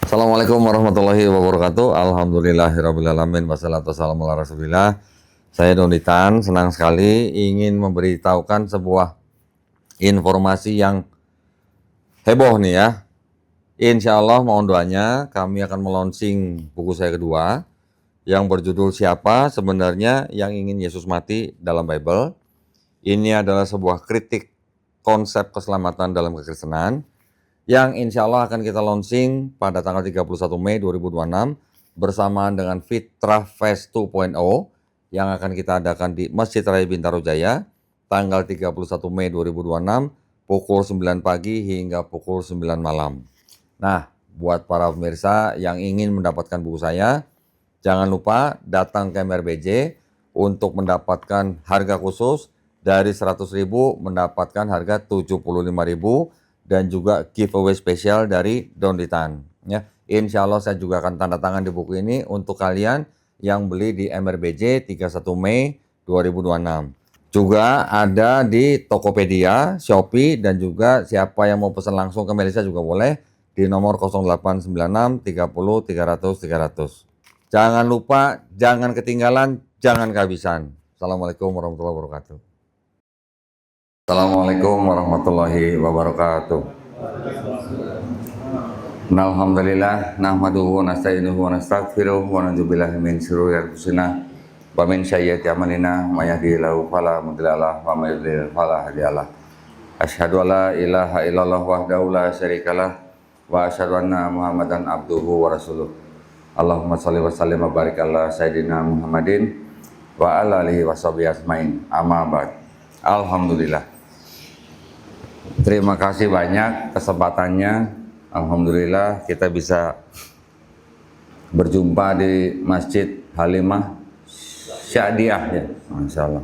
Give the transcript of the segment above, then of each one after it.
Assalamualaikum warahmatullahi wabarakatuh. Alhamdulillahirabbil alamin wassalatu wassalamu ala Rasulillah. Saya Doni Tan, senang sekali ingin memberitahukan sebuah informasi yang heboh nih ya. Insya Allah mohon doanya, kami akan melonsing buku saya kedua yang berjudul Siapa Sebenarnya Yang Ingin Yesus Mati dalam Bible. Ini adalah sebuah kritik konsep keselamatan dalam kekristenan yang insya Allah akan kita launching pada tanggal 31 Mei 2026 bersamaan dengan Fitrah Fest 2.0 yang akan kita adakan di Masjid Raya Bintaro Jaya tanggal 31 Mei 2026 pukul 9 pagi hingga pukul 9 malam. Nah, buat para pemirsa yang ingin mendapatkan buku saya, jangan lupa datang ke MRBJ untuk mendapatkan harga khusus dari 100.000 mendapatkan harga 75.000 dan juga giveaway spesial dari Don Ditan. Ya, insya Allah saya juga akan tanda tangan di buku ini untuk kalian yang beli di MRBJ 31 Mei 2026. Juga ada di Tokopedia, Shopee, dan juga siapa yang mau pesan langsung ke Melisa juga boleh di nomor 0896 30 300 300. Jangan lupa, jangan ketinggalan, jangan kehabisan. Assalamualaikum warahmatullahi wabarakatuh. Assalamualaikum warahmatullahi wabarakatuh. Alhamdulillah nahmaduhu wa nasta'inuhu wa nastaghfiruh wa na'udzubillahi min syururi anfusina wa min sayyiati a'malina may yahdihillahu fala mudhillalah wa may yudhlil fala hadiyalah. Asyhadu an la ilaha illallah wahdahu la syarikalah wa asyhadu anna Muhammadan abduhu wa rasuluh. Allahumma shalli wa sallim wa barik ala sayyidina Muhammadin wa ala alihi washabihi ajmain. Amma ba'd. Alhamdulillah. Terima kasih banyak kesempatannya. Alhamdulillah kita bisa berjumpa di Masjid Halimah Syadiah ya, Masya Allah.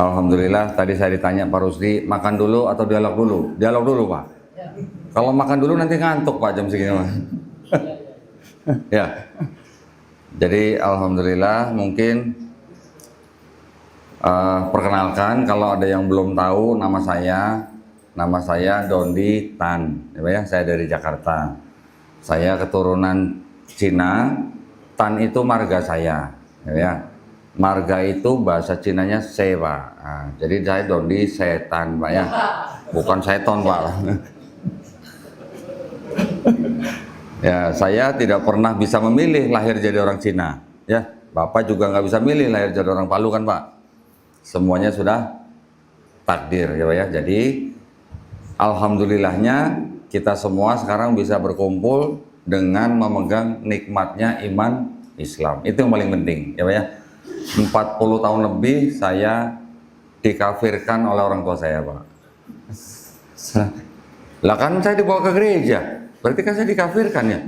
Alhamdulillah tadi saya ditanya Pak Rusdi, makan dulu atau dialog dulu? Dialog dulu Pak. Kalau makan dulu nanti ngantuk Pak jam segini Pak. Ya. Jadi Alhamdulillah mungkin perkenalkan kalau ada yang belum tahu nama saya Dondi Tan, ya, saya dari Jakarta. Saya keturunan Cina, Tan itu marga saya, ya. Marga itu bahasa Cinanya Sewa. Nah, jadi saya Dondi Setan, Pak ya, bukan seton Pak. Ya, saya tidak pernah bisa memilih lahir jadi orang Cina, ya. Bapak juga nggak bisa milih lahir jadi orang Palu kan Pak. Semuanya sudah takdir ya Pak ya. Jadi alhamdulillahnya kita semua sekarang bisa berkumpul dengan memegang nikmatnya iman Islam. Itu yang paling penting ya Pak ya. 40 tahun lebih saya dikafirkan oleh orang tua saya Pak. Lah kan saya dibawa ke gereja, berarti kan saya dikafirkan ya.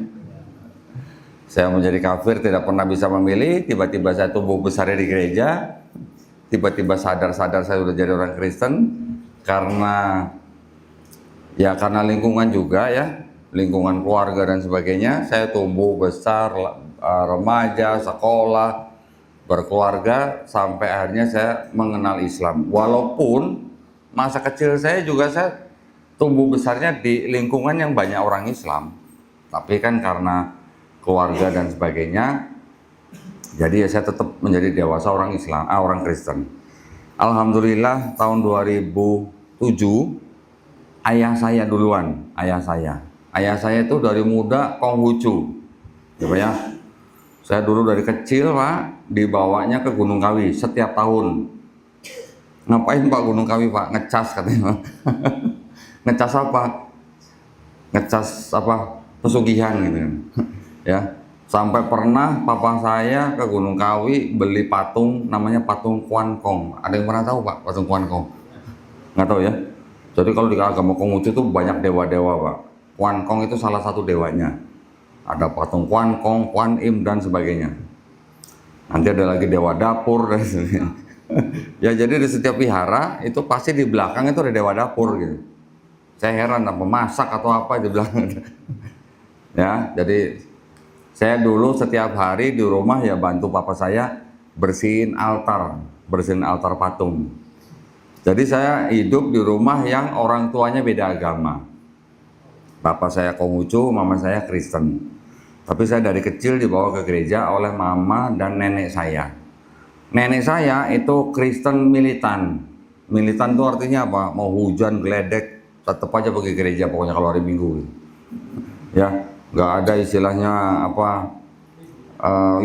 Saya menjadi kafir tidak pernah bisa memilih, tiba-tiba saya tumbuh besar di gereja. Tiba-tiba sadar-sadar saya sudah jadi orang Kristen karena lingkungan juga ya, lingkungan keluarga dan sebagainya. Saya tumbuh besar, remaja, sekolah, berkeluarga sampai akhirnya saya mengenal Islam. Walaupun masa kecil saya juga saya tumbuh besarnya di lingkungan yang banyak orang Islam, tapi kan karena keluarga dan sebagainya. Jadi ya saya tetap menjadi dewasa orang Islam, orang Kristen. Alhamdulillah tahun 2007 ayah saya duluan, ayah saya itu dari muda Konghucu, ya Pak ya. Saya dulu dari kecil Pak dibawanya ke Gunung Kawi setiap tahun. Ngapain Pak Gunung Kawi Pak? Ngecas katanya. Ngecas apa? Ngecas apa? Pesugihan gitu ya. Sampai pernah papa saya ke Gunung Kawi beli patung namanya patung Kuan Kong. Ada yang pernah tahu Pak patung Kuan Kong? Nggak tahu ya. Jadi kalau di agama Konghucu itu banyak dewa-dewa Pak. Kuan Kong itu salah satu dewanya. Ada patung Kuan Kong, Kuan Im dan sebagainya. Nanti ada lagi dewa dapur dan sebagainya. Ya jadi di setiap wihara itu pasti di belakang itu ada dewa dapur gitu. Saya heran apa masak atau apa di belakang. Ya jadi saya dulu setiap hari di rumah ya bantu papa saya bersihin altar patung. Jadi saya hidup di rumah yang orang tuanya beda agama. Bapak saya Konghucu, mama saya Kristen. Tapi saya dari kecil dibawa ke gereja oleh mama dan nenek saya. Nenek saya itu Kristen militan. Militan itu artinya apa? Mau hujan, geledek, tetap aja pergi gereja pokoknya kalau hari Minggu. Ya, nggak ada istilahnya apa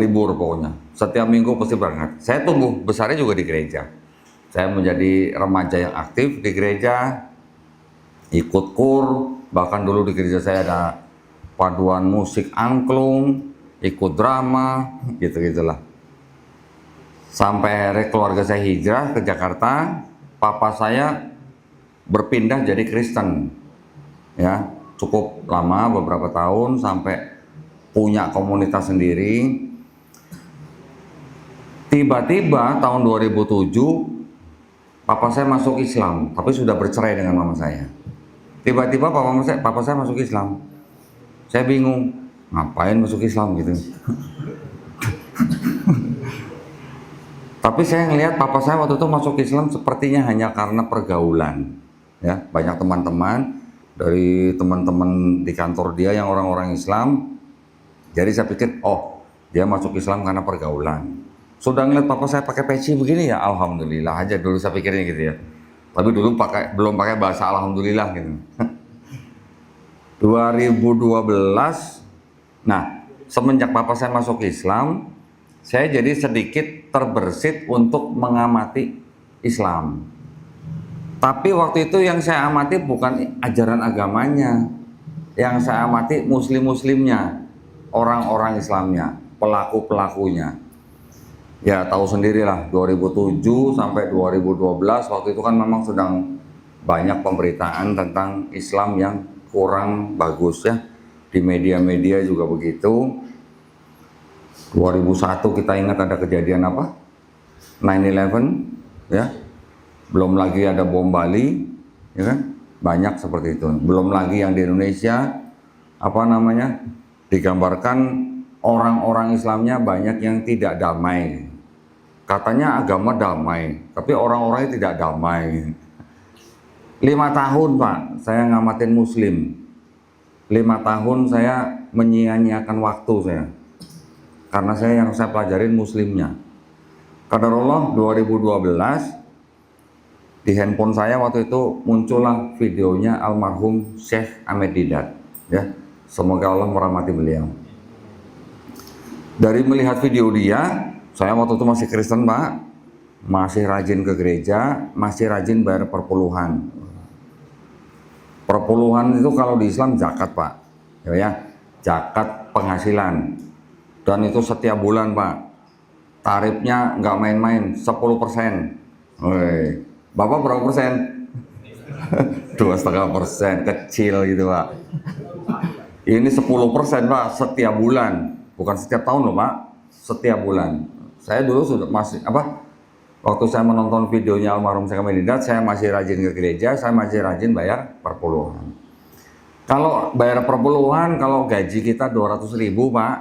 libur pokoknya. Setiap minggu pasti berangkat. Saya tumbuh besarnya juga di gereja. Saya menjadi remaja yang aktif di gereja, ikut kur, bahkan dulu di gereja saya ada paduan musik angklung, ikut drama, gitu-gitulah. Sampai akhirnya keluarga saya hijrah ke Jakarta, papa saya berpindah jadi Kristen. Ya, cukup lama, beberapa tahun, sampai punya komunitas sendiri. Tiba-tiba tahun 2007 papa saya masuk Islam, tapi sudah bercerai dengan mama saya. Tiba-tiba papa saya masuk Islam. Saya bingung, ngapain masuk Islam gitu. Tapi saya ngelihat papa saya waktu itu masuk Islam sepertinya hanya karena pergaulan. Ya, banyak teman-teman dari teman-teman di kantor dia yang orang-orang Islam. Jadi saya pikir, oh, dia masuk Islam karena pergaulan. Sudah ngeliat papa saya pakai peci begini ya, alhamdulillah aja dulu saya pikirnya gitu ya. Tapi dulu belum pakai bahasa alhamdulillah gitu. 2012, nah semenjak papa saya masuk Islam, saya jadi sedikit terbersit untuk mengamati Islam. Tapi waktu itu yang saya amati bukan ajaran agamanya, yang saya amati muslim-muslimnya, orang-orang Islamnya, pelaku-pelakunya. Ya tahu sendirilah, 2007 sampai 2012 waktu itu kan memang sedang banyak pemberitaan tentang Islam yang kurang bagus ya. Di media-media juga begitu. 2001 kita ingat ada kejadian apa? 9/11 ya. Belum lagi ada bom Bali, ya kan? Banyak seperti itu. Belum lagi yang di Indonesia apa namanya? Digambarkan orang-orang Islamnya banyak yang tidak damai. Katanya agama damai, tapi orang-orangnya tidak damai. 5 tahun Pak, saya ngamatin Muslim. 5 tahun saya menyia-nyiakan waktu saya. Karena yang saya pelajarin Muslimnya. Qadarullah 2012 di handphone saya waktu itu muncullah videonya almarhum Syekh Ahmed Didat. Ya, semoga Allah merahmati beliau. Dari melihat video dia, saya waktu itu masih Kristen Pak, masih rajin ke gereja, masih rajin bayar perpuluhan. Perpuluhan itu kalau di Islam zakat Pak, ya, zakat penghasilan. Dan itu setiap bulan Pak, tarifnya nggak main-main, 10%. Woi, Bapak berapa persen? 2,5%, kecil gitu Pak. Ini 10% Pak, setiap bulan, bukan setiap tahun loh Pak, setiap bulan. Saya dulu sudah masih waktu saya menonton videonya almarhum Syekh Ahmed Didat, saya masih rajin ke gereja, saya masih rajin bayar perpuluhan. Kalau bayar perpuluhan, kalau gaji kita 200.000 Pak,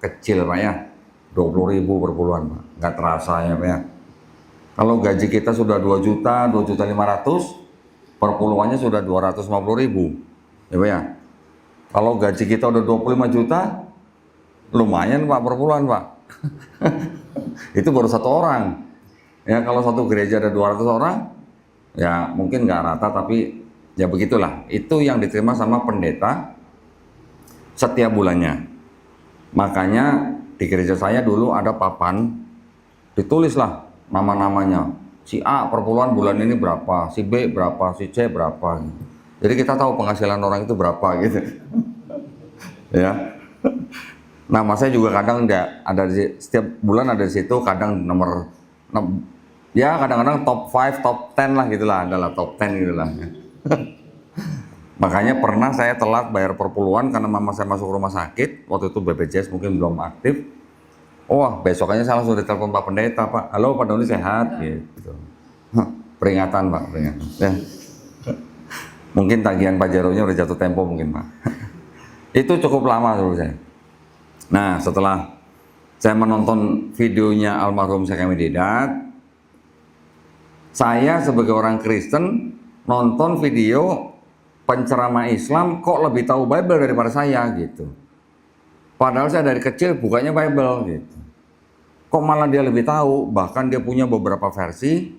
kecil Pak ya, 20.000 perpuluhan Pak, nggak terasa ya Pak ya. Kalau gaji kita sudah 2 juta, 2.500.000, perpuluhannya sudah 250.000 ya Pak ya. Kalau gaji kita udah 25 juta, lumayan Pak perpuluhan Pak. Itu baru 1 orang. Ya kalau satu gereja ada 200 orang, ya mungkin nggak rata, tapi ya begitulah. Itu yang diterima sama pendeta setiap bulannya. Makanya di gereja saya dulu ada papan, ditulislah nama-namanya. Si A perpuluhan bulan ini berapa, si B berapa, si C berapa. Jadi kita tahu penghasilan orang itu berapa gitu. Ya. Nama saya juga kadang ada setiap bulan ada di situ, kadang nomor ya kadang-kadang top 5, top 10 lah gitulah, adalah top 10 gitulah. Makanya pernah saya telat bayar perpuluhan karena mama saya masuk rumah sakit, waktu itu BPJS mungkin belum aktif. Wah, besokannya saya langsung ditelepon Pak Pendeta, Pak, halo Pak Doni sehat gitu. Peringatan Pak, peringatan. Ya. Mungkin tagihan Pajaronya udah jatuh tempo mungkin Pak. Itu cukup lama dulu saya. Nah, setelah saya menonton videonya almarhum Syekh Ahmed Didat, saya sebagai orang Kristen nonton video penceramah Islam kok lebih tahu Bible daripada saya gitu. Padahal saya dari kecil bukanya Bible gitu. Kok malah dia lebih tahu, bahkan dia punya beberapa versi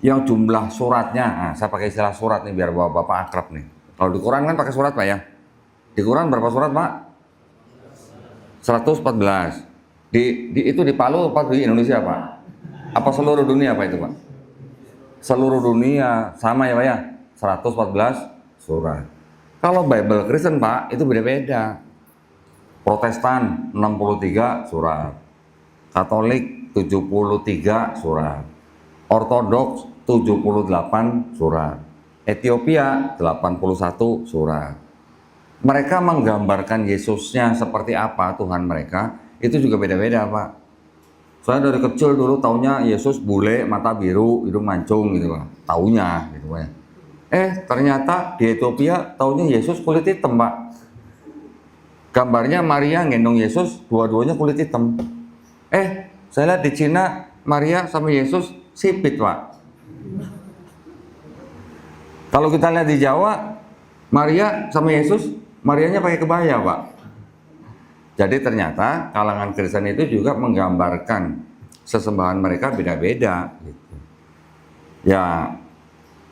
yang jumlah suratnya, nah, saya pakai istilah surat nih biar bapak-bapak akrab nih. Kalau di Quran kan pakai surat Pak ya. Di Quran berapa surat Pak? 114. Itu di Palu apa di Indonesia Pak? Apa seluruh dunia Pak itu Pak? Seluruh dunia sama ya Pak ya? 114 surat. Kalau Bible Kristen Pak itu beda-beda. Protestan 63 surat. Katolik 73 surat. Ortodoks 78 surat. Ethiopia 81 surat. Mereka menggambarkan Yesusnya seperti apa Tuhan mereka, itu juga beda-beda Pak. Saya dari kecil dulu taunya Yesus bule, mata biru, hidung mancung gitu Pak. Taunya gitu Pak. Ternyata di Ethiopia taunya Yesus kulit hitam Pak. Gambarnya Maria gendong Yesus, dua-duanya kulit hitam. Saya lihat di Cina Maria sama Yesus sipit Pak. Kalau kita lihat di Jawa, Maria sama Yesus, Marianya pakai kebaya Pak. Jadi ternyata kalangan Kristen itu juga menggambarkan sesembahan mereka beda-beda gitu. Ya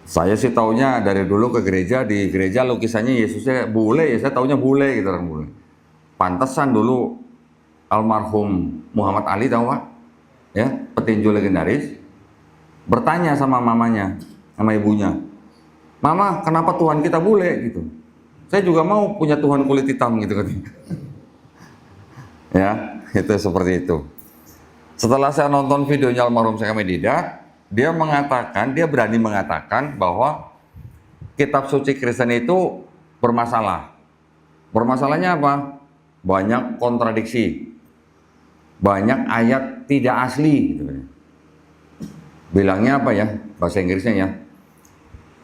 saya sih taunya dari dulu ke gereja, di gereja lukisannya Yesusnya bule, ya saya taunya bule gitu kan bule. Pantesan dulu almarhum Muhammad Ali tahu Pak, ya petinju legendaris, bertanya sama mamanya, sama ibunya, Mama kenapa Tuhan kita bule gitu? Saya juga mau punya Tuhan kulit hitam gitu kan. Ya itu seperti itu. Setelah saya nonton videonya almarhum Sheikh Ahmad Didat, dia berani mengatakan bahwa kitab suci Kristen itu bermasalah. Bermasalahnya apa? Banyak kontradiksi, banyak ayat tidak asli gitu. Bilangnya apa ya bahasa Inggrisnya ya,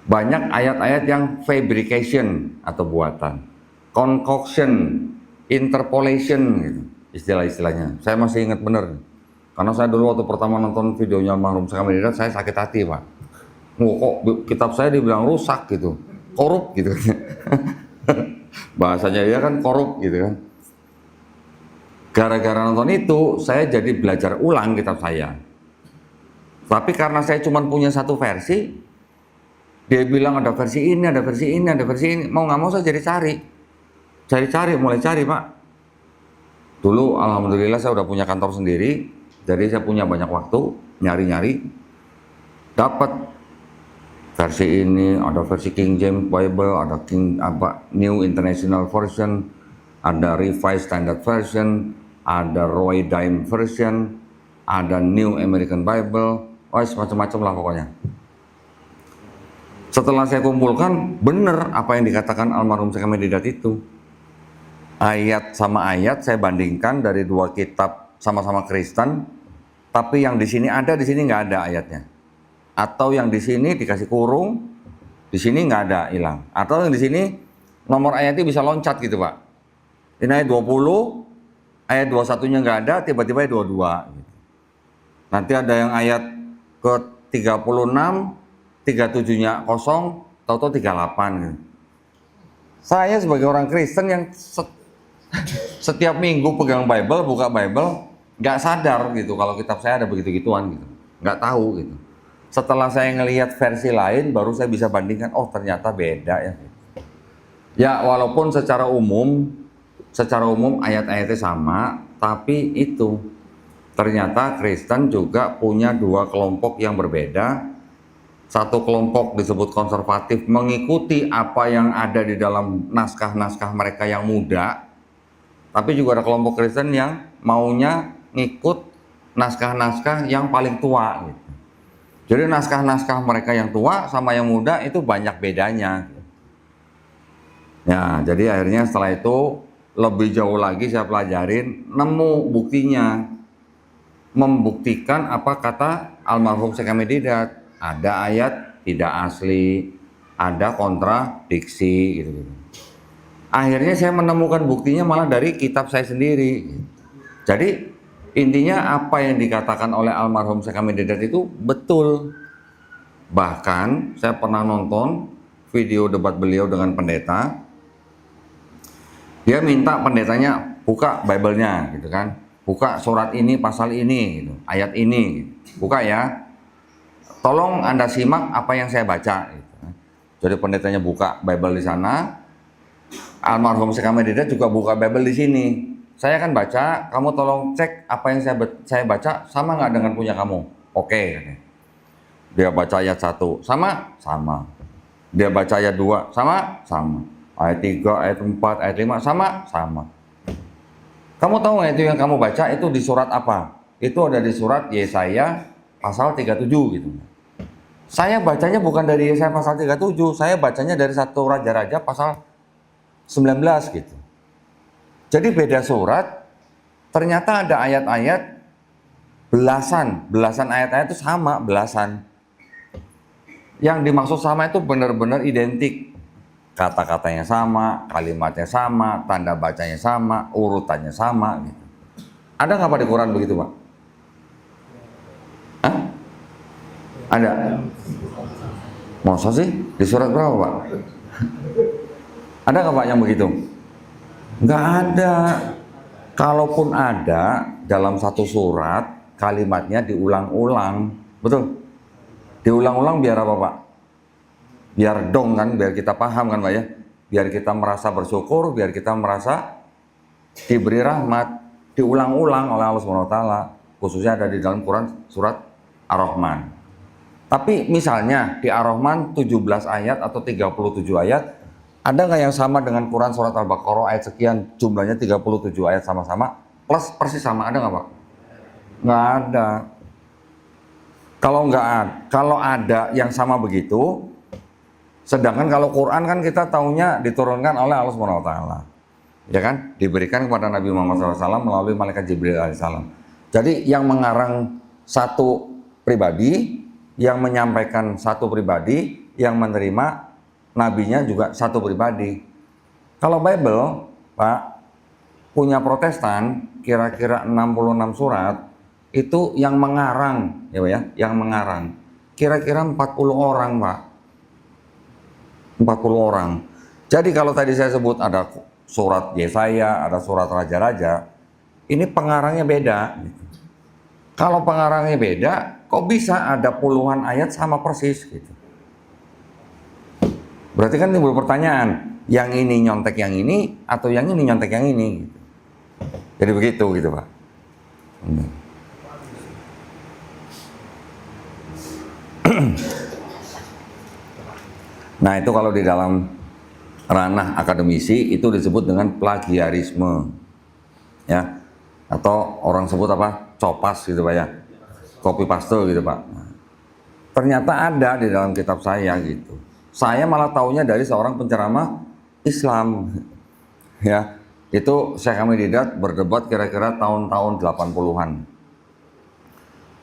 banyak ayat-ayat yang fabrication atau buatan, concoction, interpolation gitu istilah-istilahnya. Saya masih ingat bener karena saya dulu waktu pertama nonton videonya almarhum Sheikh Ahmad Didat, saya sakit hati Pak. Kok kitab saya dibilang rusak gitu, korup gitu. Bahasanya dia kan korup gitu kan. Gara-gara nonton itu, saya jadi belajar ulang kitab saya. Tapi karena saya cuma punya satu versi, dia bilang ada versi ini, ada versi ini, ada versi ini. Mau nggak mau saya jadi cari, mulai cari Pak. Dulu alhamdulillah saya udah punya kantor sendiri, jadi saya punya banyak waktu nyari-nyari. Dapat versi ini, ada versi King James Bible, ada New International Version, ada Revised Standard Version, ada Roy Dime Version, ada New American Bible, macam-macam lah pokoknya. Setelah saya kumpulkan, benar apa yang dikatakan almarhum Sheikh Ahmad Didat itu. Ayat sama ayat saya bandingkan dari dua kitab sama-sama Kristen, tapi yang di sini ada, di sini nggak ada ayatnya. Atau yang di sini dikasih kurung, di sini nggak ada, hilang. Atau yang di sini nomor ayatnya bisa loncat gitu Pak. Ini ayat 20, ayat 21-nya nggak ada, tiba-tiba ayat 22. Gitu. Nanti ada yang ayat ke 36, 37-nya kosong, tahu-tahu 38 gitu. Saya sebagai orang Kristen yang setiap minggu pegang Bible, buka Bible, nggak sadar gitu kalau kitab saya ada begitu-gituan gitu, nggak tahu gitu. Setelah saya ngelihat versi lain, baru saya bisa bandingkan, oh ternyata beda ya. Ya walaupun secara umum ayat-ayatnya sama, tapi itu ternyata Kristen juga punya dua kelompok yang berbeda. Satu kelompok disebut konservatif, mengikuti apa yang ada di dalam naskah-naskah mereka yang muda. Tapi juga ada kelompok Kristen yang maunya ngikut naskah-naskah yang paling tua gitu. Jadi naskah-naskah mereka yang tua sama yang muda itu banyak bedanya. Ya, jadi akhirnya setelah itu lebih jauh lagi saya pelajarin, nemu buktinya, membuktikan apa kata almarhum Sheikh Ahmad Didat. Ada ayat tidak asli, ada kontradiksi gitu. Akhirnya saya menemukan buktinya malah dari kitab saya sendiri. Jadi intinya apa yang dikatakan oleh almarhum Sheikh Ahmad Didat itu betul. Bahkan saya pernah nonton video debat beliau dengan pendeta. Dia minta pendetanya buka Bible-nya gitu kan. Buka surat ini, pasal ini gitu, ayat ini. Buka ya. Tolong Anda simak apa yang saya baca gitu. Jadi pendetanya buka Bible di sana. Almarhum Syekh Ahmad Didat juga buka Bible di sini. Saya kan baca, kamu tolong cek apa yang saya baca sama nggak dengan punya kamu. Oke. Dia baca ayat 1, sama. Dia baca ayat 2, sama. Ayat 3, ayat 4, ayat 5, sama. Kamu tahu nggak itu yang kamu baca itu di surat apa? Itu ada di surat Yesaya pasal 37 gitu. Saya bacanya bukan dari Yesaya pasal 37, saya bacanya dari 1 Raja-Raja pasal 19 gitu. Jadi beda surat, ternyata ada ayat-ayat belasan ayat-ayat itu sama, belasan. Yang dimaksud sama itu benar-benar identik. Kata-katanya sama, kalimatnya sama, tanda bacanya sama, urutannya sama gitu. Ada nggak Pak di Quran begitu Pak? Hah? Ada? Masa sih? Di surat berapa Pak? Ada nggak Pak yang begitu? Nggak ada. Kalaupun ada, dalam satu surat kalimatnya diulang-ulang, betul? Diulang-ulang biar apa Pak? Biar dong kan, biar kita paham kan Pak ya? Biar kita merasa bersyukur, biar kita merasa diberi rahmat. Diulang-ulang oleh Allah SWT, khususnya ada di dalam Quran surat Ar-Rahman. Tapi misalnya di Ar-Rahman 17 ayat atau 37 ayat, ada nggak yang sama dengan Quran surat Al-Baqarah ayat sekian, jumlahnya 37 ayat sama-sama, plus persis sama, ada nggak Pak? Nggak ada. Kalau ada yang sama begitu, sedangkan kalau Quran kan kita taunya diturunkan oleh Allah SWT, ya kan? Diberikan kepada Nabi Muhammad SAW melalui malaikat Jibril alaihissalam. Jadi yang mengarang satu pribadi, yang menyampaikan satu pribadi, yang menerima nabinya juga satu pribadi. Kalau Bible, Pak, punya Protestan kira-kira 66 surat, itu yang mengarang, ya Pak ya, yang mengarang. Kira-kira 40 orang, Pak. 40 orang. Jadi kalau tadi saya sebut ada surat Yesaya, ada surat Raja-Raja, ini pengarangnya beda. Kalau pengarangnya beda, kok bisa ada puluhan ayat sama persis gitu? Berarti kan timbul pertanyaan, yang ini nyontek yang ini atau yang ini nyontek yang ini gitu. Jadi begitu gitu Pak. Nah itu kalau di dalam ranah akademisi itu disebut dengan plagiarisme, ya, atau orang sebut apa, copas gitu Pak ya, copy paste gitu Pak. Ternyata ada di dalam kitab saya gitu. Saya malah taunya dari seorang penceramah Islam, ya, itu Syekh Ahmad Didat berdebat kira-kira tahun-tahun 80-an.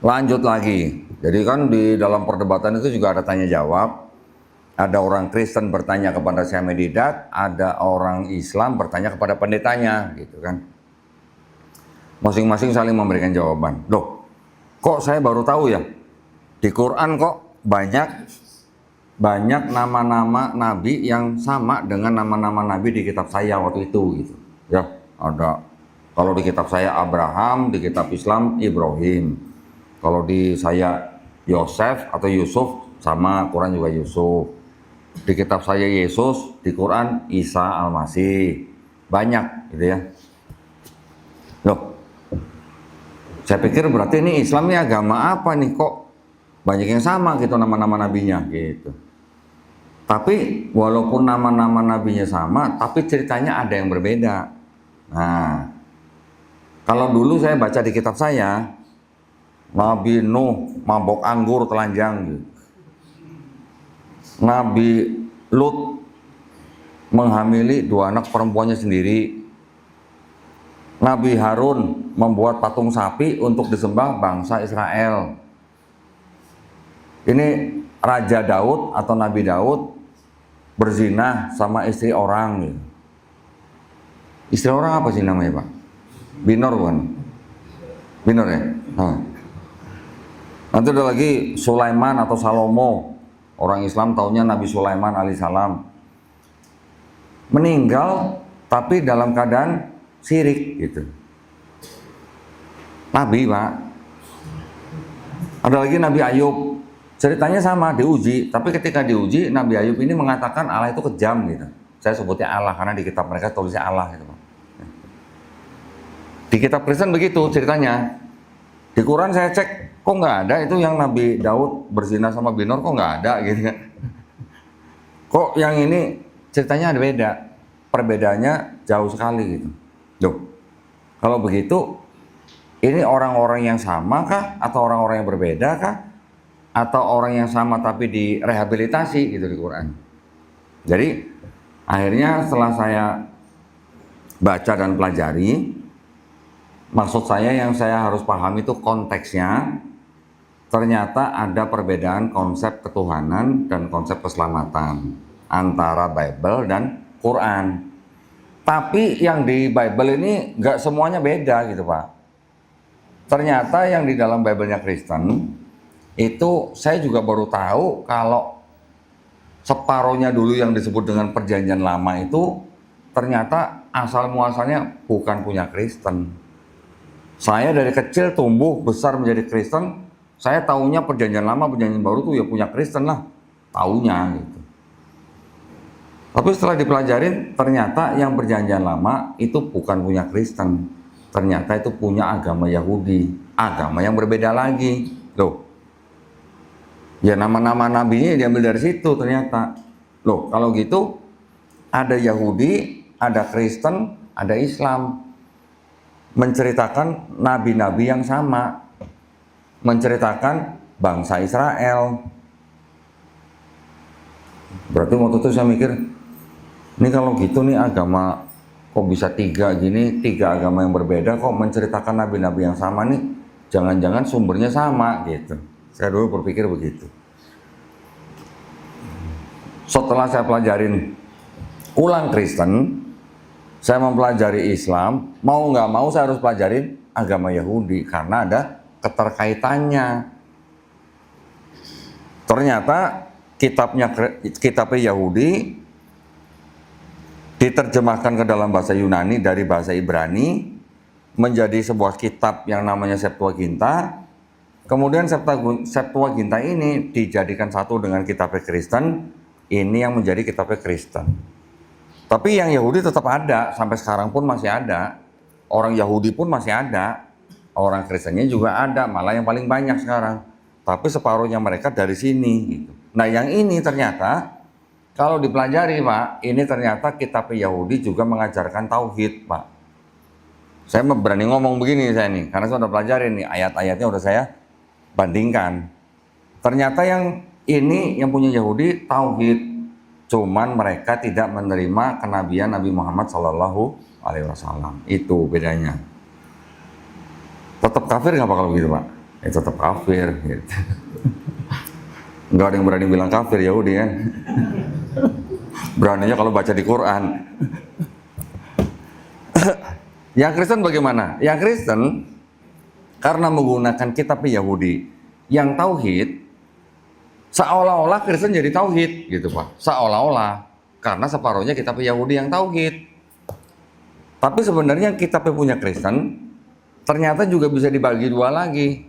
Lanjut lagi, jadi kan di dalam perdebatan itu juga ada tanya jawab. Ada orang Kristen bertanya kepada Syekh Ahmad Didat, ada orang Islam bertanya kepada pendetanya, gitu kan. Masing-masing saling memberikan jawaban. Loh, kok saya baru tahu ya, di Quran kok banyak nama-nama nabi yang sama dengan nama-nama nabi di kitab saya waktu itu, gitu. Ya, ada. Kalau di kitab saya Abraham, di kitab Islam Ibrahim. Kalau di saya Yosef atau Yusuf, sama Quran juga Yusuf. Di kitab saya Yesus, di Quran Isa Al-Masih. Banyak gitu ya. Loh, saya pikir berarti ini Islam ini agama apa nih, kok banyak yang sama gitu nama-nama nabinya gitu. Tapi walaupun nama-nama nabinya sama, tapi ceritanya ada yang berbeda. Nah, kalau dulu saya baca di kitab saya, Nabi Nuh mabok anggur telanjang gitu. Nabi Lut menghamili 2 anak perempuannya sendiri. Nabi Harun membuat patung sapi untuk disembah bangsa Israel. Ini Raja Daud atau Nabi Daud berzina sama istri orang gitu. Istri orang apa sih namanya Pak? Binor bukan? Binor ya? Nanti ada lagi Sulaiman atau Salomo Orang Islam taunya Nabi Sulaiman alaihissalam meninggal tapi dalam keadaan syirik gitu. Nabi, Pak. Ada lagi Nabi Ayub, ceritanya sama, diuji, tapi ketika diuji Nabi Ayub ini mengatakan Allah itu kejam gitu. Saya sebutnya Allah karena di kitab mereka tulisnya Allah gitu, Pak. Di kitab Kristen begitu ceritanya. Di Quran saya cek, kok nggak ada itu yang Nabi Daud berzina sama Binor, kok nggak ada gitu kan. Kok yang ini ceritanya ada beda, perbedaannya jauh sekali gitu. Loh, kalau begitu ini orang-orang yang sama kah? Atau orang-orang yang berbeda kah? Atau orang yang sama tapi direhabilitasi gitu di Quran. Jadi akhirnya setelah saya baca dan pelajari, maksud saya yang saya harus pahami itu konteksnya. Ternyata ada perbedaan konsep ketuhanan dan konsep keselamatan antara Bible dan Quran. Tapi yang di Bible ini nggak semuanya beda gitu, Pak. Ternyata yang di dalam Bible-nya Kristen itu saya juga baru tahu kalau separohnya dulu yang disebut dengan perjanjian lama itu ternyata asal muasalnya bukan punya Kristen. Saya dari kecil tumbuh besar menjadi Kristen, saya taunya perjanjian lama, perjanjian baru tuh ya punya Kristen lah, taunya gitu. Tapi setelah dipelajarin, ternyata yang perjanjian lama itu bukan punya Kristen, ternyata itu punya agama Yahudi, agama yang berbeda lagi. Loh, ya nama-nama nabinya diambil dari situ ternyata. Loh, kalau gitu ada Yahudi, ada Kristen, ada Islam. Menceritakan nabi-nabi yang sama, menceritakan bangsa Israel. Berarti waktu itu saya mikir, ini kalau gitu nih agama kok bisa tiga gini, tiga agama yang berbeda kok menceritakan nabi-nabi yang sama nih, jangan-jangan sumbernya sama gitu. Saya dulu berpikir begitu. Setelah saya pelajarin ulang Kristen, saya mempelajari Islam, mau nggak mau saya harus pelajarin agama Yahudi karena ada keterkaitannya. Ternyata kitabnya Yahudi diterjemahkan ke dalam bahasa Yunani dari bahasa Ibrani menjadi sebuah kitab yang namanya Septuaginta. Kemudian Septuaginta ini dijadikan satu dengan kitabnya Kristen, ini yang menjadi kitabnya Kristen. Tapi yang Yahudi tetap ada, sampai sekarang pun masih ada. Orang Yahudi pun masih ada. Orang Kristennya juga ada, malah yang paling banyak sekarang. Tapi separuhnya mereka dari sini gitu. Nah yang ini ternyata, kalau dipelajari Pak, ini ternyata kitab Yahudi juga mengajarkan tauhid Pak. Saya berani ngomong begini saya nih, karena saya udah pelajarin nih, ayat-ayatnya udah saya bandingkan. Ternyata yang ini yang punya Yahudi tauhid. Cuman mereka tidak menerima kenabian Nabi Muhammad Sallallahu Alaihi Wasallam. Itu bedanya. Tetap kafir nggak Pak kalau gitu Pak? Ya tetap kafir. Gitu. Nggak ada yang berani bilang kafir Yahudi kan? Beraninya kalau baca di Quran. Yang Kristen bagaimana? Yang Kristen karena menggunakan kitab Yahudi yang tauhid, seolah-olah Kristen jadi tauhid gitu Pak, seolah-olah karena separuhnya kitab Yahudi yang tauhid. Tapi sebenarnya kitab yang punya Kristen ternyata juga bisa dibagi dua lagi.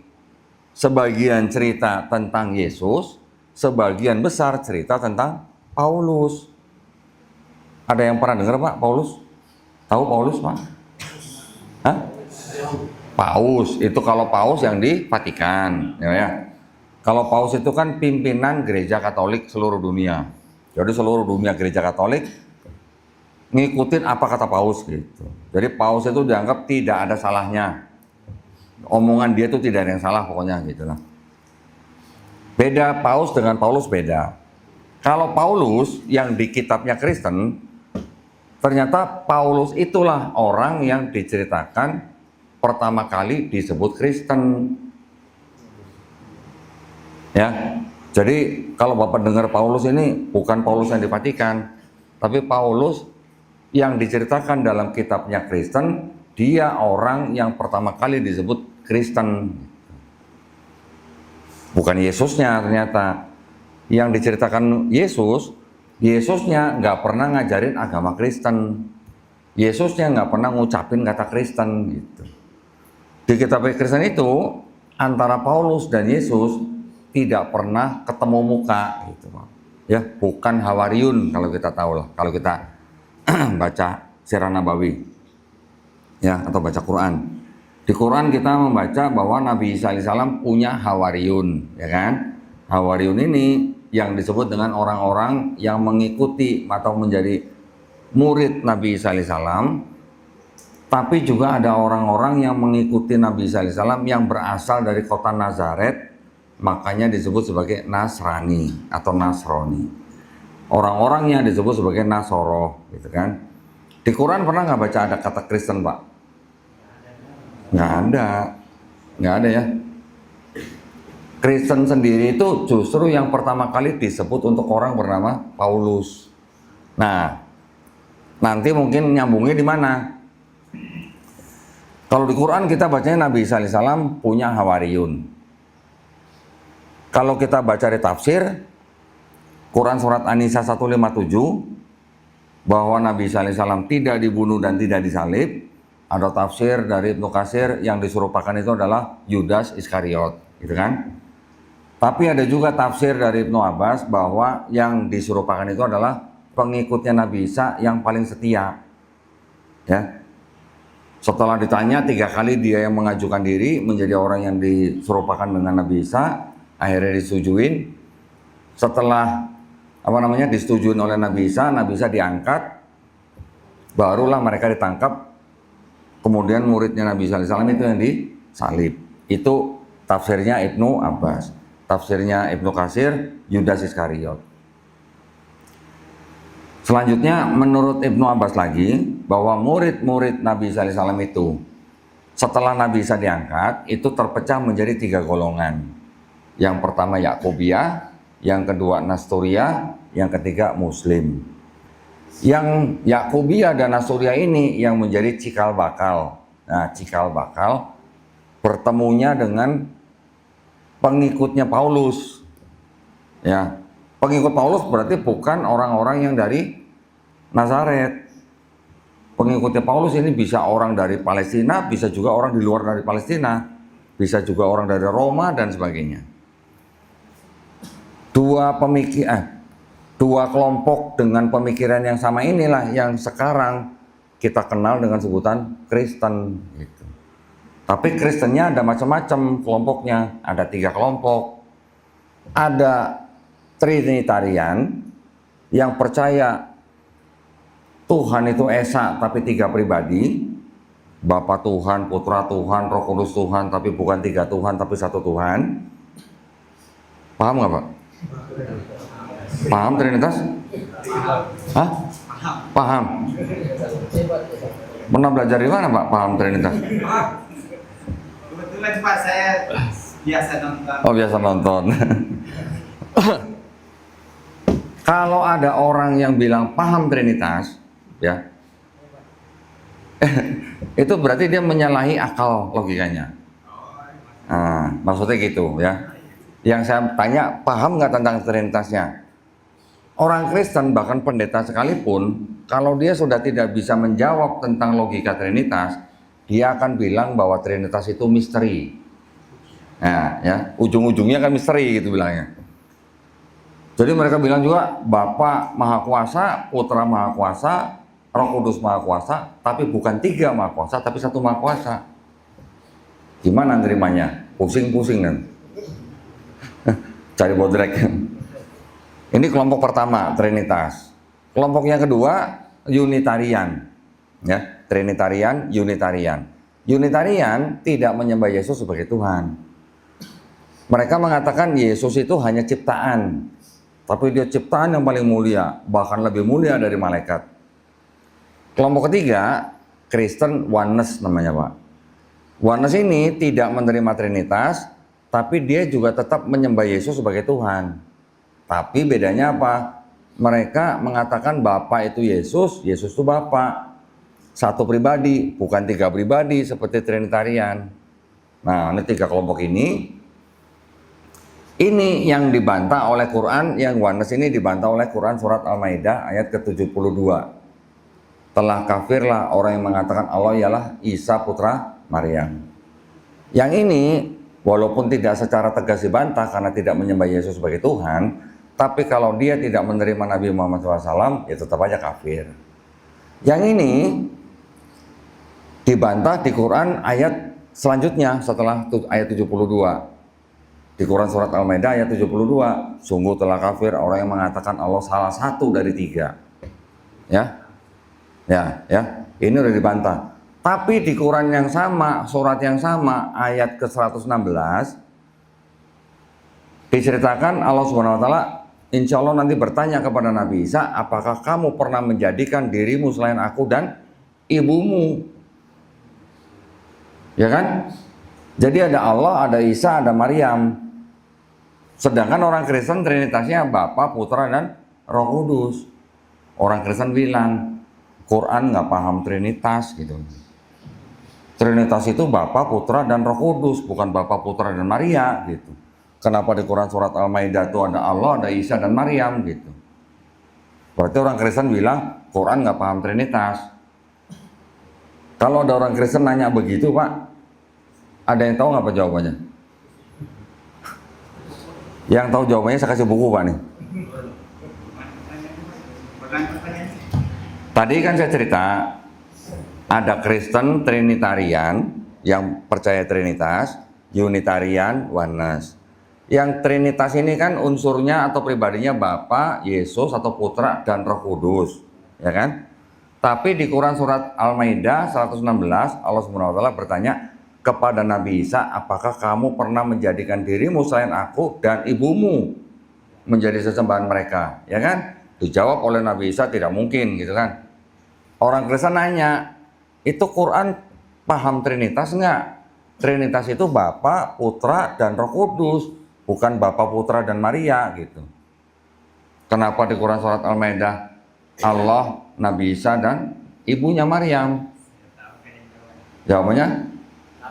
Sebagian cerita tentang Yesus, sebagian besar cerita tentang Paulus. Ada yang pernah dengar Pak Paulus? Tahu Paulus Pak? Hah? Paus itu kalau Paus yang di Vatikan, ya. Kalau Paus itu kan pimpinan gereja Katolik seluruh dunia. Jadi seluruh dunia gereja Katolik ngikutin apa kata Paus gitu. Jadi Paus itu dianggap tidak ada salahnya. Omongan dia itu tidak ada yang salah pokoknya gitu lah. Beda Paus dengan Paulus beda. Kalau Paulus yang di kitabnya Kristen, ternyata Paulus itulah orang yang diceritakan pertama kali disebut Kristen. Ya, jadi kalau Bapak dengar Paulus ini bukan Paulus yang di Vatikan, tapi Paulus yang diceritakan dalam kitabnya Kristen, dia orang yang pertama kali disebut Kristen. Bukan Yesusnya ternyata. yang diceritakan Yesusnya nggak pernah ngajarin agama Kristen. Yesusnya nggak pernah ngucapin kata Kristen gitu. Di kitab Kristen itu antara Paulus dan Yesus tidak pernah ketemu muka gitu, ya, bukan Hawariun kalau kita tahu lah, kalau kita baca Sirah Nabawi, ya, atau baca Quran. Di Quran kita membaca bahwa Nabi Isa alaihissalam punya Hawariun, ya kan? Hawariun ini yang disebut dengan orang-orang yang mengikuti atau menjadi murid Nabi Isa alaihissalam. Tapi juga ada orang-orang yang mengikuti Nabi Isa alaihissalam yang berasal dari kota Nazaret, makanya disebut sebagai Nasrani atau Nasrani. Orang-orangnya disebut sebagai Nasoro, gitu kan? Di Quran pernah nggak baca ada kata Kristen, Pak? Nggak ada ya. Kristen sendiri itu justru yang pertama kali disebut untuk orang bernama Paulus. Nah, nanti mungkin nyambungnya di mana? Kalau di Quran kita bacanya Nabi Isa alaihissalam punya Hawariyun. Kalau kita baca di tafsir, Quran surat An-Nisa 157, bahwa Nabi Isa alaihissalam tidak dibunuh dan tidak disalib. Ada tafsir dari Ibnu Katsir yang diserupakan itu adalah Yudas Iskariot, gitu kan? Tapi ada juga tafsir dari Ibnu Abbas bahwa yang diserupakan itu adalah pengikutnya Nabi Isa yang paling setia, ya. Setelah ditanya 3 kali dia yang mengajukan diri menjadi orang yang diserupakan dengan Nabi Isa, akhirnya disetujuin. Setelah disetujuin oleh Nabi Isa diangkat, barulah mereka ditangkap. Kemudian muridnya Nabi Isa alaihissalam itu yang disalib. Itu tafsirnya Ibnu Abbas. Tafsirnya Ibnu Katsir, Yudas Iskariot. Selanjutnya menurut Ibnu Abbas lagi, bahwa murid-murid Nabi Isa alaihissalam itu setelah Nabi Isa diangkat, itu terpecah menjadi 3 golongan. Yang pertama Yakobiyah, yang kedua Nasturiyah, yang ketiga Muslim. Yang Yakobiyah dan Nasturiyah ini yang menjadi cikal bakal. Nah, cikal bakal bertemunya dengan pengikutnya Paulus. Ya, pengikut Paulus berarti bukan orang-orang yang dari Nazaret. Pengikutnya Paulus ini bisa orang dari Palestina, bisa juga orang di luar dari Palestina, bisa juga orang dari Roma dan sebagainya. Dua kelompok dengan pemikiran yang sama inilah yang sekarang kita kenal dengan sebutan Kristen gitu. Tapi Kristennya ada macam-macam kelompoknya, ada 3 kelompok. Ada Trinitarian yang percaya Tuhan itu Esa tapi 3 pribadi, Bapa Tuhan, Putra Tuhan, Roh Kudus Tuhan, tapi bukan 3 Tuhan tapi 1 Tuhan. Paham nggak, Pak? Paham Trinitas? Hah? Paham. Pernah belajar di mana, Pak? Paham Trinitas? Kebetulan Pak, saya biasa nonton. Oh, biasa nonton. Kalau ada orang yang bilang paham Trinitas, ya, itu berarti dia menyalahi akal logikanya. Nah, maksudnya gitu, ya. Yang saya tanya, paham nggak tentang Trinitasnya? Orang Kristen bahkan pendeta sekalipun, kalau dia sudah tidak bisa menjawab tentang logika Trinitas, dia akan bilang bahwa Trinitas itu misteri. Nah, ya, ujung-ujungnya kan misteri gitu bilangnya. Jadi mereka bilang juga Bapa Maha Kuasa, Putra Maha Kuasa, Roh Kudus Maha Kuasa, tapi bukan 3 Maha Kuasa, tapi 1 Maha Kuasa. Gimana nerimanya? Pusing-pusing kan? Cari bodrek. Ini kelompok pertama, Trinitas. Kelompok yang kedua, Unitarian. Ya, Trinitarian, Unitarian. Unitarian tidak menyembah Yesus sebagai Tuhan. Mereka mengatakan Yesus itu hanya ciptaan, tapi dia ciptaan yang paling mulia, bahkan lebih mulia dari malaikat. Kelompok ketiga, Kristen Oneness namanya, Pak. Oneness ini tidak menerima Trinitas, tapi dia juga tetap menyembah Yesus sebagai Tuhan. Tapi bedanya apa? Mereka mengatakan Bapa itu Yesus, Yesus itu Bapa. 1 pribadi, bukan 3 pribadi seperti Trinitarian. Nah, ini 3 kelompok ini Ini yang dibantah oleh Quran, yang oneness ini dibantah oleh Quran surat Al-Maidah ayat ke-72. Telah kafirlah orang yang mengatakan Allah ialah Isa putra Maryam. Yang ini walaupun tidak secara tegas dibantah karena tidak menyembah Yesus sebagai Tuhan, tapi kalau dia tidak menerima Nabi Muhammad SAW, ya tetap aja kafir. Yang ini dibantah di Quran ayat selanjutnya setelah ayat 72. Di Quran surat Al-Maidah ayat 72, sungguh telah kafir orang yang mengatakan Allah salah satu dari tiga. Ya, ini udah dibantah. Tapi di Quran yang sama, surat yang sama, ayat ke-116, diceritakan Allah Subhanahu Wa Taala, insya Allah nanti bertanya kepada Nabi Isa, apakah kamu pernah menjadikan dirimu selain aku dan ibumu? Ya kan? Jadi ada Allah, ada Isa, ada Maryam. Sedangkan orang Kristen trinitasnya Bapa, Putra, dan Roh Kudus. Orang Kristen bilang Quran nggak paham trinitas gitu. Trinitas itu Bapa, Putra, dan Roh Kudus, bukan Bapa, Putra, dan Maria gitu. Kenapa di Quran surat Al-Maidah itu ada Allah, ada Isa, dan Maryam gitu. Berarti orang Kristen bilang Quran nggak paham trinitas. Kalau ada orang Kristen nanya begitu, Pak, ada yang tahu nggak apa jawabannya? Yang tahu jawabannya saya kasih buku, Pak nih. Tadi kan saya cerita ada Kristen Trinitarian yang percaya Trinitas, Unitarian, Oneness. Yang Trinitas ini kan unsurnya atau pribadinya Bapa, Yesus atau Putra dan Roh Kudus, ya kan? Tapi di Quran surat Al-Maidah 116 Allah Subhanahu wa taala bertanya kepada Nabi Isa, apakah kamu pernah menjadikan dirimu selain aku dan ibumu menjadi sesembahan mereka? Ya kan? Dijawab oleh Nabi Isa, tidak mungkin gitu kan. Orang Kristen nanya, itu Quran paham Trinitas enggak? Trinitas itu Bapa, Putra, dan Roh Kudus, bukan Bapa, Putra, dan Maria gitu. Kenapa di Quran surat Al-Maidah Allah, Nabi Isa, dan ibunya Maryam? Jawabannya?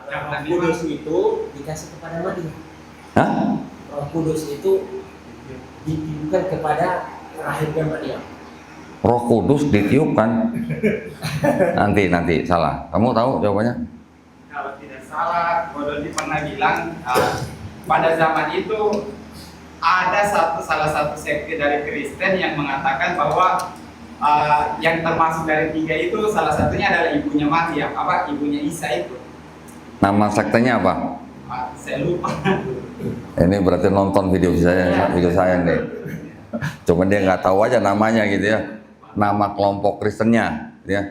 Roh Kudus itu dikasih kepada Maria. Hah? Roh Kudus itu ditiupkan kepada rahimnya Maria. Roh Kudus ditiupkan? Nanti salah. Kamu tahu jawabannya? Kalau tidak salah, Godoli pernah bilang pada zaman itu ada salah satu sekte dari Kristen yang mengatakan bahwa yang termasuk dari tiga itu salah satunya adalah ibunya Maria, ibunya Isa itu. Nama sektenya apa? Saya lupa. Ini berarti nonton video saya nih. Cuman dia nggak tahu aja namanya gitu ya. Nama kelompok Kristennya, ya.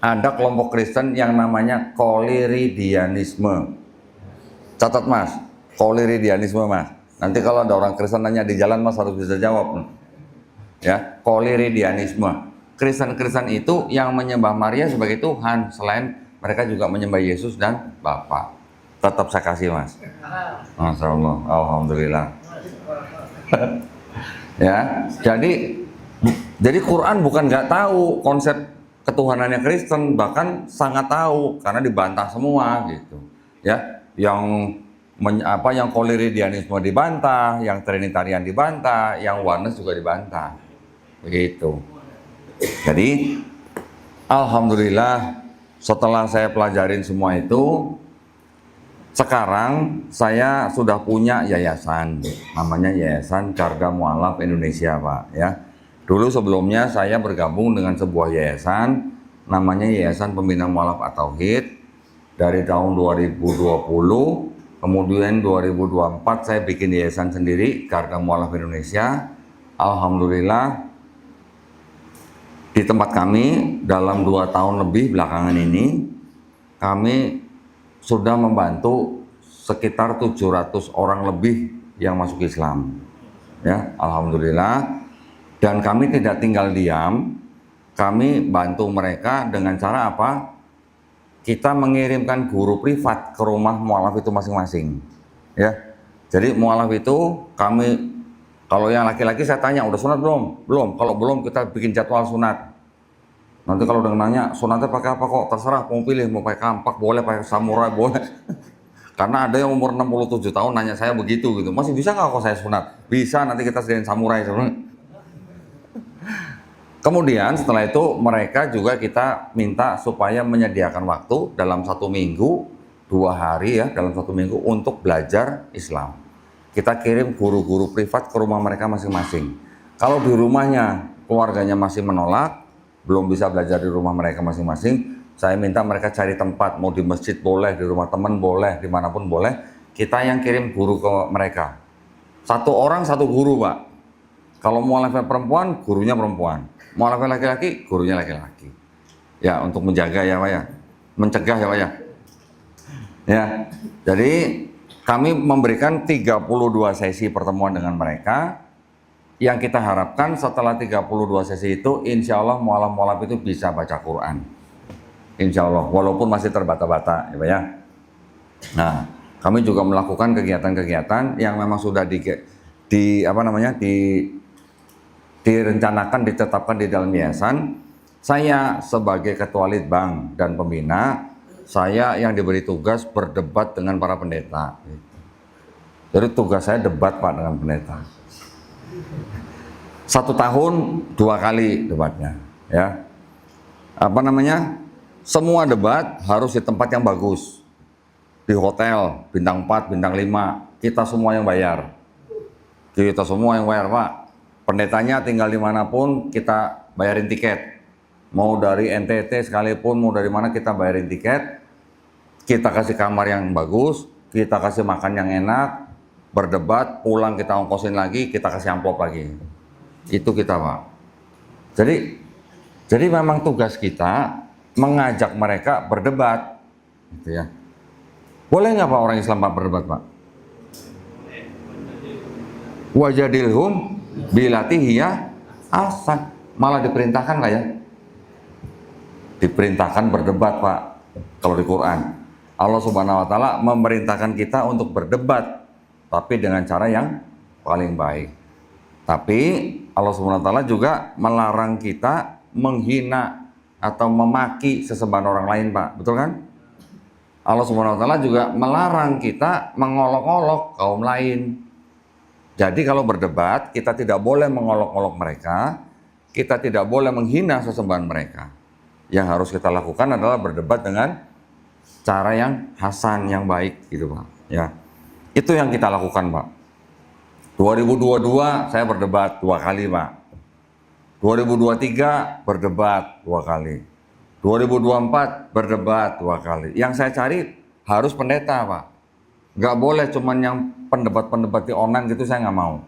Ada kelompok Kristen yang namanya Koliridianisme. Catat Mas, Koliridianisme Mas. Nanti kalau ada orang Kristen nanya di jalan Mas harus bisa jawab. Ya, Koliridianisme. Kristen-Kristen itu yang menyembah Maria sebagai Tuhan, selain mereka juga menyembah Yesus dan Bapa. Tetap saya kasih Mas. Masya Allah, Alhamdulillah. Ya, jadi Quran bukan nggak tahu konsep ketuhanannya Kristen, bahkan sangat tahu karena dibantah semua gitu. Ya, yang Koliridianisme dibantah, yang Trinitarian dibantah, yang Oneness juga dibantah. Begitu. Jadi alhamdulillah setelah saya pelajarin semua itu, sekarang saya sudah punya yayasan, namanya Yayasan Carga Mu'alaf Indonesia, Pak. Ya, dulu sebelumnya saya bergabung dengan sebuah yayasan, namanya Yayasan Pembina Mu'alaf At-Tauhid dari tahun 2020, kemudian 2024 saya bikin yayasan sendiri, Carga Mu'alaf Indonesia. Alhamdulillah di tempat kami dalam 2 tahun lebih belakangan ini kami sudah membantu sekitar 700 orang lebih yang masuk Islam. Ya, alhamdulillah. Dan kami tidak tinggal diam. Kami bantu mereka dengan cara apa? Kita mengirimkan guru privat ke rumah mualaf itu masing-masing. Ya. Jadi mualaf itu kami, kalau yang laki-laki saya tanya, udah sunat belum? Belum. Kalau belum kita bikin jadwal sunat. Nanti kalau udah nanya, sunatnya pakai apa kok? Terserah, mau pilih, mau pakai kampak boleh, pakai samurai boleh. Karena ada yang umur 67 tahun nanya saya begitu gitu. Masih bisa nggak kok saya sunat? Bisa, nanti kita sediain samurai sebenarnya. Kemudian setelah itu mereka juga kita minta supaya menyediakan waktu dalam 1 minggu, 2 hari ya, dalam 1 minggu untuk belajar Islam. Kita kirim guru-guru privat ke rumah mereka masing-masing. Kalau di rumahnya keluarganya masih menolak, belum bisa belajar di rumah mereka masing-masing, saya minta mereka cari tempat, mau di masjid boleh, di rumah teman boleh, dimanapun boleh. Kita yang kirim guru ke mereka. 1 orang 1 guru, Pak. Kalau mau level perempuan, gurunya perempuan. Mau level laki-laki, gurunya laki-laki. Ya, untuk menjaga ya Pak ya. Mencegah ya Pak ya. Ya, jadi kami memberikan 32 sesi pertemuan dengan mereka. Yang kita harapkan setelah 32 sesi itu, insya Allah mualaf-mualaf itu bisa baca Quran. Insya Allah, walaupun masih terbata-bata, ya Pak ya. Nah, kami juga melakukan kegiatan-kegiatan yang memang sudah direncanakan, ditetapkan di dalam yayasan. Saya sebagai ketua litbang dan pembina, saya yang diberi tugas berdebat dengan para pendeta. Jadi tugas saya debat Pak dengan pendeta. 1 tahun 2 kali debatnya, ya. Semua debat harus di tempat yang bagus, di hotel bintang 4, bintang 5, kita semua yang bayar. Kita semua yang bayar Pak. Pendetanya tinggal dimanapun kita bayarin tiket. Mau dari NTT sekalipun, mau dari mana kita bayarin tiket. Kita kasih kamar yang bagus, kita kasih makan yang enak, berdebat, pulang kita ongkosin lagi, kita kasih amplop lagi. Itu kita Pak. Jadi memang tugas kita mengajak mereka berdebat, gitu ya. Boleh nggak Pak orang Islam Pak berdebat Pak? Wajadilhum bilati hiya ahsan. Malah diperintahkan nggak ya? Diperintahkan berdebat Pak. Kalau di Quran, Allah Subhanahu Wa Taala memerintahkan kita untuk berdebat, tapi dengan cara yang paling baik. Tapi Allah Subhanahu Wa Taala juga melarang kita menghina atau memaki sesembahan orang lain Pak, betul kan? Allah Subhanahu Wa Taala juga melarang kita mengolok-olok kaum lain. Jadi kalau berdebat kita tidak boleh mengolok-olok mereka, kita tidak boleh menghina sesembahan mereka. Yang harus kita lakukan adalah berdebat dengan cara yang hasan, yang baik gitu Pak. Ya, itu yang kita lakukan Pak. 2022 saya berdebat 2 kali Pak. 2023 berdebat 2 kali. 2024 berdebat 2 kali. Yang saya cari harus pendeta Pak. Nggak boleh cuman yang pendebat-pendebat di online gitu, saya nggak mau.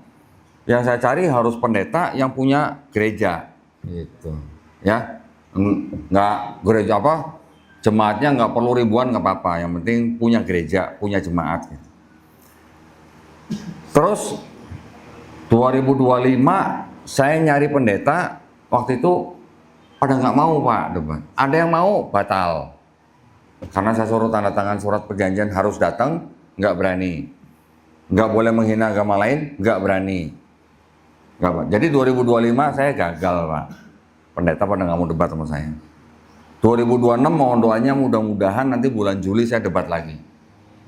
Yang saya cari harus pendeta yang punya gereja. Gitu. Ya. Nggak gereja apa? Jemaatnya nggak perlu ribuan nggak apa-apa. Yang penting punya gereja, punya jemaat. Gitu. Terus 2025 saya nyari pendeta, waktu itu pada nggak mau Pak debat. Ada yang mau batal. Karena saya suruh tanda tangan surat perjanjian harus datang, nggak berani. Nggak boleh menghina agama lain, nggak berani. Nggak, Pak. Jadi 2025 saya gagal Pak. Pendeta pada nggak mau debat sama saya. 2026 mohon doanya mudah-mudahan nanti bulan Juli saya debat lagi.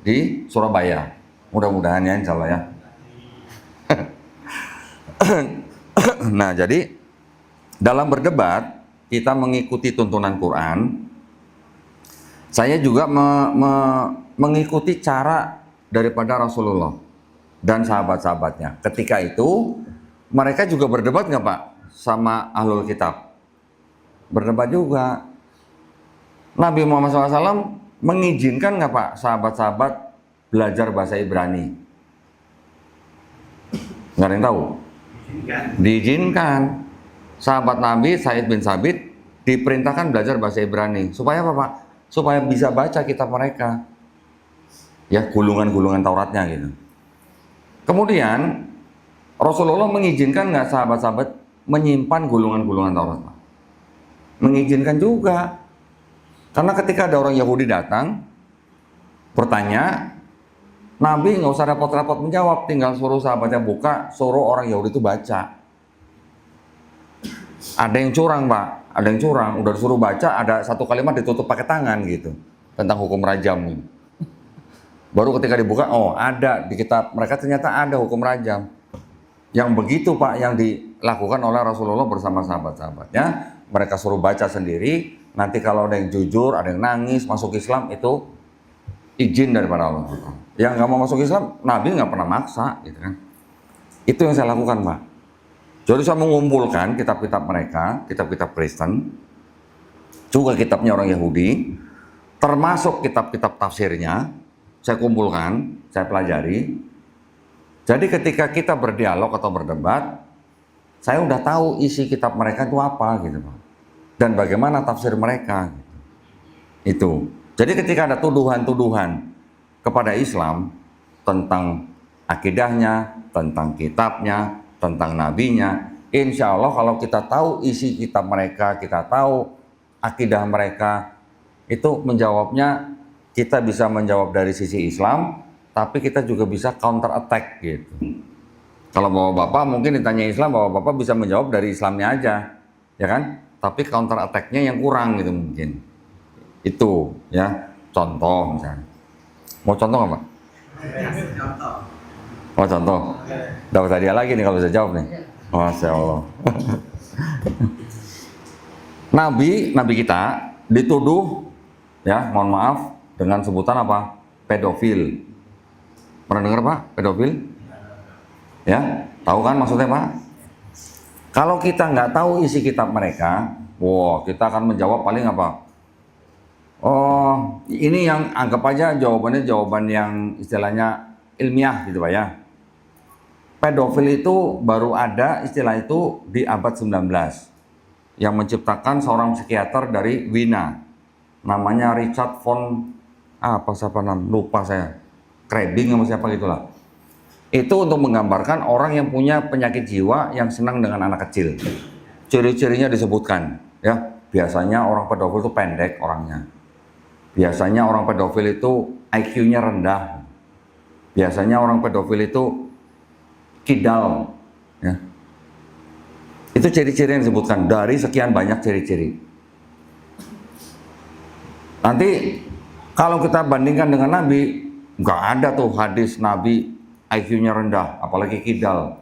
Di Surabaya. Mudah-mudahan ya insya Allah ya. Nah, jadi dalam berdebat kita mengikuti tuntunan Quran. Saya juga mengikuti cara daripada Rasulullah dan sahabat-sahabatnya. Ketika itu mereka juga berdebat nggak Pak sama ahlul kitab? Berdebat juga. Nabi Muhammad SAW mengizinkan nggak Pak sahabat-sahabat belajar bahasa Ibrani? Nggak ada yang tahu. Diizinkan. Sahabat Nabi Said bin Sabit diperintahkan belajar bahasa Ibrani. Supaya apa Pak? Supaya bisa baca kitab mereka. Ya, gulungan-gulungan Tauratnya gitu. Kemudian Rasulullah mengizinkan nggak sahabat-sahabat menyimpan gulungan-gulungan Taurat Pak? Mengizinkan juga. Karena ketika ada orang Yahudi datang bertanya, Nabi nggak usah repot-repot menjawab, tinggal suruh sahabatnya buka, suruh orang Yahudi itu baca. Ada yang curang Pak, ada yang curang, udah disuruh baca, ada satu kalimat ditutup pakai tangan gitu, tentang hukum rajam. Baru ketika dibuka, oh ada di kitab mereka ternyata ada hukum rajam. Yang begitu Pak, yang dilakukan oleh Rasulullah bersama sahabat-sahabatnya. Mereka suruh baca sendiri, nanti kalau ada yang jujur, ada yang nangis, masuk Islam, itu izin daripada Allah. Yang nggak mau masuk Islam, Nabi nggak pernah maksa, gitu kan. Itu yang saya lakukan Pak. Jadi saya mengumpulkan kitab-kitab mereka, kitab-kitab Kristen, juga kitabnya orang Yahudi, termasuk kitab-kitab tafsirnya, saya kumpulkan, saya pelajari. Jadi ketika kita berdialog atau berdebat, saya udah tahu isi kitab mereka itu apa gitu Pak. Dan bagaimana tafsir mereka gitu. Itu. Jadi ketika ada tuduhan-tuduhan kepada Islam tentang akidahnya, tentang kitabnya, tentang nabinya, insya Allah kalau kita tahu isi kitab mereka, kita tahu akidah mereka, itu menjawabnya, kita bisa menjawab dari sisi Islam, tapi kita juga bisa counter attack gitu. Kalau bapak-bapak mungkin ditanya Islam, bapak-bapak bisa menjawab dari Islamnya aja, ya kan? Tapi counter attack-nya yang kurang gitu mungkin. Itu ya, contoh misalnya. Mau contoh nggak Pak? Contoh. Oh contoh. Dapat hadiah lagi nih kalau bisa jawab nih. Masya Allah. Nabi kita dituduh, ya mohon maaf, dengan sebutan apa? Pedofil. Pernah dengar Pak? Pedofil? Ya, tahu kan maksudnya Pak? Kalau kita nggak tahu isi kitab mereka, kita akan menjawab paling apa? Oh, ini yang anggap aja jawabannya jawaban yang istilahnya ilmiah gitu Pak ya. Pedofil itu baru ada istilah itu di abad 19 yang menciptakan seorang psikiater dari Wina, namanya Richard von lupa saya, Krebing sama siapa gitulah. Itu untuk menggambarkan orang yang punya penyakit jiwa yang senang dengan anak kecil. Ciri-cirinya disebutkan, ya. Biasanya orang pedofil itu pendek orangnya. Biasanya orang pedofil itu IQ-nya rendah. Biasanya orang pedofil itu kidal, ya. Itu ciri-ciri yang disebutkan dari sekian banyak ciri-ciri. Nanti kalau kita bandingkan dengan Nabi, nggak ada tuh hadis Nabi IQ-nya rendah, apalagi kidal,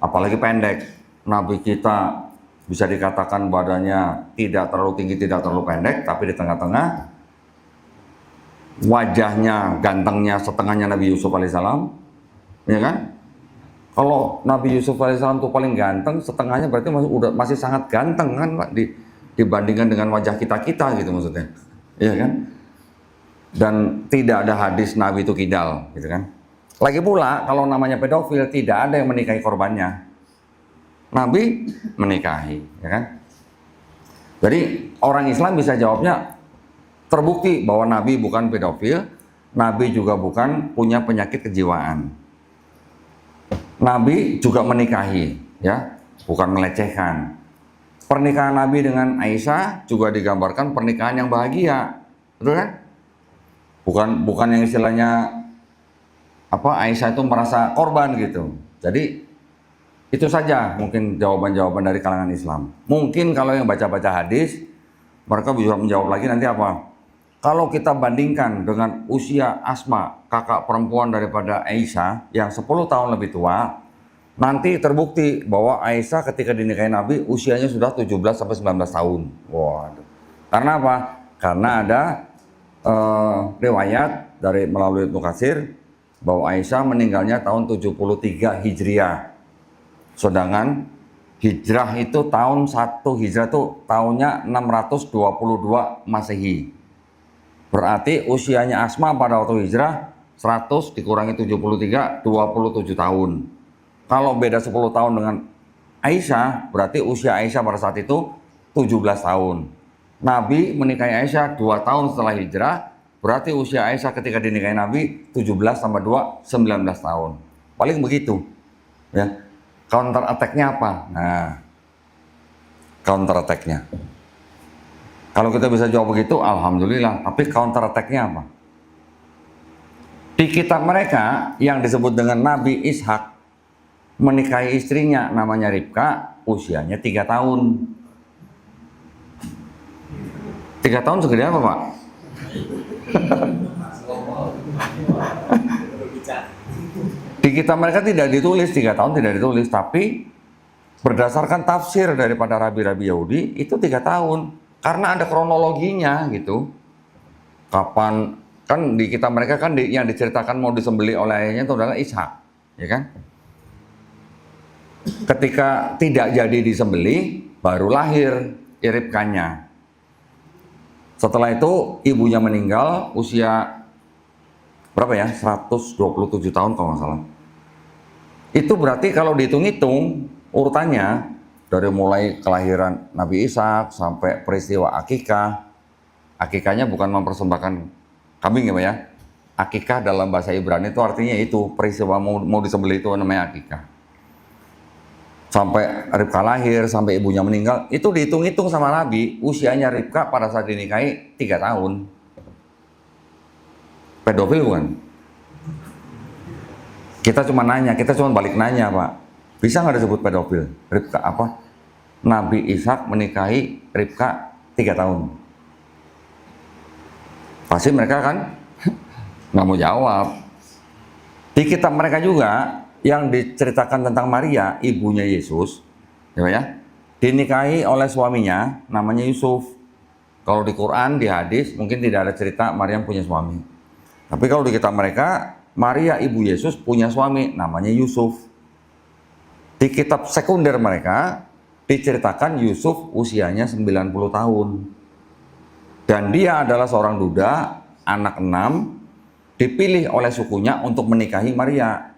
apalagi pendek. Nabi kita bisa dikatakan badannya tidak terlalu tinggi, tidak terlalu pendek, tapi di tengah-tengah. Wajahnya, gantengnya setengahnya Nabi Yusuf alaihissalam, ya kan? Kalau Nabi Yusuf alaihissalam itu paling ganteng, setengahnya berarti masih sangat ganteng kan Pak, dibandingkan dengan wajah kita gitu maksudnya, ya kan? Dan tidak ada hadis Nabi itu kidal, gitu kan? Lagi pula kalau namanya pedofil tidak ada yang menikahi korbannya. Nabi menikahi, ya kan? Jadi orang Islam bisa jawabnya terbukti bahwa Nabi bukan pedofil, Nabi juga bukan punya penyakit kejiwaan. Nabi juga menikahi, ya, bukan melecehkan. Pernikahan Nabi dengan Aisyah juga digambarkan pernikahan yang bahagia, betul kan? Bukan yang istilahnya Aisyah itu merasa korban gitu. Jadi itu saja mungkin jawaban-jawaban dari kalangan Islam. Mungkin kalau yang baca-baca hadis, mereka bisa menjawab lagi nanti apa? Kalau kita bandingkan dengan usia Asma, kakak perempuan daripada Aisyah yang 10 tahun lebih tua, nanti terbukti bahwa Aisyah ketika dinikahi Nabi usianya sudah 17 sampai 19 tahun. Waduh. Karena apa? Karena ada riwayat dari melalui Ibnu Katsir bahwa Aisyah meninggalnya tahun 73 Hijriah. Sedangkan hijrah itu tahun 1 Hijrah itu tahunnya 622 Masehi. Berarti usianya Asma pada waktu hijrah 100 dikurangi 73, 27 tahun. Kalau beda 10 tahun dengan Aisyah, berarti usia Aisyah pada saat itu 17 tahun. Nabi menikahi Aisyah 2 tahun setelah hijrah, berarti usia Aisyah ketika dinikahi Nabi 17 tambah 2, 19 tahun. Paling begitu. Ya. Counter attack-nya apa? Nah, counter attack-nya. Kalau kita bisa jawab begitu, alhamdulillah. Tapi counter attack-nya apa? Di kitab mereka yang disebut dengan Nabi Ishak menikahi istrinya namanya Ribka, usianya 3 tahun. 3 tahun segede apa Pak? bisa. Di kita mereka tidak ditulis 3 tahun, tidak ditulis, tapi berdasarkan tafsir daripada rabi-rabi Yahudi itu 3 tahun karena ada kronologinya gitu. Kapan kan di kita mereka kan yang diceritakan mau disembelih oleh ayahnya itu adalah Ishak, ya kan? Ketika tidak jadi disembelih baru lahir Ribkanya. Setelah itu ibunya meninggal usia berapa ya? 127 tahun kalau nggak salah. Itu berarti kalau dihitung-hitung urutannya dari mulai kelahiran Nabi Ishak sampai peristiwa akikah. Akikahnya bukan mempersembahkan kambing ya Pak ya. Akikah dalam bahasa Ibrani itu artinya itu peristiwa mau disembelih itu namanya akikah. Sampai Ribka lahir, sampai ibunya meninggal, itu dihitung-hitung sama Nabi, usianya Ribka pada saat dinikahi 3 tahun. Pedofil bukan? Kita cuma nanya, kita cuma balik nanya Pak. Bisa nggak disebut pedofil? Ribka apa? Nabi Ishak menikahi Ribka 3 tahun. Pasti mereka kan nggak mau jawab. Di kitab mereka juga yang diceritakan tentang Maria, ibunya Yesus, ya, dinikahi oleh suaminya, namanya Yusuf. Kalau di Quran, di hadis, mungkin tidak ada cerita Maryam punya suami. Tapi kalau di kitab mereka, Maria ibu Yesus punya suami, namanya Yusuf. Di kitab sekunder mereka, diceritakan Yusuf usianya 90 tahun. Dan dia adalah seorang duda, anak 6, dipilih oleh sukunya untuk menikahi Maria.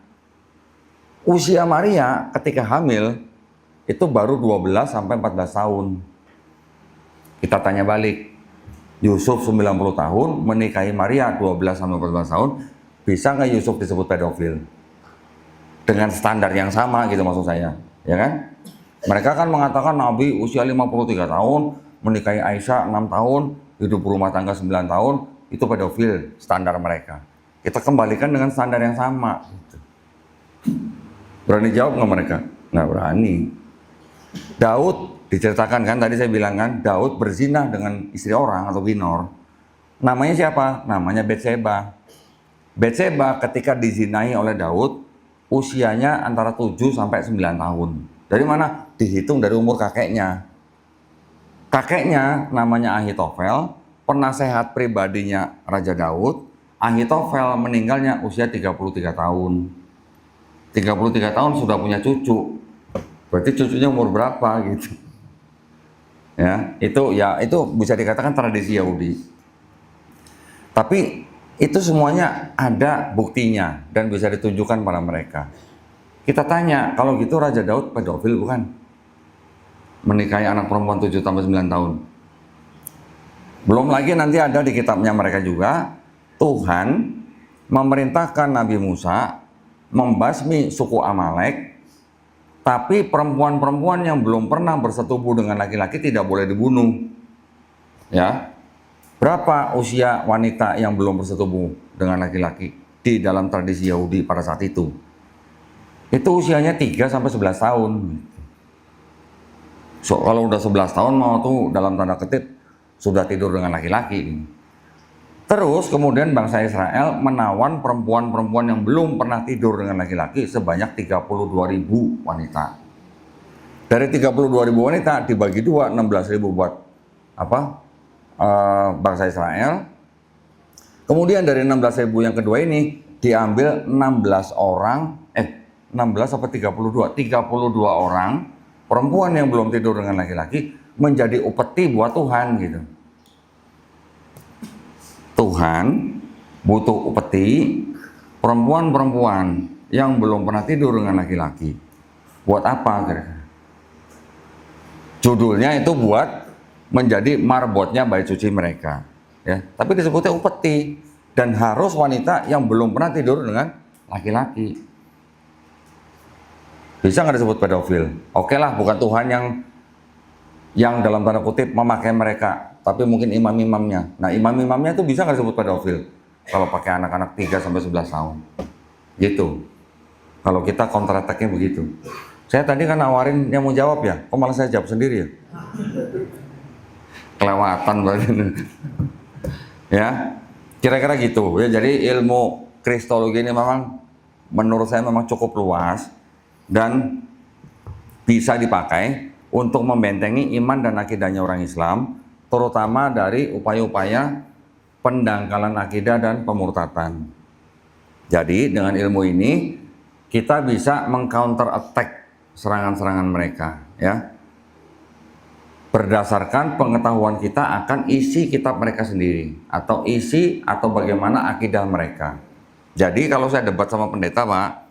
Usia Maria ketika hamil itu baru 12 sampai 14 tahun. Kita tanya balik, Yusuf 90 tahun menikahi Maria 12 sampai 14 tahun, bisa nggak Yusuf disebut pedofil? Dengan standar yang sama gitu maksud saya, ya kan? Mereka kan mengatakan Nabi usia 53 tahun, menikahi Aisyah 6 tahun, hidup berumah tangga 9 tahun, itu pedofil standar mereka. Kita kembalikan dengan standar yang sama. Berani jawab nggak mereka? Nggak berani. Daud diceritakan kan, tadi saya bilang kan, Daud berzina dengan istri orang atau binor. Namanya siapa? Namanya Betseba. Betseba ketika dizinahi oleh Daud, usianya antara 7 sampai 9 tahun. Dari mana? Dihitung dari umur kakeknya. Kakeknya namanya Ahitofel, penasehat pribadinya Raja Daud. Ahitofel meninggalnya usia 33 tahun. 33 tahun sudah punya cucu. Berarti cucunya umur berapa gitu. Ya, itu bisa dikatakan tradisi Yahudi. Tapi itu semuanya ada buktinya dan bisa ditunjukkan pada mereka. Kita tanya, kalau gitu Raja Daud pedofil bukan? Menikahi anak perempuan 7 sampai 9 tahun. Belum lagi nanti ada di kitabnya mereka juga, Tuhan memerintahkan Nabi Musa membasmi suku Amalek, tapi perempuan-perempuan yang belum pernah bersetubuh dengan laki-laki tidak boleh dibunuh. Ya, berapa usia wanita yang belum bersetubuh dengan laki-laki di dalam tradisi Yahudi pada saat itu? Itu usianya 3 sampai 11 tahun. So, kalau udah 11 tahun mau tuh dalam tanda kutip sudah tidur dengan laki-laki. Terus kemudian bangsa Israel menawan perempuan-perempuan yang belum pernah tidur dengan laki-laki sebanyak 32.000 wanita. Dari 32.000 wanita dibagi 2, 16.000 buat bangsa Israel. Kemudian dari 16.000 yang kedua ini diambil 16 apa 32 orang perempuan yang belum tidur dengan laki-laki menjadi upeti buat Tuhan gitu. Tuhan butuh upeti perempuan-perempuan yang belum pernah tidur dengan laki-laki. Buat apa kira-kira? Judulnya itu buat menjadi marbotnya bait suci mereka. Ya, tapi disebutnya upeti dan harus wanita yang belum pernah tidur dengan laki-laki. Bisa nggak disebut pedofil? Oke lah, bukan Tuhan yang dalam tanda kutip memakai mereka, tapi mungkin imam-imamnya. Nah, imam-imamnya itu bisa nggak disebut pedofil kalau pakai anak-anak 3 sampai 11 tahun. Gitu. Kalau kita counter attack-nya begitu. Saya tadi kan nawarin yang mau jawab ya, kok malah saya jawab sendiri ya? Kelewatan berarti. Ya, kira-kira gitu ya. Jadi ilmu kristologi ini memang menurut saya memang cukup luas dan bisa dipakai untuk membentengi iman dan akidahnya orang Islam, terutama dari upaya-upaya pendangkalan akidah dan pemurtatan. Jadi dengan ilmu ini kita bisa mengcounter attack serangan-serangan mereka, ya. Berdasarkan pengetahuan kita akan isi kitab mereka sendiri atau isi atau bagaimana akidah mereka. Jadi kalau saya debat sama pendeta, Pak,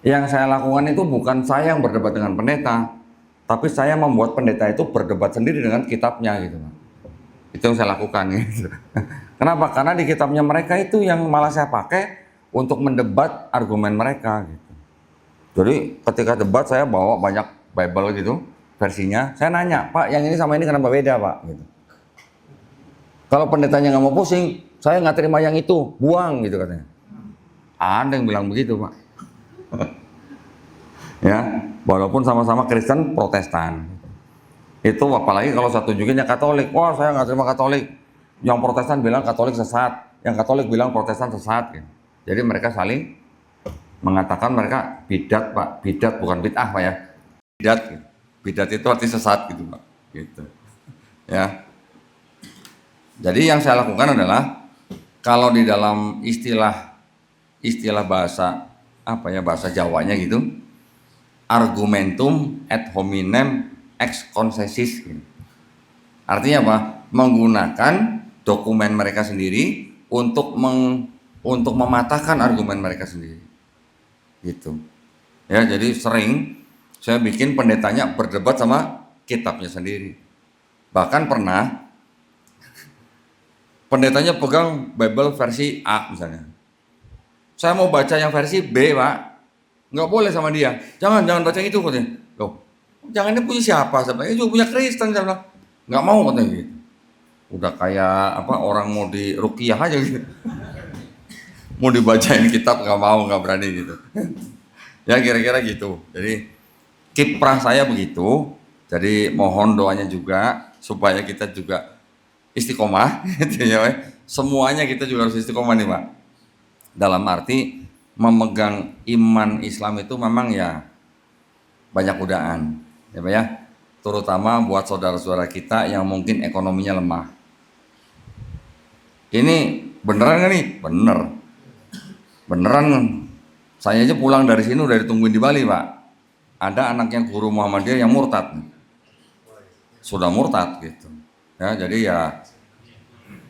yang saya lakukan itu bukan saya yang berdebat dengan pendeta, tapi saya membuat pendeta itu berdebat sendiri dengan kitabnya gitu, Pak. Itu yang saya lakukan gitu. Kenapa? Karena di kitabnya mereka itu yang malah saya pakai untuk mendebat argumen mereka gitu. Jadi ketika debat saya bawa banyak Bible gitu, versinya, saya nanya, Pak, yang ini sama ini kenapa beda, Pak? Gitu. Kalau pendetanya nggak mau pusing, saya nggak terima yang itu, buang gitu katanya. Ada yang bilang begitu, Pak. Ya, walaupun sama-sama Kristen Protestan. Itu apalagi kalau saya tunjukinnya Katolik, wah saya nggak terima Katolik. Yang Protestan bilang Katolik sesat, yang Katolik bilang Protestan sesat. Gitu. Jadi mereka saling mengatakan mereka bidat, Pak. Bidat bukan bid'ah, Pak ya. Bidat gitu. Bidat itu arti sesat gitu, Pak. Gitu. Ya. Jadi yang saya lakukan adalah kalau di dalam istilah bahasa apa ya, bahasa Jawanya gitu, argumentum ad hominem ex concessis gitu. Artinya apa? Menggunakan dokumen mereka sendiri untuk mematahkan argumen mereka sendiri. Gitu. Ya, jadi sering saya bikin pendetanya berdebat sama kitabnya sendiri. Bahkan pernah pendetanya pegang Bible versi A misalnya. Saya mau baca yang versi B, Pak. Nggak boleh sama dia. Jangan baca yang itu katanya. Loh, jangan, ini punya siapa? Sebenarnya juga punya Kristen, saya bilang. Nggak mau katanya gitu. Udah kayak apa, orang mau di ruqyah aja gitu. Mau dibacain kitab nggak mau, nggak berani gitu. Ya kira-kira gitu. Jadi kiprah saya begitu. Jadi mohon doanya juga supaya kita juga istiqomah. Semuanya kita juga harus istiqomah nih, Pak. Dalam arti memegang iman Islam itu memang ya banyak godaan, ya Pak ya. Terutama buat saudara-saudara kita yang mungkin ekonominya lemah. Ini beneran nggak nih? Beneran. Saya aja pulang dari sini udah ditungguin di Bali, Pak. Ada anaknya guru Muhammadiyah yang murtad, sudah murtad gitu. Ya, jadi ya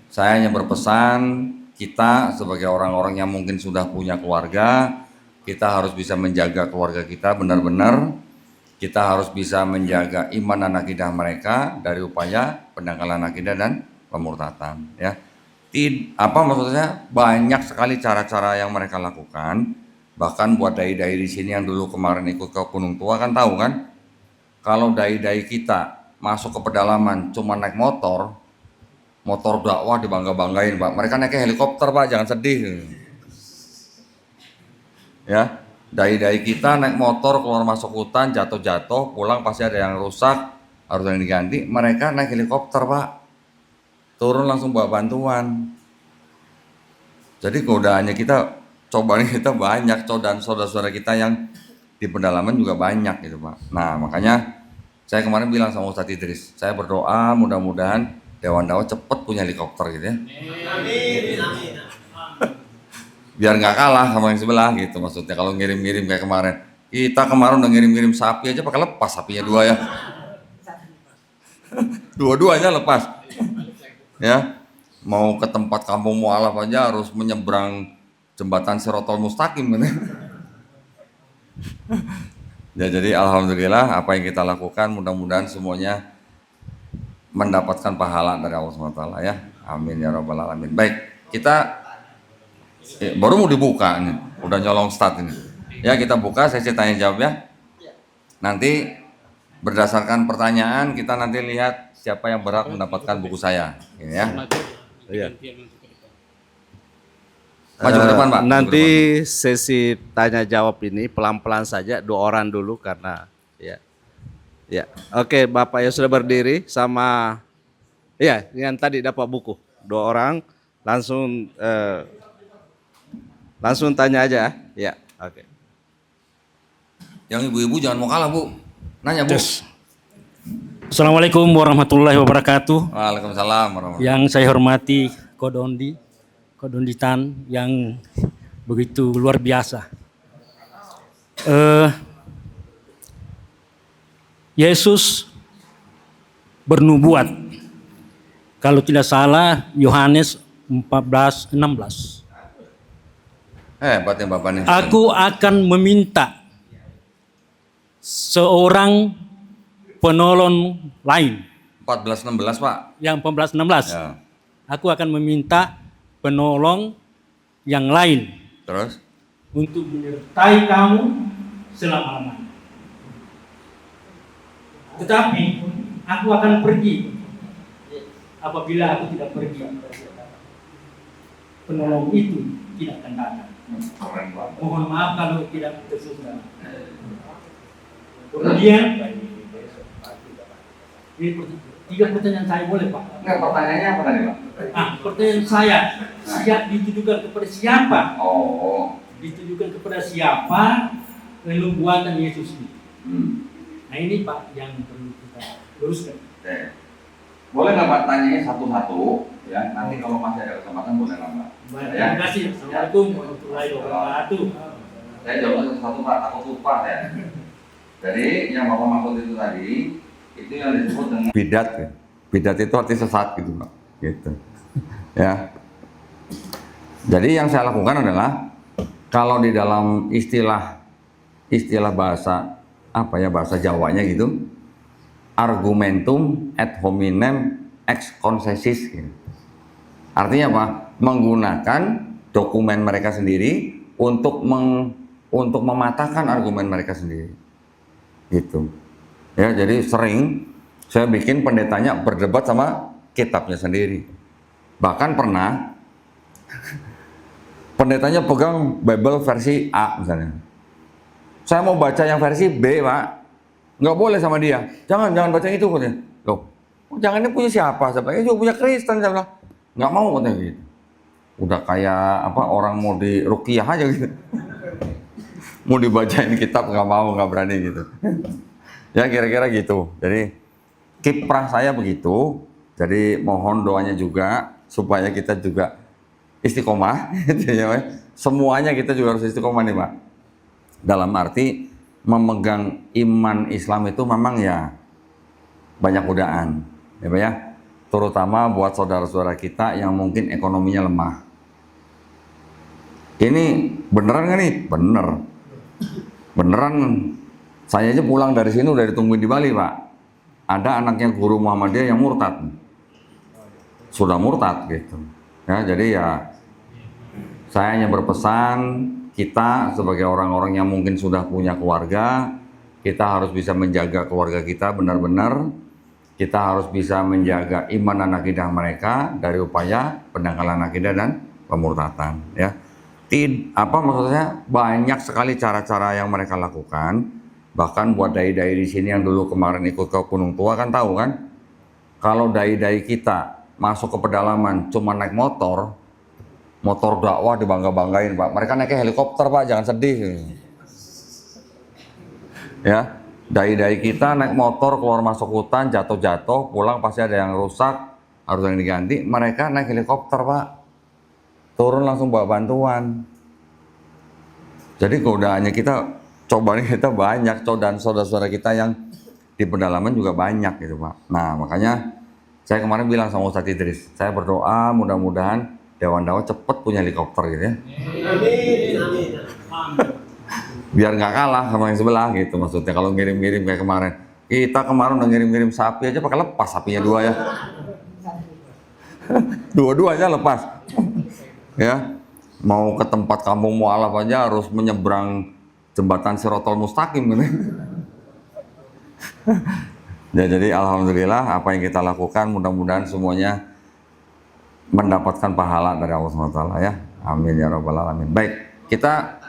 saya hanya berpesan kita sebagai orang-orang yang mungkin sudah punya keluarga, kita harus bisa menjaga keluarga kita benar-benar. Kita harus bisa menjaga iman dan akidah mereka dari upaya pendangkalan akidah dan pemurtatan. Ya, maksudnya banyak sekali cara-cara yang mereka lakukan. Bahkan buat dai-dai di sini yang dulu kemarin ikut ke Gunung Tua kan tahu kan, kalau dai-dai kita masuk ke pedalaman cuma naik motor dakwah dibangga-banggain, Pak. Mereka naik helikopter, Pak, jangan sedih. Ya, dai-dai kita naik motor keluar masuk hutan, jatuh-jatuh, pulang pasti ada yang rusak, harus yang diganti. Mereka naik helikopter, Pak. Turun langsung bawa bantuan. Jadi godaannya kita, cobaan kita banyak, dan saudara-saudara kita yang di pedalaman juga banyak gitu, Pak. Nah, makanya saya kemarin bilang sama Ustadz Idris, saya berdoa mudah-mudahan Dewan Dakwah cepet punya helikopter gitu ya. Amin. Biar nggak kalah sama yang sebelah gitu maksudnya. Kalau ngirim-ngirim kayak kemarin, kita kemarin udah ngirim-ngirim sapi aja pakai lepas, sapinya 2 ya. Dua-duanya lepas. Ya, mau ke tempat kampung mualaf aja harus menyeberang jembatan Sirotol Mustaqim gitu. Ya, jadi alhamdulillah apa yang kita lakukan mudah-mudahan semuanya mendapatkan pahala dari Allah SWT ya. Amin ya rabbal alamin. Baik, kita baru mau dibuka nih, udah nyolong start ini. Ya, kita buka sesi tanya jawab ya. Nanti berdasarkan pertanyaan kita nanti lihat siapa yang berhak mendapatkan buku saya. Ini ya. Iya. Maju ke depan, Pak. Nanti sesi tanya jawab ini pelan-pelan saja, 2 orang dulu karena ya. Ya, oke, Bapak yang sudah berdiri sama ya yang tadi dapat buku, 2 orang langsung tanya aja ya. Oke. Yang ibu-ibu jangan mau kalah, Bu. Nanya, Bu. Yes. Assalamualaikum warahmatullahi wabarakatuh. Waalaikumsalam warahmatullahi. Yang saya hormati Kodonditan yang begitu luar biasa. Yesus bernubuat, kalau tidak salah Yohanes 14:16. Hebat ya Bapak nih. Aku akan meminta seorang penolong lain. 14:16, Pak. Yang 14:16. Ya. Aku akan meminta penolong yang lain Terus? untuk menyertai kamu selama-lamanya. Tetapi aku akan pergi apabila aku tidak pergi. Penolong itu tidak akan datang. Mohon maaf kalau tidak tersusun. Kemudian ini 3 pertanyaan saya, boleh Pak? Enggak, pertanyaannya apa tadi, Pak? Pertanyaan saya, siap ditujukan kepada siapa? Oh. Ditujukan kepada siapa nubuatan Yesus ini? Nah ini Pak yang perlu kita luruskan. Oke. Boleh nggak Pak tanyanya satu-satu? Ya, nanti kalau masih ada kesempatan boleh nambah. Baik, Ya. terima kasih. Assalamualaikum warahmatullahi wabarakatuh. Saya jawab satu-satu Pak, takut lupa ya. Jadi yang Bapak maksud itu tadi, itu yang disebut dengan bidat ya. Bidat itu arti sesat gitu Pak. Gitu. Ya. Jadi yang saya lakukan adalah kalau di dalam istilah bahasa apa ya, bahasa Jawanya gitu, argumentum ad hominem ex concessis gitu. Artinya apa? Menggunakan dokumen mereka sendiri untuk mematahkan argumen mereka sendiri. Gitu. Ya, jadi sering saya bikin pendetanya berdebat sama kitabnya sendiri. Bahkan pernah pendetanya pegang Bible versi A misalnya. Saya mau baca yang versi B, Pak. Nggak boleh sama dia. Jangan baca itu katanya. Loh, jangan ini punya siapa? Saya juga punya Kristen. Saya bilang, nggak mau katanya gitu. Udah kayak apa, orang mau di ruqyah aja gitu. Mau dibacain kitab nggak mau, nggak berani gitu. Ya kira-kira gitu. Jadi kiprah saya begitu. Jadi mohon doanya juga supaya kita juga istiqomah. Semuanya kita juga harus istiqomah nih Pak. Dalam arti memegang iman Islam itu memang ya banyak godaan, ya Pak ya. Terutama buat saudara-saudara kita yang mungkin ekonominya lemah. Ini beneran nggak nih? Bener. Beneran. Saya aja pulang dari sini udah ditungguin di Bali Pak. Ada anaknya guru Muhammadiyah yang murtad. Sudah murtad gitu. Ya, jadi ya saya hanya berpesan kita sebagai orang-orang yang mungkin sudah punya keluarga, kita harus bisa menjaga keluarga kita benar-benar. Kita harus bisa menjaga iman dan akidah mereka dari upaya pendangkalan akidah dan pemurtatan. Ya, maksudnya banyak sekali cara-cara yang mereka lakukan. Bahkan buat dai-dai di sini yang dulu kemarin ikut ke Gunung Tua kan tahu kan, kalau dai-dai kita masuk ke pedalaman cuma naik motor dakwah dibangga-banggain Pak. Mereka naiknya helikopter Pak, jangan sedih. Ya, dai-dai kita naik motor keluar masuk hutan, jatuh-jatuh, pulang pasti ada yang rusak, harus yang diganti. Mereka naik helikopter Pak, turun langsung bawa bantuan. Jadi godaannya kita, cobaan kita banyak, dan saudara-saudara kita yang di pedalaman juga banyak gitu Pak. Nah makanya saya kemarin bilang sama Ustadz Idris, saya berdoa mudah-mudahan Dewan Dakwah cepet punya helikopter gitu ya. Amin. Biar nggak kalah sama yang sebelah gitu maksudnya. Kalau ngirim-ngirim kayak kemarin, kita kemarin udah ngirim-ngirim sapi aja pakai lepas, sapinya 2 ya. Dua-duanya lepas. Ya, mau ke tempat kampung mualaf aja harus menyeberang jembatan Sirotol Mustaqim gitu. Ya, jadi alhamdulillah apa yang kita lakukan mudah-mudahan semuanya mendapatkan pahala dari Allah SWT ya. Amin ya rabbal alamin. Baik, kita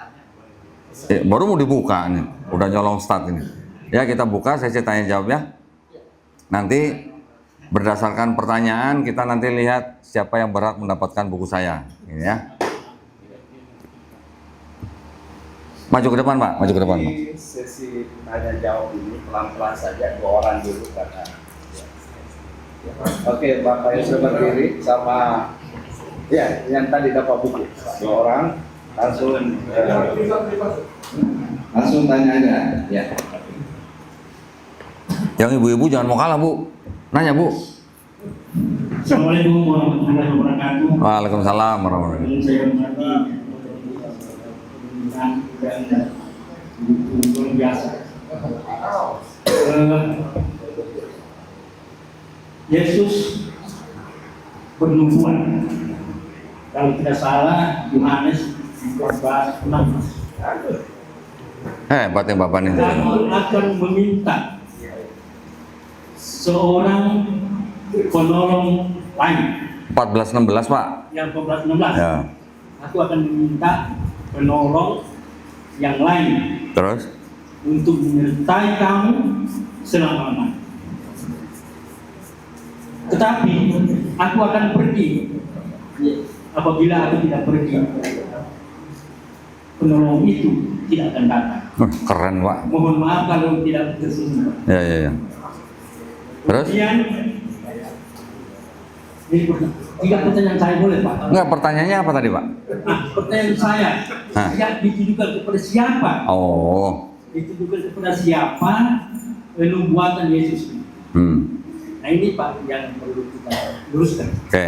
baru mau dibuka nih, udah nyolong start ini. Ya kita buka sesi tanya jawab ya. Nanti berdasarkan pertanyaan kita nanti lihat siapa yang berhak mendapatkan buku saya. Ini ya. Maju ke depan Pak, maju ke depan Pak. Di sesi tanya jawab ini pelan-pelan saja, 2 orang dulu karena. Oke, Bapak yang sudah berdiri sama ya yang tadi dapat buku 2 orang langsung tanya aja ya. Yang ibu-ibu jangan mau kalah Bu, nanya Bu. Assalamualaikum warahmatullahi wabarakatuh. Waalaikumsalam warahmatullahi wabarakatuh. Saya hormati dan luar biasa. Yesus bernubuat. Kalau tidak salah Yohanes 14:16. Hebat yang Bapak ini. Aku akan meminta seorang penolong lain. 14:16 Pak. Yang 14:16. Ya. Aku akan meminta penolong yang lain Terus? untuk menyertai kamu selama-lamanya. Tetapi aku akan pergi. Apabila aku tidak pergi, penolong itu tidak akan datang. Keren Pak. Mohon maaf kalau tidak tersinggung. Ya ya ya. Terus? Kemudian, ini 3 pertanyaan saya boleh Pak? Enggak, pertanyaannya apa tadi Pak? Nah, pertanyaan saya, Hah? ditujukan kepada siapa? Oh. Ditujukan kepada siapa nubuatan Yesus ini? Nah ini Pak yang perlu kita luruskan. Oke.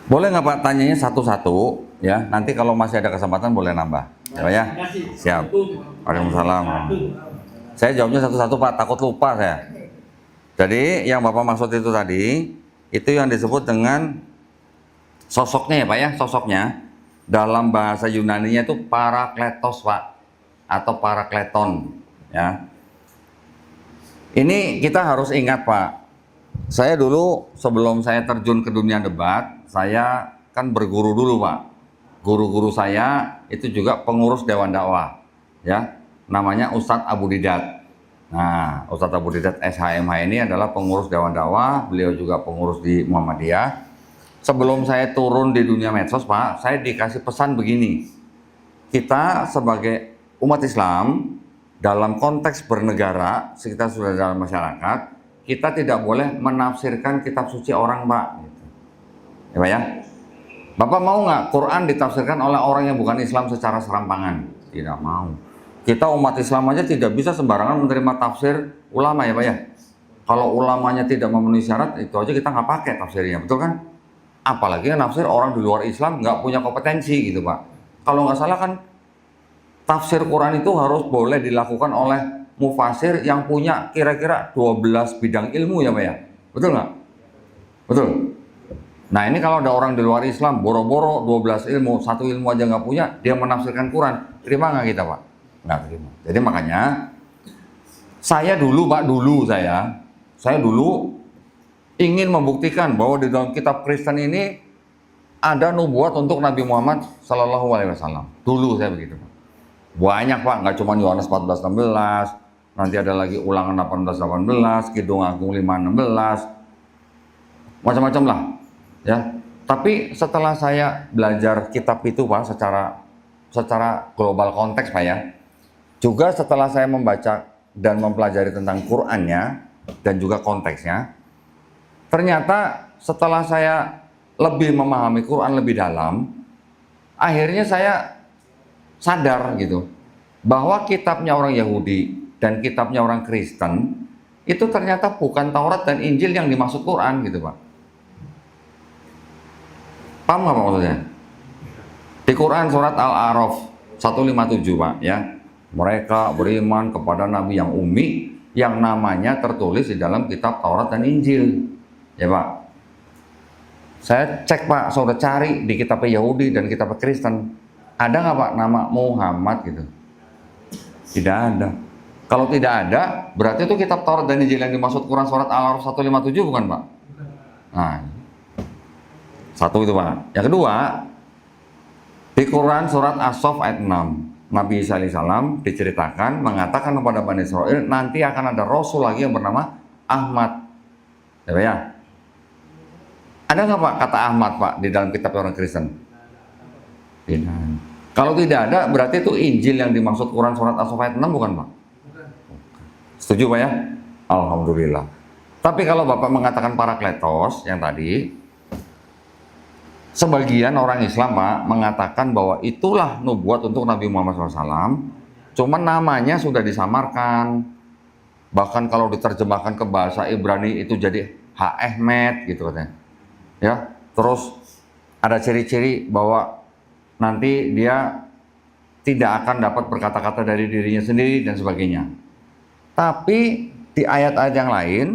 Boleh nggak Pak tanyanya satu-satu ya? Nanti kalau masih ada kesempatan boleh nambah. Ya, Pak, ya? Terima kasih. Siap. Waalaikumsalam. Satu. Saya jawabnya satu-satu Pak, takut lupa saya. Jadi yang Bapak maksud itu tadi, itu yang disebut dengan sosoknya ya Pak ya, sosoknya. Dalam bahasa Yunaninya itu parakletos Pak, atau parakleton ya. Ini kita harus ingat Pak. Saya dulu sebelum saya terjun ke dunia debat, saya kan berguru dulu Pak. Guru-guru saya itu juga pengurus Dewan Dakwah ya. Namanya Ustadz Abu Didat. Nah, Ustadz Abu Didat SHMH ini adalah pengurus Dewan Dakwah, beliau juga pengurus di Muhammadiyah. Sebelum saya turun di dunia medsos Pak, saya dikasih pesan begini. Kita sebagai umat Islam, dalam konteks bernegara, kita sudah dalam masyarakat, kita tidak boleh menafsirkan kitab suci orang Pak. Ya Pak ya? Bapak mau nggak Quran ditafsirkan oleh orang yang bukan Islam secara serampangan? Tidak mau. Kita umat Islam aja tidak bisa sembarangan menerima tafsir ulama ya Pak ya. Kalau ulamanya tidak memenuhi syarat, itu aja kita nggak pakai tafsirnya, betul kan? Apalagi nafsir orang di luar Islam nggak punya kompetensi gitu Pak. Kalau nggak salah kan tafsir Quran itu harus boleh dilakukan oleh mufasir yang punya kira-kira 12 bidang ilmu ya Pak ya. Betul nggak? Betul. Nah ini kalau ada orang di luar Islam boro-boro 12 ilmu, 1 ilmu aja nggak punya, dia menafsirkan Quran, terima nggak kita Pak? Nggak terima. Jadi makanya saya dulu Pak, saya dulu ingin membuktikan bahwa di dalam kitab Kristen ini ada nubuat untuk Nabi Muhammad Sallallahu Alaihi Wasallam. Dulu saya begitu Pak. Banyak Pak, nggak cuma Yohanes 14:16, nanti ada lagi Ulangan 18:18, Kidung Agung 5:16, macam-macam lah, ya. Tapi setelah saya belajar kitab itu Pak, secara global konteks Pak ya, juga setelah saya membaca dan mempelajari tentang Qur'annya dan juga konteksnya, ternyata setelah saya lebih memahami Quran lebih dalam, akhirnya saya sadar gitu bahwa kitabnya orang Yahudi dan kitabnya orang Kristen itu ternyata bukan Taurat dan Injil yang dimaksud Quran gitu Pak. Paham nggak Pak maksudnya? Di Quran surat Al-A'raf 157 Pak ya, mereka beriman kepada Nabi yang ummi yang namanya tertulis di dalam kitab Taurat dan Injil ya Pak. Saya cek Pak, saya udah cari di kitab Yahudi dan kitab Kristen, ada nggak Pak nama Muhammad gitu? Tidak ada. Kalau tidak ada, berarti itu kitab Taurat dan Injil yang dimaksud Quran surat Al-A'raf 157 bukan Pak? Nah, satu itu Pak. Yang kedua, di Quran surat As-Saff ayat 6, Nabi Isa alaihissalam diceritakan mengatakan kepada Bani Israel, nanti akan ada Rasul lagi yang bernama Ahmad. Ya Pak ya? Ada nggak Pak kata Ahmad Pak di dalam kitab orang Kristen? Tidak. Kalau tidak ada, berarti itu Injil yang dimaksud Quran surat As-Saffat 6 bukan Pak? Setuju Pak ya? Alhamdulillah. Tapi kalau Bapak mengatakan Parakletos yang tadi, sebagian orang Islam Pak mengatakan bahwa itulah nubuat untuk Nabi Muhammad SAW, cuman namanya sudah disamarkan. Bahkan kalau diterjemahkan ke bahasa Ibrani itu jadi Ahmed gitu katanya. Ya, terus ada ciri-ciri bahwa nanti dia tidak akan dapat berkata-kata dari dirinya sendiri dan sebagainya. Tapi di ayat-ayat yang lain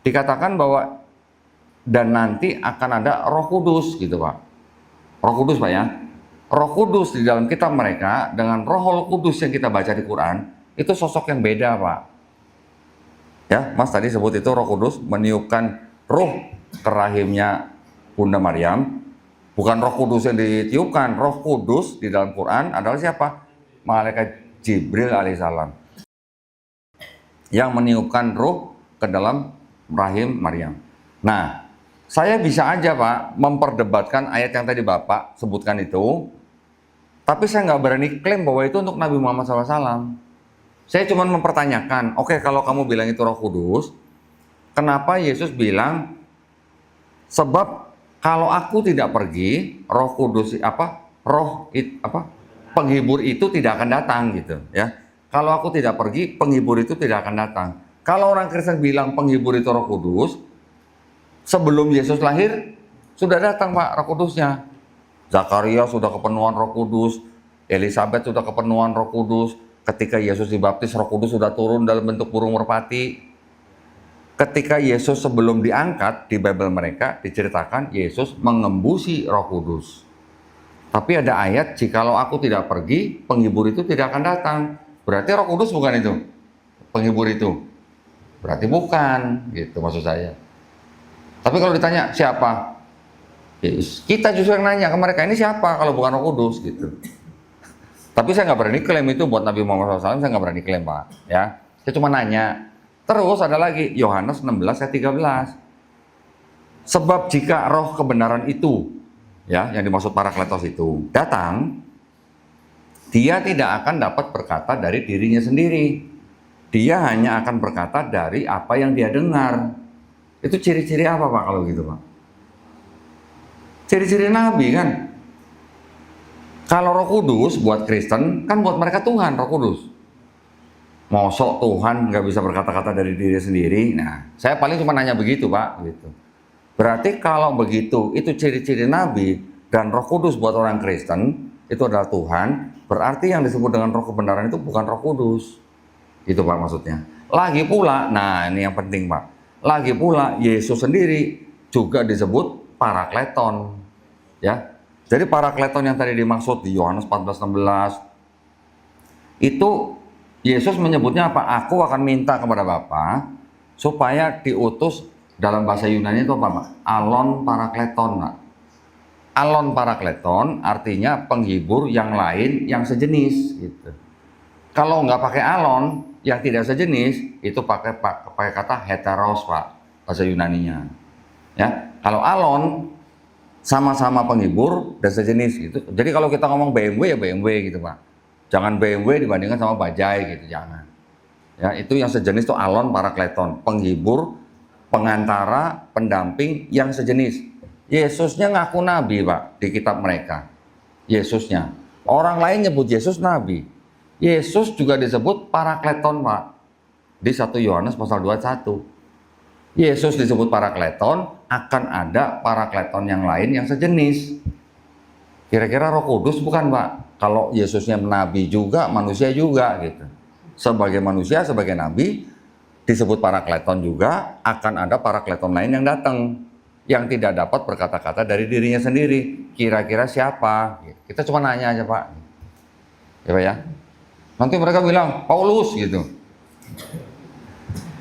dikatakan bahwa dan nanti akan ada Roh Kudus gitu Pak. Roh Kudus Pak ya. Roh Kudus di dalam kitab mereka dengan Roh Kudus yang kita baca di Quran itu sosok yang beda Pak. Ya, Mas tadi sebut itu Roh Kudus meniupkan ruh ke rahimnya Bunda Maryam. Bukan Roh Kudus yang ditiupkan, Roh Kudus di dalam Quran adalah siapa? Malaikat Jibril alaihissalam yang meniupkan ruh ke dalam rahim Maryam. Nah, saya bisa aja Pak memperdebatkan ayat yang tadi Bapak sebutkan itu, tapi saya nggak berani klaim bahwa itu untuk Nabi Muhammad SAW. Saya cuma mempertanyakan, oke, kalau kamu bilang itu Roh Kudus, kenapa Yesus bilang sebab kalau aku tidak pergi, Roh Kudus penghibur itu tidak akan datang gitu ya. Kalau aku tidak pergi, penghibur itu tidak akan datang. Kalau orang Kristen bilang penghibur itu Roh Kudus, sebelum Yesus lahir sudah datang Pak Roh Kudusnya. Zakaria sudah kepenuhan Roh Kudus, Elizabeth sudah kepenuhan Roh Kudus. Ketika Yesus dibaptis, Roh Kudus sudah turun dalam bentuk burung merpati. Ketika Yesus sebelum diangkat di Bible mereka diceritakan Yesus mengembusi Roh Kudus. Tapi ada ayat, jikalau aku tidak pergi, penghibur itu tidak akan datang. Berarti Roh Kudus bukan itu, penghibur itu. Berarti bukan, gitu maksud saya. Tapi kalau ditanya siapa, kita justru yang nanya ke mereka, ini siapa kalau bukan Roh Kudus gitu. Tapi saya nggak berani klaim itu buat Nabi Muhammad SAW, saya nggak berani klaim Pak. Ya, saya cuma nanya. Terus ada lagi Yohanes 16 ayat 13. Sebab jika roh kebenaran itu, ya, yang dimaksud Parakletos itu datang, dia tidak akan dapat berkata dari dirinya sendiri. Dia hanya akan berkata dari apa yang dia dengar. Itu ciri-ciri apa Pak kalau gitu Pak? Ciri-ciri Nabi kan. Kalau Roh Kudus buat Kristen kan buat mereka Tuhan Roh Kudus. Mosok Tuhan nggak bisa berkata-kata dari diri sendiri. Nah, saya paling cuma nanya begitu Pak. Gitu. Berarti kalau begitu, itu ciri-ciri Nabi dan Roh Kudus buat orang Kristen itu adalah Tuhan. Berarti yang disebut dengan Roh kebenaran itu bukan Roh Kudus. Itu Pak maksudnya. Lagi pula, nah ini yang penting Pak. Lagi pula Yesus sendiri juga disebut Parakleton. Ya, jadi Parakleton yang tadi dimaksud di Yohanes 14:16 itu Yesus menyebutnya apa? Aku akan minta kepada Bapa supaya diutus, dalam bahasa Yunani itu apa Pak? Alon Parakleton Pak. Alon Parakleton artinya penghibur yang lain yang sejenis gitu. Kalau nggak pakai alon yang tidak sejenis itu pakai kata heteros Pak, bahasa Yunaninya. Ya, kalau alon sama-sama penghibur dan sejenis gitu. Jadi kalau kita ngomong BMW ya BMW gitu Pak. Jangan BMW dibandingkan sama bajai gitu, jangan. Ya, itu yang sejenis itu alon Parakleton, penghibur, pengantara, pendamping yang sejenis. Yesusnya ngaku nabi Pak di kitab mereka. Yesusnya. Orang lain nyebut Yesus nabi. Yesus juga disebut Parakleton Pak di 1 Yohanes pasal 21. Yesus disebut Parakleton, akan ada Parakleton yang lain yang sejenis. Kira-kira Roh Kudus bukan Pak? Kalau Yesusnya nabi juga, manusia juga gitu. Sebagai manusia, sebagai nabi disebut Parakleton juga, akan ada Parakleton lain yang datang yang tidak dapat berkata-kata dari dirinya sendiri. Kira-kira siapa? Kita cuma nanya aja Pak. Ya Pak ya. Nanti mereka bilang Paulus gitu.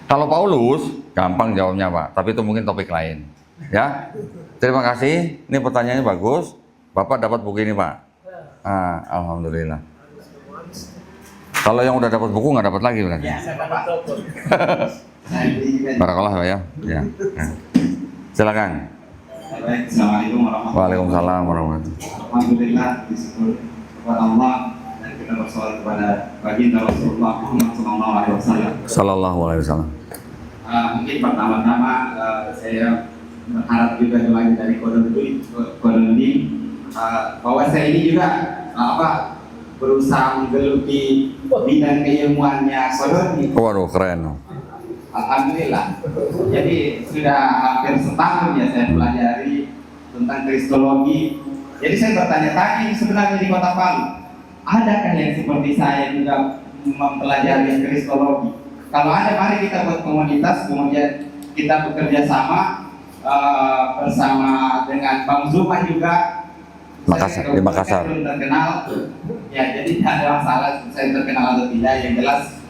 Kalau Paulus gampang jawabnya Pak, tapi itu mungkin topik lain. Ya. Terima kasih. Ini pertanyaannya bagus. Bapak dapat buku ini Pak. Alhamdulillah. Kalau yang udah dapat buku nggak dapat lagi berarti. Barakallah Pak ya. Ya. Silakan. Assalamualaikum warahmatullahi wabarakatuh. Waalaikumsalam warahmatullahi wabarakatuh. Alhamdulillah disebut kepada Allah dan kita bersolat kepada baginda Rasulullah Muhammad SAW. Sallallahu alaihi wasallam. Mungkin pertama-tama saya berharap juga doanya dari Kodondi bahwa saya ini juga berusaha menggeluti bidang keilmuannya Kodondi. Waduh, keren. Alhamdulillah. Jadi sudah hampir setahun ya saya pelajari tentang kristologi. Jadi saya bertanya-tanya sebenarnya di Kota Palu, adakah yang seperti saya juga mempelajari kristologi? Kalau ada, mari kita buat komunitas, kemudian kita bekerja sama bersama dengan Bang Zuma juga. Makassar, di Makassar. Saya belum terkenal, ya jadi tidak ada masalah saya terkenal atau tidak. Yang jelas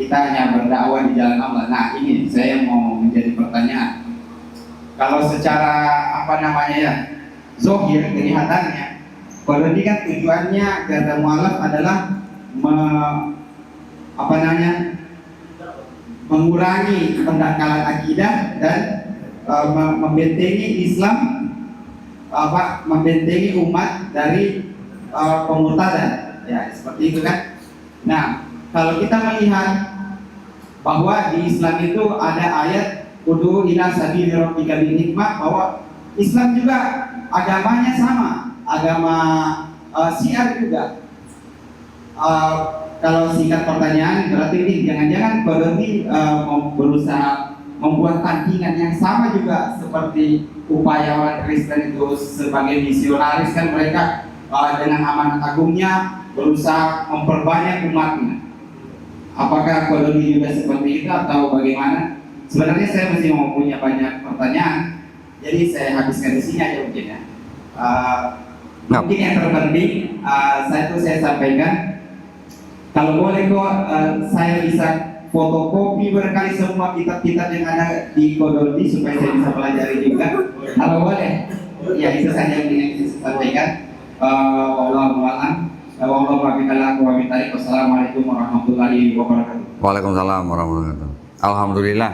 kita hanya berdakwah di jalan Allah. Nah ini saya mau menjadi pertanyaan. Kalau secara zohir kelihatannya, kalau ini kan tujuannya kata mualaf adalah mengurangi pendangkalan akidah dan membentengi Islam, membentengi umat dari pemurtadan, ya seperti itu kan. Nah, kalau kita melihat bahwa di Islam itu ada ayat ud'u ila sabili rabbika bil hikmah, bahwa Islam juga agamanya sama, agama syiar juga. Kalau singkat pertanyaan, berarti ini jangan-jangan berarti berusaha membuat tandingan yang sama juga seperti upaya orang Kristen itu sebagai misionaris, kan mereka dengan amanat agungnya berusaha memperbanyak umatnya. Apakah koloni juga seperti itu atau bagaimana? Sebenarnya saya masih mau punya banyak pertanyaan, jadi saya habiskan di sini aja mungkin ya. Mungkin yang terpenting saya sampaikan, kalau boleh kok saya bisa fotokopi barangkali semua kitab-kitab yang ada di Kodoldi supaya saya bisa pelajari juga. Kalau boleh, ya itu saja yang ingin saya sampaikan. Wassalamualaikum warahmatullahi wabarakatuh. Waalaikumsalam warahmatullahi wabarakatuh. Alhamdulillah,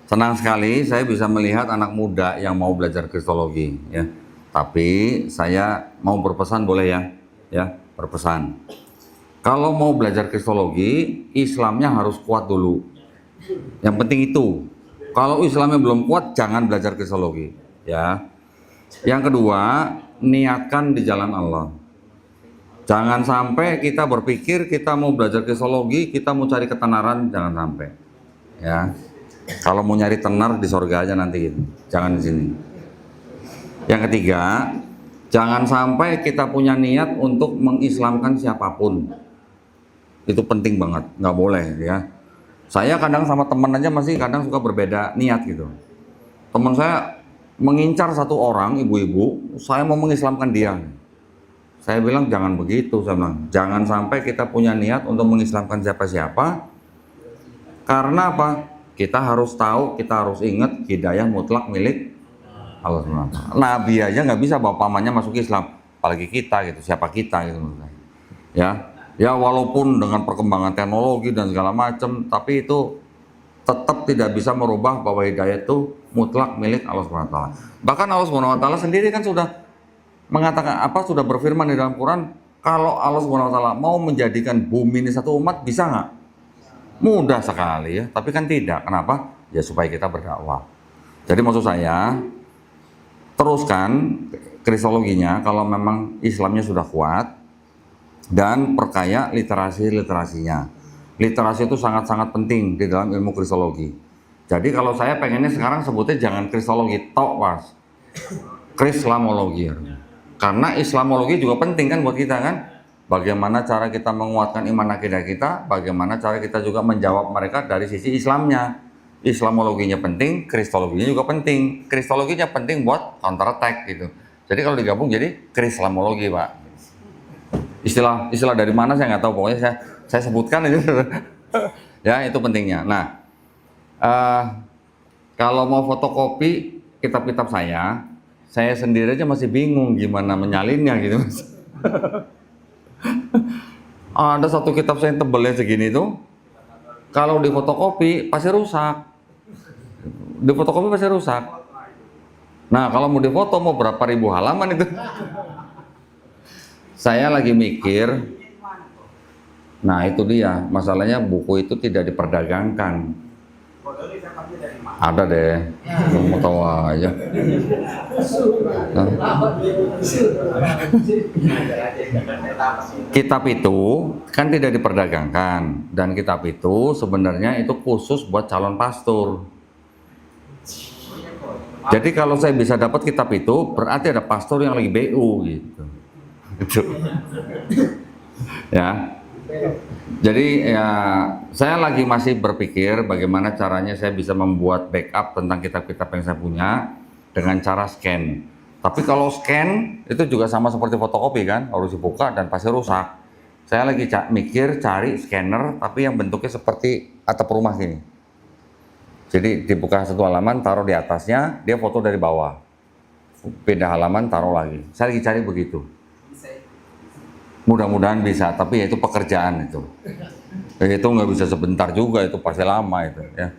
senang sekali saya bisa melihat anak muda yang mau belajar kristologi, ya. Tapi saya mau berpesan, boleh ya, berpesan. Kalau mau belajar kristologi, Islamnya harus kuat dulu. Yang penting itu. Kalau Islamnya belum kuat, jangan belajar kristologi, ya. Yang kedua, niatkan di jalan Allah. Jangan sampai kita berpikir kita mau belajar kristologi, kita mau cari ketenaran, jangan sampai. Ya. Kalau mau nyari tenar di surga aja nanti gitu. Jangan di sini. Yang ketiga, jangan sampai kita punya niat untuk mengislamkan siapapun. Itu penting banget, nggak boleh ya. Saya kadang sama teman aja masih kadang suka berbeda niat gitu. Teman saya mengincar satu orang ibu-ibu, saya mau mengislamkan dia. Saya bilang jangan begitu, saya bilang jangan sampai kita punya niat untuk mengislamkan siapa-siapa. Karena apa? Kita harus tahu, kita harus ingat hidayah mutlak milik Allah SWT. Nabi aja nggak bisa bawa pamannya masuk Islam, apalagi kita gitu, siapa kita gitu. Ya walaupun dengan perkembangan teknologi dan segala macam, tapi itu tetap tidak bisa merubah bahwa hidayah itu mutlak milik Allah SWT. Bahkan Allah SWT sendiri kan sudah mengatakan sudah berfirman di dalam Quran, kalau Allah SWT mau menjadikan bumi ini satu umat, bisa nggak? Mudah sekali ya, tapi kan tidak. Kenapa? Ya supaya kita berdakwah. Jadi maksud saya, teruskan kristologinya kalau memang Islamnya sudah kuat, dan perkaya literasinya. Literasi itu sangat-sangat penting di dalam ilmu kristologi. Jadi kalau saya pengennya sekarang sebutnya jangan kristologi tok, Mas. Krislamologi. Karena Islamologi juga penting kan buat kita kan. Bagaimana cara kita menguatkan iman akidah kita, bagaimana cara kita juga menjawab mereka dari sisi Islamnya. Islamologinya penting, kristologinya juga penting. Kristologinya penting buat counter attack gitu. Jadi kalau digabung jadi krislamologi, Pak. Istilah dari mana saya nggak tahu, pokoknya saya sebutkan itu. Ya, itu pentingnya. Nah, kalau mau fotokopi kitab-kitab saya sendiri aja masih bingung gimana menyalinnya gitu, Mas. Ada satu kitab saya yang tebelnya segini tuh, kalau di fotokopi pasti rusak. Nah, kalau mau difoto mau berapa ribu halaman itu. Saya lagi mikir, nah itu dia, masalahnya buku itu tidak diperdagangkan. Ada deh, mau tahu aja. Kitab itu kan tidak diperdagangkan, dan kitab itu sebenarnya itu khusus buat calon pastor. Jadi kalau saya bisa dapat kitab itu, berarti ada pastor yang lagi BU gitu. Gitu. Ya. Jadi ya saya lagi masih berpikir bagaimana caranya saya bisa membuat backup tentang kitab-kitab yang saya punya dengan cara scan. Tapi kalau scan itu juga sama seperti fotokopi kan, harus dibuka dan pasti rusak. Saya lagi mikir cari scanner tapi yang bentuknya seperti atap rumah gini. Jadi dibuka satu halaman, taruh di atasnya, dia foto dari bawah. Pindah halaman, taruh lagi. Saya lagi cari begitu. Mudah-mudahan bisa, tapi ya itu pekerjaan itu. Itu nggak bisa sebentar juga, itu pasti lama itu ya.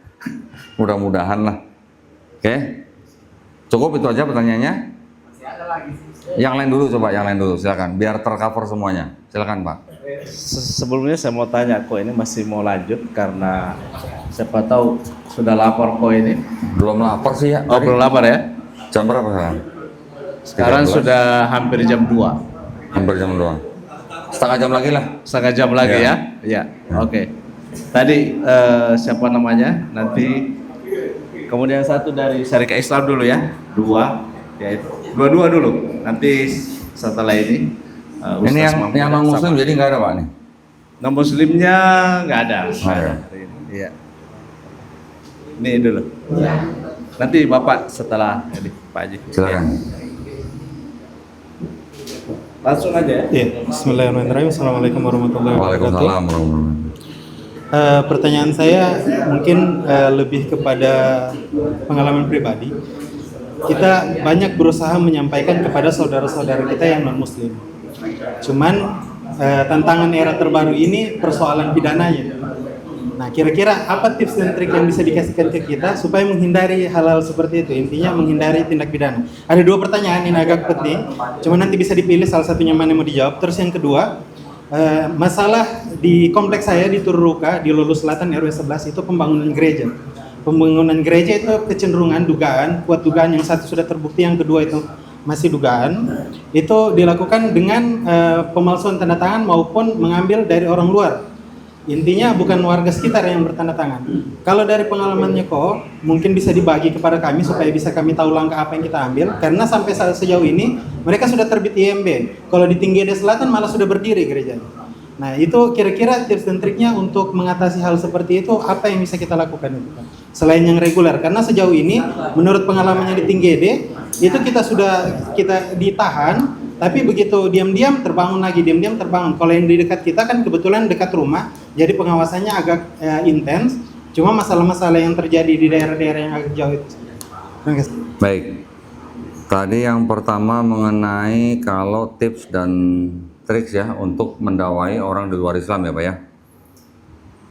Mudah-mudahan lah. Oke, cukup itu aja pertanyaannya. Masih ada lagi sih. Yang lain dulu coba, yang lain dulu silakan. Biar tercover semuanya. Silakan Pak. Sebelumnya saya mau tanya, kok ini masih mau lanjut karena siapa tahu sudah lapor kok ini. Belum lapar sih ya. Oh, belum lapar ya? Jam berapa sekarang? Sekarang 13. sudah hampir jam 2. Hampir jam 2. Setengah jam lagi lah. Setengah jam lagi Ya. ya? Iya. Oke. Tadi siapa namanya? Nanti kemudian satu dari Syarikat Islam dulu ya. 2 ya itu. Dua dulu. Nanti setelah ini Ini yang non muslim jadi nggak ada Pak nih. non muslimnya nggak ada. ya. Iya. Ini dulu. Nanti Bapak setelah ini Pak Haji. Silakan. Langsung aja ya. Iya, Bismillahirrahmanirrahim. Assalamualaikum warahmatullahi wabarakatuh. Waalaikumsalam warahmatullahi. Pertanyaan saya mungkin lebih kepada pengalaman pribadi. Kita banyak berusaha menyampaikan kepada saudara-saudara kita yang non-muslim. Cuman tantangan era terbaru ini persoalan pidananya. Nah, kira-kira apa tips dan trik yang bisa dikasihkan ke kita supaya menghindari hal-hal seperti itu? Intinya menghindari tindak pidana. Ada 2 pertanyaan ini agak penting. Cuma nanti bisa dipilih salah satunya mana yang mau dijawab. Terus yang kedua, masalah di kompleks saya di Tururuka, di Lulu Selatan RW 11 itu pembangunan gereja. Pembangunan gereja itu kecenderungan dugaan, kuat dugaan yang satu sudah terbukti, yang kedua itu masih dugaan. Itu dilakukan dengan pemalsuan tanda tangan maupun mengambil dari orang luar. Intinya bukan warga sekitar yang bertanda tangan. Kalau dari pengalamannya kok, mungkin bisa dibagi kepada kami supaya bisa kami tahu langkah apa yang kita ambil. Karena sampai sejauh ini mereka sudah terbit IMB. Kalau di Tinggede Selatan malah sudah berdiri gerejanya. Nah itu kira-kira tips dan triknya untuk mengatasi hal seperti itu, apa yang bisa kita lakukan itu kan? Selain yang reguler, karena sejauh ini menurut pengalamannya di Tinggede itu kita ditahan, tapi begitu diam-diam terbangun lagi, diam-diam terbangun. Kalau yang di dekat kita kan kebetulan dekat rumah, jadi pengawasannya agak intens. Cuma masalah-masalah yang terjadi di daerah-daerah yang agak jauh itu. Terima kasih. Baik. Tadi yang pertama mengenai kalau tips dan trik ya untuk mendawai orang di luar Islam ya Pak ya.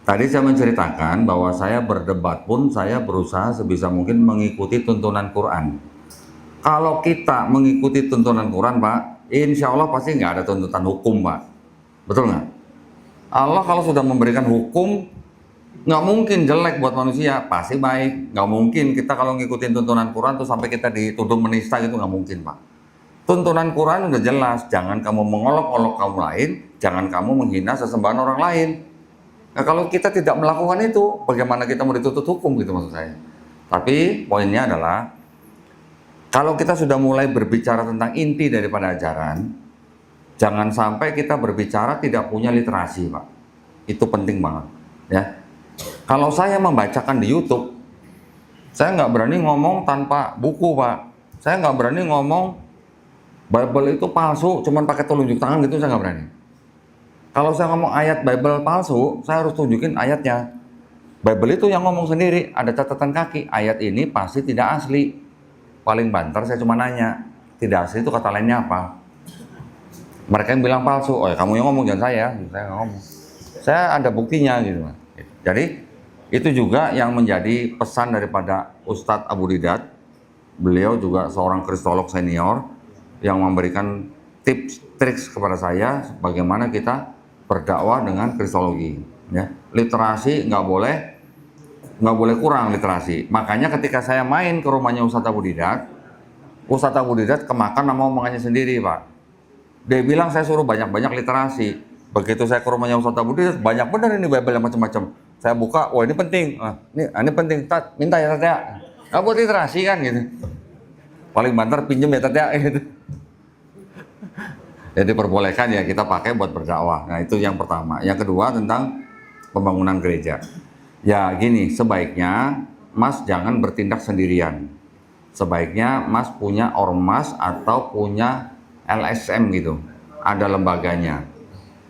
Tadi saya menceritakan bahwa saya berdebat pun saya berusaha sebisa mungkin mengikuti tuntunan Quran. Kalau kita mengikuti tuntunan Quran Pak, insya Allah pasti nggak ada tuntutan hukum Pak. Betul nggak? Allah kalau sudah memberikan hukum, nggak mungkin jelek buat manusia, pasti baik. Nggak mungkin kita kalau ngikutin tuntunan Quran tuh sampai kita dituduh menista gitu, nggak mungkin Pak. Tuntunan Quran udah jelas, jangan kamu mengolok-olok kaum lain, jangan kamu menghina sesembahan orang lain. Nah kalau kita tidak melakukan itu, bagaimana kita mau dituntut hukum gitu maksud saya. Tapi poinnya adalah, kalau kita sudah mulai berbicara tentang inti daripada ajaran, jangan sampai kita berbicara tidak punya literasi Pak. Itu penting banget ya. Kalau saya membacakan di YouTube, saya nggak berani ngomong tanpa buku Pak. Saya nggak berani ngomong Bible itu palsu, cuman pakai telunjuk tangan gitu, saya nggak berani. Kalau saya ngomong ayat Bible palsu, saya harus tunjukin ayatnya. Bible itu yang ngomong sendiri, ada catatan kaki, ayat ini pasti tidak asli. Paling banter saya cuma nanya, tidak asli itu kata lainnya apa? Mereka yang bilang palsu, oh ya kamu yang ngomong, jangan saya nggak ngomong. Saya ada buktinya gitu. Jadi itu juga yang menjadi pesan daripada Ustadz Abu Didat. Beliau juga seorang kristolog senior yang memberikan tips trik kepada saya bagaimana kita berdakwah dengan kristologi. Ya, literasi nggak boleh kurang literasi. Makanya ketika saya main ke rumahnya Ustadz Abu Didat kemakan sama omongannya sendiri, Pak. Dia bilang saya suruh banyak-banyak literasi. Begitu saya ke rumahnya Ustadz Abu Didat, banyak benar ini Bible yang macam-macam. Saya buka, wah ini penting. Ini penting. Tat, minta ya Tat ya. Nggak buat literasi kan gitu. Paling banter pinjem ya Tat ya gitu. Jadi perbolehkan ya kita pakai buat berdakwah. Nah itu yang pertama. Yang kedua tentang pembangunan gereja. Ya gini, sebaiknya Mas jangan bertindak sendirian. Sebaiknya Mas punya ormas atau punya LSM gitu. Ada lembaganya.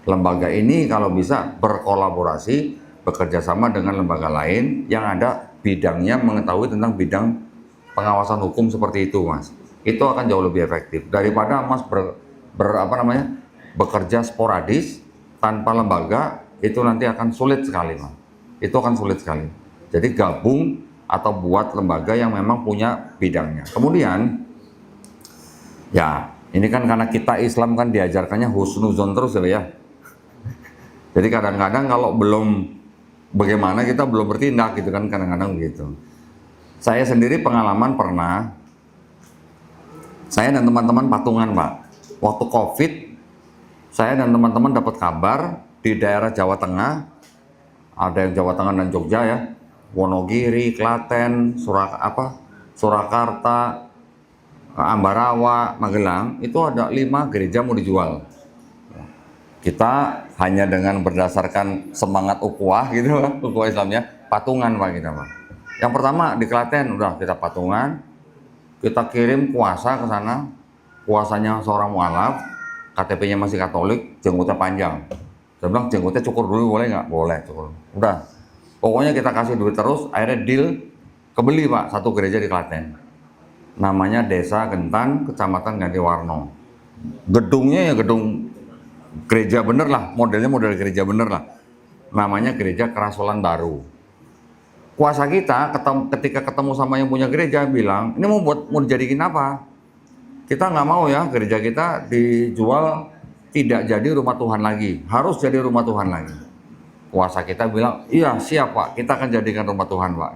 Lembaga ini kalau bisa berkolaborasi, bekerja sama dengan lembaga lain yang ada bidangnya mengetahui tentang bidang pengawasan hukum seperti itu, Mas. Itu akan jauh lebih efektif daripada Mas bekerja sporadis tanpa lembaga. Itu nanti akan sulit sekali, Mas. Itu akan sulit sekali. Jadi gabung atau buat lembaga yang memang punya bidangnya. Kemudian ya ini kan karena kita Islam kan diajarkannya husnuzon terus ya. Jadi kadang-kadang kalau belum bagaimana kita belum bertindak gitu kan, kadang-kadang begitu. Saya sendiri pengalaman pernah, saya dan teman-teman patungan, Pak. Waktu COVID, saya dan teman-teman dapat kabar di daerah Jawa Tengah, ada yang Jawa Tengah dan Jogja ya, Wonogiri, Klaten, Surakarta, Ambarawa, Magelang, itu ada 5 gereja mau dijual. Kita hanya dengan berdasarkan semangat ukhuwah gitu, ukhuwah Islamnya, patungan Pak kita Pak. Yang pertama di Klaten udah kita patungan, kita kirim kuasa ke sana, kuasanya seorang mualaf, KTP-nya masih Katolik, jenggotnya panjang. Saya bilang jenggotnya cukur dulu boleh nggak? Boleh cukur. Udah, pokoknya kita kasih duit terus, akhirnya deal kebeli Pak satu gereja di Klaten. Namanya Desa Gentan, Kecamatan Gantiwarno. Gedungnya ya gedung gereja bener lah, modelnya model gereja bener lah. Namanya Gereja Kerasolan Baru. Kuasa kita ketika ketemu sama yang punya gereja bilang, ini mau dijadiin apa? Kita nggak mau ya gereja kita dijual tidak jadi rumah Tuhan lagi, harus jadi rumah Tuhan lagi. Kuasa kita bilang, iya siap Pak, kita akan jadikan rumah Tuhan Pak.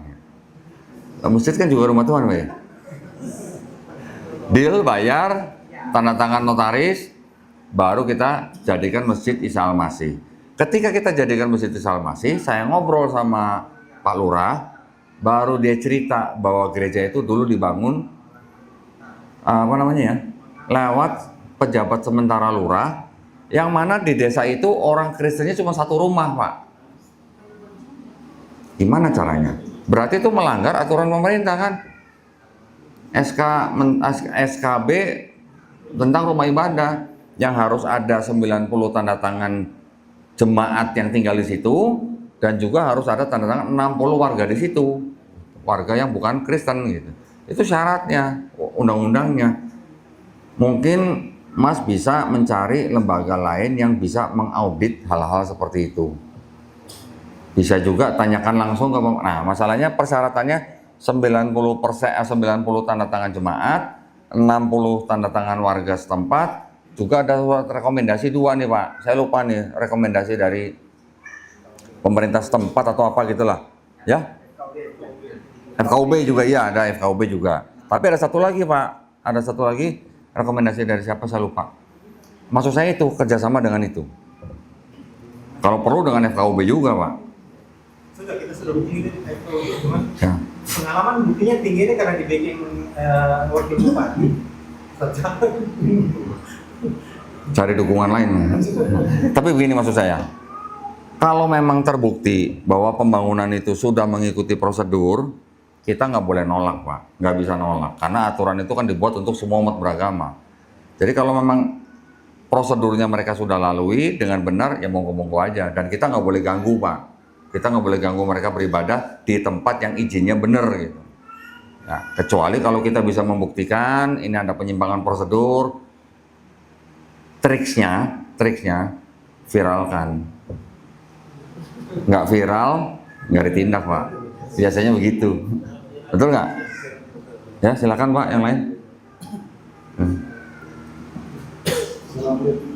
Masjid kan juga rumah Tuhan Pak ya. Deal, bayar, tanda tangan notaris, baru kita jadikan Masjid Isa Al-Masih. Ketika kita jadikan Masjid Isa Al-Masih, saya ngobrol sama Pak Lurah, baru dia cerita bahwa gereja itu dulu dibangun lewat pejabat sementara lurah, yang mana di desa itu orang Kristennya cuma satu rumah Pak. Gimana caranya? Berarti itu melanggar aturan pemerintah kan? SKB tentang rumah ibadah yang harus ada 90 tanda tangan jemaat yang tinggal di situ, dan juga harus ada tanda tangan 60 warga di situ, warga yang bukan Kristen gitu. Itu syaratnya, undang-undangnya. Mungkin Mas bisa mencari lembaga lain yang bisa mengaudit hal-hal seperti itu. Bisa juga tanyakan langsung ke, nah masalahnya persyaratannya 90% 90 tanda tangan jemaat, 60 tanda tangan warga setempat, juga ada surat rekomendasi 2 nih Pak. Saya lupa nih rekomendasi dari pemerintah setempat atau apa gitulah. Ya? FKUB juga iya, ada FKUB juga. Tapi ada satu lagi Pak, ada satu lagi rekomendasi dari siapa saya lupa. Maksud saya itu kerjasama dengan itu. Kalau perlu dengan FKUB juga Pak. Sudah kita sudah bukti FKUB cuman Ya. pengalaman buktinya tinggi ini karena di backing wakil bupati. Cari dukungan lain. Tapi begini maksud saya, kalau memang terbukti bahwa pembangunan itu sudah mengikuti prosedur, kita nggak boleh nolak Pak, nggak bisa nolak. Karena aturan itu kan dibuat untuk semua umat beragama. Jadi kalau memang prosedurnya mereka sudah lalui dengan benar, ya monggo-monggo aja. Dan kita nggak boleh ganggu Pak, kita nggak boleh ganggu mereka beribadah di tempat yang izinnya benar gitu. Nah, kecuali kalau kita bisa membuktikan ini ada penyimpangan prosedur, triksnya viralkan. Nggak viral, nggak ditindak Pak. Biasanya begitu. Betul nggak? Ya silakan Pak yang lain.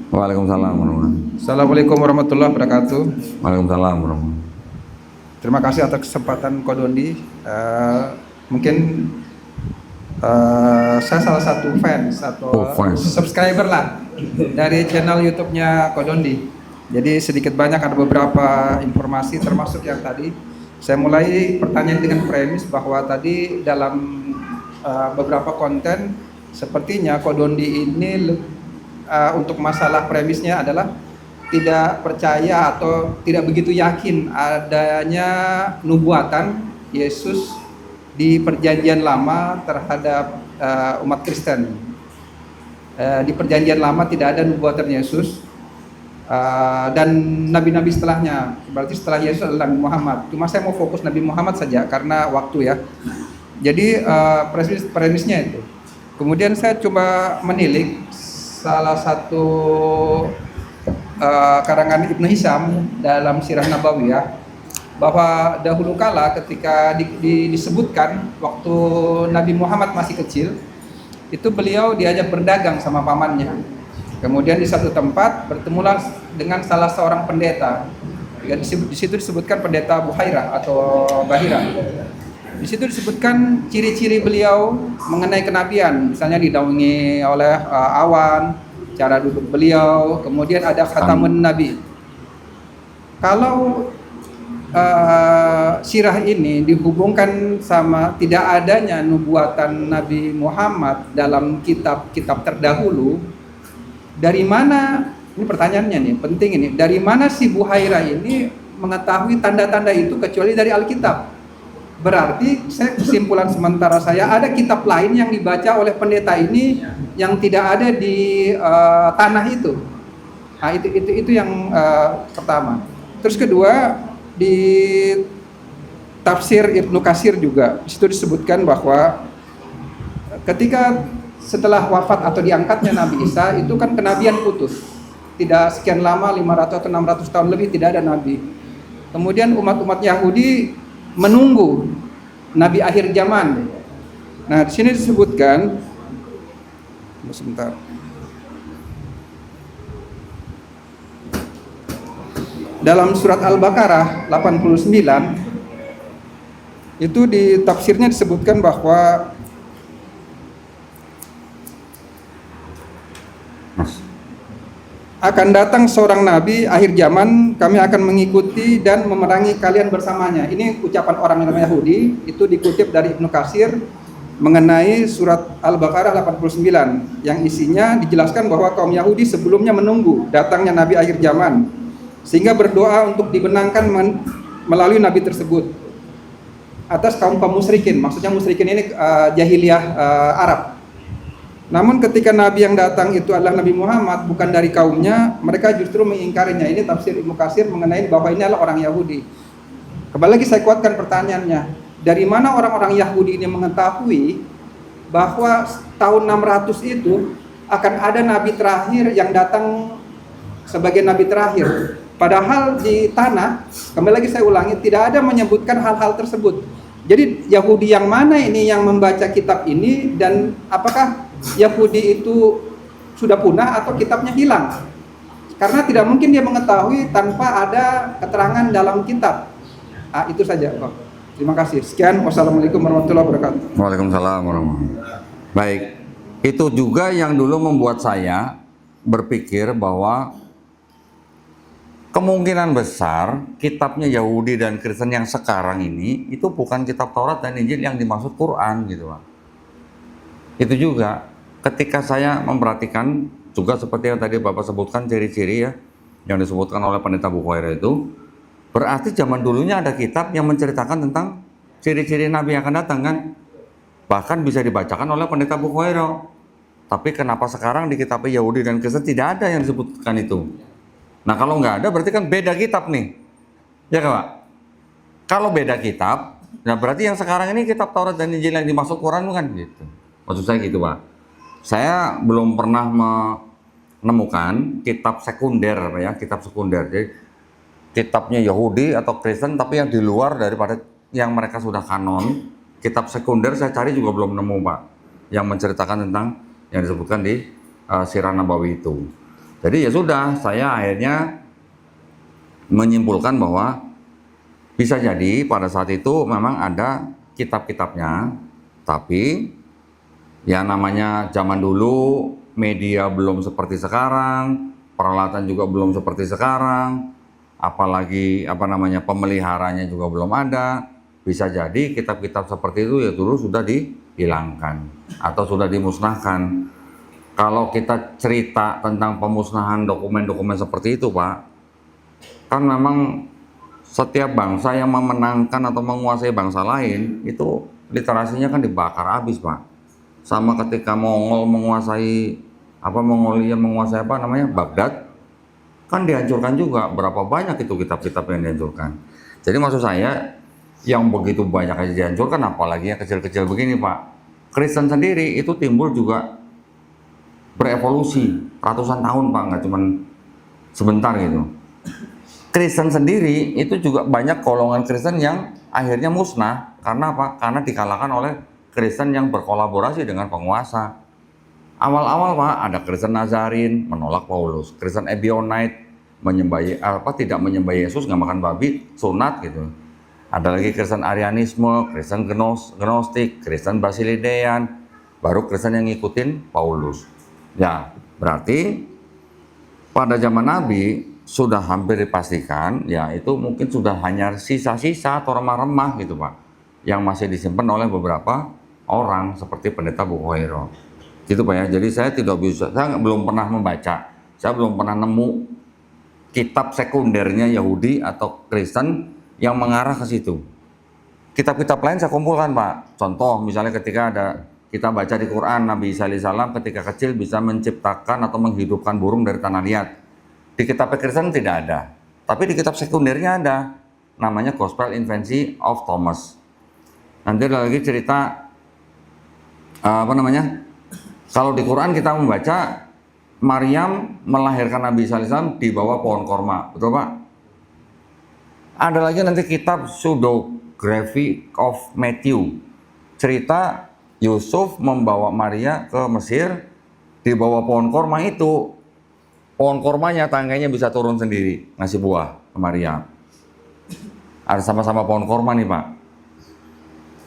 Waalaikumsalam warahmatullahi. Assalamualaikum warahmatullahi wabarakatuh. Waalaikumsalam warahmatullahi. Terima kasih atas kesempatan Kodondi. Mungkin saya salah satu fans atau Fans. subscriber lah dari channel YouTube-nya Kodondi. Jadi sedikit banyak ada beberapa informasi termasuk yang tadi. Saya mulai pertanyaan dengan premis bahwa tadi dalam beberapa konten sepertinya Kodondi ini untuk masalah premisnya adalah tidak percaya atau tidak begitu yakin adanya nubuatan Yesus di Perjanjian Lama terhadap umat Kristen. Di Perjanjian Lama tidak ada nubuatan Yesus dan nabi-nabi setelahnya. Berarti setelah Yesus adalah Nabi Muhammad. Cuma saya mau fokus Nabi Muhammad saja karena waktu ya. Jadi premisnya itu. Kemudian saya coba menilik salah satu karangan Ibnu Hisham dalam Sirah Nabawiyah bahwa dahulu kala ketika disebutkan waktu Nabi Muhammad masih kecil itu beliau diajak berdagang sama pamannya. Kemudian di satu tempat bertemulah dengan salah seorang pendeta. Di situ disebutkan pendeta Buhairah atau Bahira. Di situ disebutkan ciri-ciri beliau mengenai kenabian, misalnya didaungi oleh awan, cara duduk beliau, kemudian ada khatamun nabi. Kalau sirah ini dihubungkan sama tidak adanya nubuatan Nabi Muhammad dalam kitab-kitab terdahulu, dari mana, ini pertanyaannya nih, penting ini, dari mana si Buhairah ini mengetahui tanda-tanda itu kecuali dari Alkitab? Berarti kesimpulan sementara saya ada kitab lain yang dibaca oleh pendeta ini yang tidak ada di tanah itu. Nah, itu yang pertama. Terus kedua, di tafsir Ibnu Katsir juga di situ disebutkan bahwa ketika setelah wafat atau diangkatnya Nabi Isa itu kan kenabian putus. Tidak sekian lama, 500 atau 600 tahun lebih tidak ada nabi. Kemudian umat-umat Yahudi menunggu Nabi akhir zaman. Nah, di sini disebutkan sebentar. Dalam surat Al-Baqarah 89 itu di tafsirnya disebutkan bahwa akan datang seorang nabi akhir zaman, kami akan mengikuti dan memerangi kalian bersamanya. Ini ucapan orang Yahudi, itu dikutip dari Ibnu Katsir mengenai surat Al-Baqarah 89 yang isinya dijelaskan bahwa kaum Yahudi sebelumnya menunggu datangnya nabi akhir zaman sehingga berdoa untuk dibenangkan melalui nabi tersebut atas kaum musyrikin. Maksudnya musyrikin ini jahiliyah Arab. Namun ketika nabi yang datang itu adalah Nabi Muhammad, bukan dari kaumnya, mereka justru mengingkarinya. Ini tafsir Ibnu Katsir mengenai bahwa ini adalah orang Yahudi. Kembali lagi saya kuatkan pertanyaannya, dari mana orang-orang Yahudi ini mengetahui bahwa tahun 600 itu akan ada nabi terakhir yang datang sebagai nabi terakhir? Padahal di tanah, kembali lagi saya ulangi, tidak ada menyebutkan hal-hal tersebut. Jadi Yahudi yang mana ini yang membaca kitab ini, dan apakah Yahudi itu sudah punah atau kitabnya hilang? Karena tidak mungkin dia mengetahui tanpa ada keterangan dalam kitab. Itu saja, Pak. Terima kasih. Sekian. Wassalamualaikum warahmatullahi wabarakatuh. Waalaikumsalam warahmatullahi wabarakatuh. Baik, itu juga yang dulu membuat saya berpikir bahwa kemungkinan besar kitabnya Yahudi dan Kristen yang sekarang ini itu bukan kitab Taurat dan Injil yang dimaksud Quran gitu, Pak. Itu juga ketika saya memperhatikan juga seperti yang tadi Bapak sebutkan ciri-ciri ya yang disebutkan oleh pendeta Buhairah itu, berarti zaman dulunya ada kitab yang menceritakan tentang ciri-ciri nabi yang akan datang kan, bahkan bisa dibacakan oleh pendeta Buhairah. Tapi kenapa sekarang di kitab Yahudi dan Kristen tidak ada yang disebutkan itu? Nah kalau nggak ada berarti kan beda kitab nih, ya kan Pak? Kalau beda kitab, nah berarti yang sekarang ini kitab Taurat dan Injil yang dimaksud Quran kan gitu. Maksud saya gitu, Pak. Saya belum pernah menemukan kitab sekunder, ya, kitab sekunder. Jadi kitabnya Yahudi atau Kristen tapi yang di luar daripada yang mereka sudah kanon. Kitab sekunder saya cari juga belum nemu, Pak, yang menceritakan tentang yang disebutkan di Sirah Nabawi itu. Jadi ya sudah, saya akhirnya menyimpulkan bahwa bisa jadi pada saat itu memang ada kitab-kitabnya, tapi ya namanya zaman dulu media belum seperti sekarang, peralatan juga belum seperti sekarang, apalagi pemeliharanya juga belum ada. Bisa jadi kitab-kitab seperti itu ya dulu sudah dihilangkan atau sudah dimusnahkan. Kalau kita cerita tentang pemusnahan dokumen-dokumen seperti itu, Pak, kan memang setiap bangsa yang memenangkan atau menguasai bangsa lain itu literasinya kan dibakar habis, Pak. Sama ketika Mongol menguasai Mongolia menguasai Baghdad, kan dihancurkan juga. Berapa banyak itu kitab-kitab yang dihancurkan. Jadi maksud saya yang begitu banyak aja dihancurkan, apalagi yang kecil-kecil begini, Pak. Kristen sendiri itu timbul juga berevolusi ratusan tahun, Pak, nggak cuman sebentar gitu. Kristen sendiri itu juga banyak golongan Kristen yang akhirnya musnah. Karena apa? Karena dikalahkan oleh Kristen yang berkolaborasi dengan penguasa. Awal-awal, Pak, ada Kristen Nazarin menolak Paulus, Kristen Ebionite tidak menyembah Yesus, nggak makan babi, sunat gitu. Ada lagi Kristen Arianisme, Kristen Gnostik, Kristen Basilidean, baru Kristen yang ngikutin Paulus. Ya, berarti pada zaman Nabi sudah hampir dipastikan, ya itu mungkin sudah hanya sisa-sisa atau remah-remah gitu, Pak, yang masih disimpan oleh beberapa orang seperti Pendeta Bukhairo. Gitu, Pak, ya. Jadi saya belum pernah membaca, saya belum pernah nemu kitab sekundernya Yahudi atau Kristen yang mengarah ke situ. Kitab-kitab lain saya kumpulkan, Pak. Contoh misalnya ketika kita baca di Quran, Nabi Isa alaihissalam ketika kecil bisa menciptakan atau menghidupkan burung dari tanah liat. Di kitab Kristen tidak ada, tapi di kitab sekundernya ada, namanya Gospel Infancy of Thomas. Nanti ada lagi cerita kalau di Quran kita membaca Maryam melahirkan Nabi Isa alaihissalam di bawah pohon korma, betul, Pak? Ada lagi nanti kitab Pseudography of Matthew, cerita Yusuf membawa Maria ke Mesir di bawah pohon korma itu. Pohon kormanya tangganya bisa turun sendiri, ngasih buah ke Maria. Ada sama-sama pohon korma nih, Pak.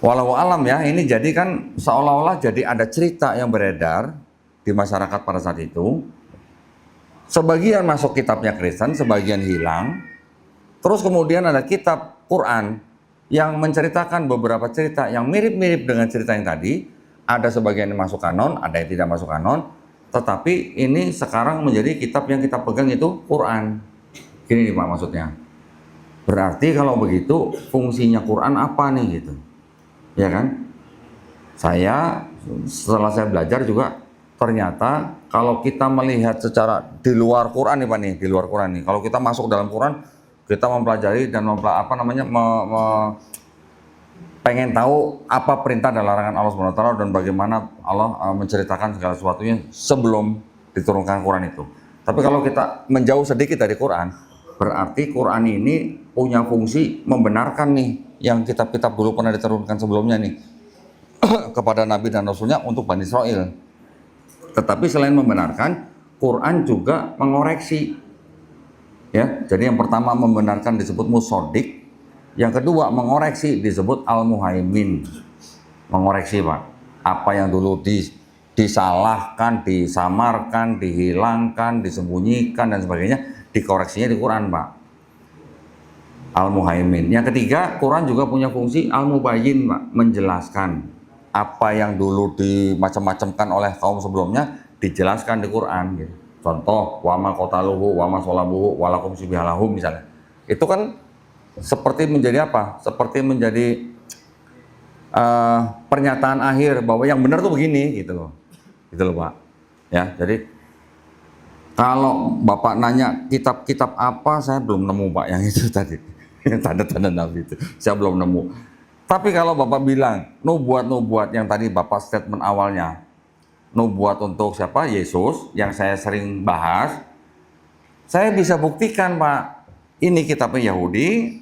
Walau alam ya, ini jadi kan seolah-olah jadi ada cerita yang beredar di masyarakat pada saat itu. Sebagian masuk kitabnya Kristen, sebagian hilang. Terus kemudian ada kitab Quran yang menceritakan beberapa cerita yang mirip-mirip dengan cerita yang tadi. Ada sebagian yang masuk kanon, ada yang tidak masuk kanon. Tetapi ini sekarang menjadi kitab yang kita pegang itu Quran. Gini nih, Pak, maksudnya. Berarti kalau begitu fungsinya Quran apa nih gitu? Ya kan? Setelah saya belajar juga ternyata kalau kita melihat secara di luar Quran nih, Pak, nih, di luar Quran nih. Kalau kita masuk dalam Quran, kita mempelajari dan pengen tahu apa perintah dan larangan Allah SWT dan bagaimana Allah menceritakan segala sesuatunya sebelum diturunkan Quran itu. Tapi kalau kita menjauh sedikit dari Quran, berarti Quran ini punya fungsi membenarkan nih yang kitab-kitab dulu pernah diturunkan sebelumnya nih kepada Nabi dan Rasulnya untuk Bani Israel. Tetapi selain membenarkan, Quran juga mengoreksi. Ya, jadi yang pertama membenarkan disebut musodik. Yang kedua mengoreksi disebut al-muhaimin. Mengoreksi, Pak. Apa yang dulu disalahkan, disamarkan, dihilangkan, disembunyikan dan sebagainya, dikoreksinya di Quran, Pak. Al-muhaimin. Yang ketiga, Quran juga punya fungsi al-mubayyin, Pak, menjelaskan apa yang dulu dimacam-macamkan oleh kaum sebelumnya dijelaskan di Quran gitu. Contoh, wa ma qataluhu wa ma sholabuhu wa lakum syibhalahum misalnya. Itu kan seperti menjadi apa? Seperti menjadi pernyataan akhir bahwa yang benar tuh begini gitu loh. Gitu loh, Pak. Ya, jadi kalau Bapak nanya kitab-kitab apa, saya belum nemu, Pak, yang itu tadi. Tanda-tanda Nabi itu. Saya belum nemu. Tapi kalau Bapak bilang nubuat-nubuat yang tadi Bapak statement awalnya, nubuat untuk siapa? Yesus, yang saya sering bahas, saya bisa buktikan, Pak. Ini kitabnya Yahudi,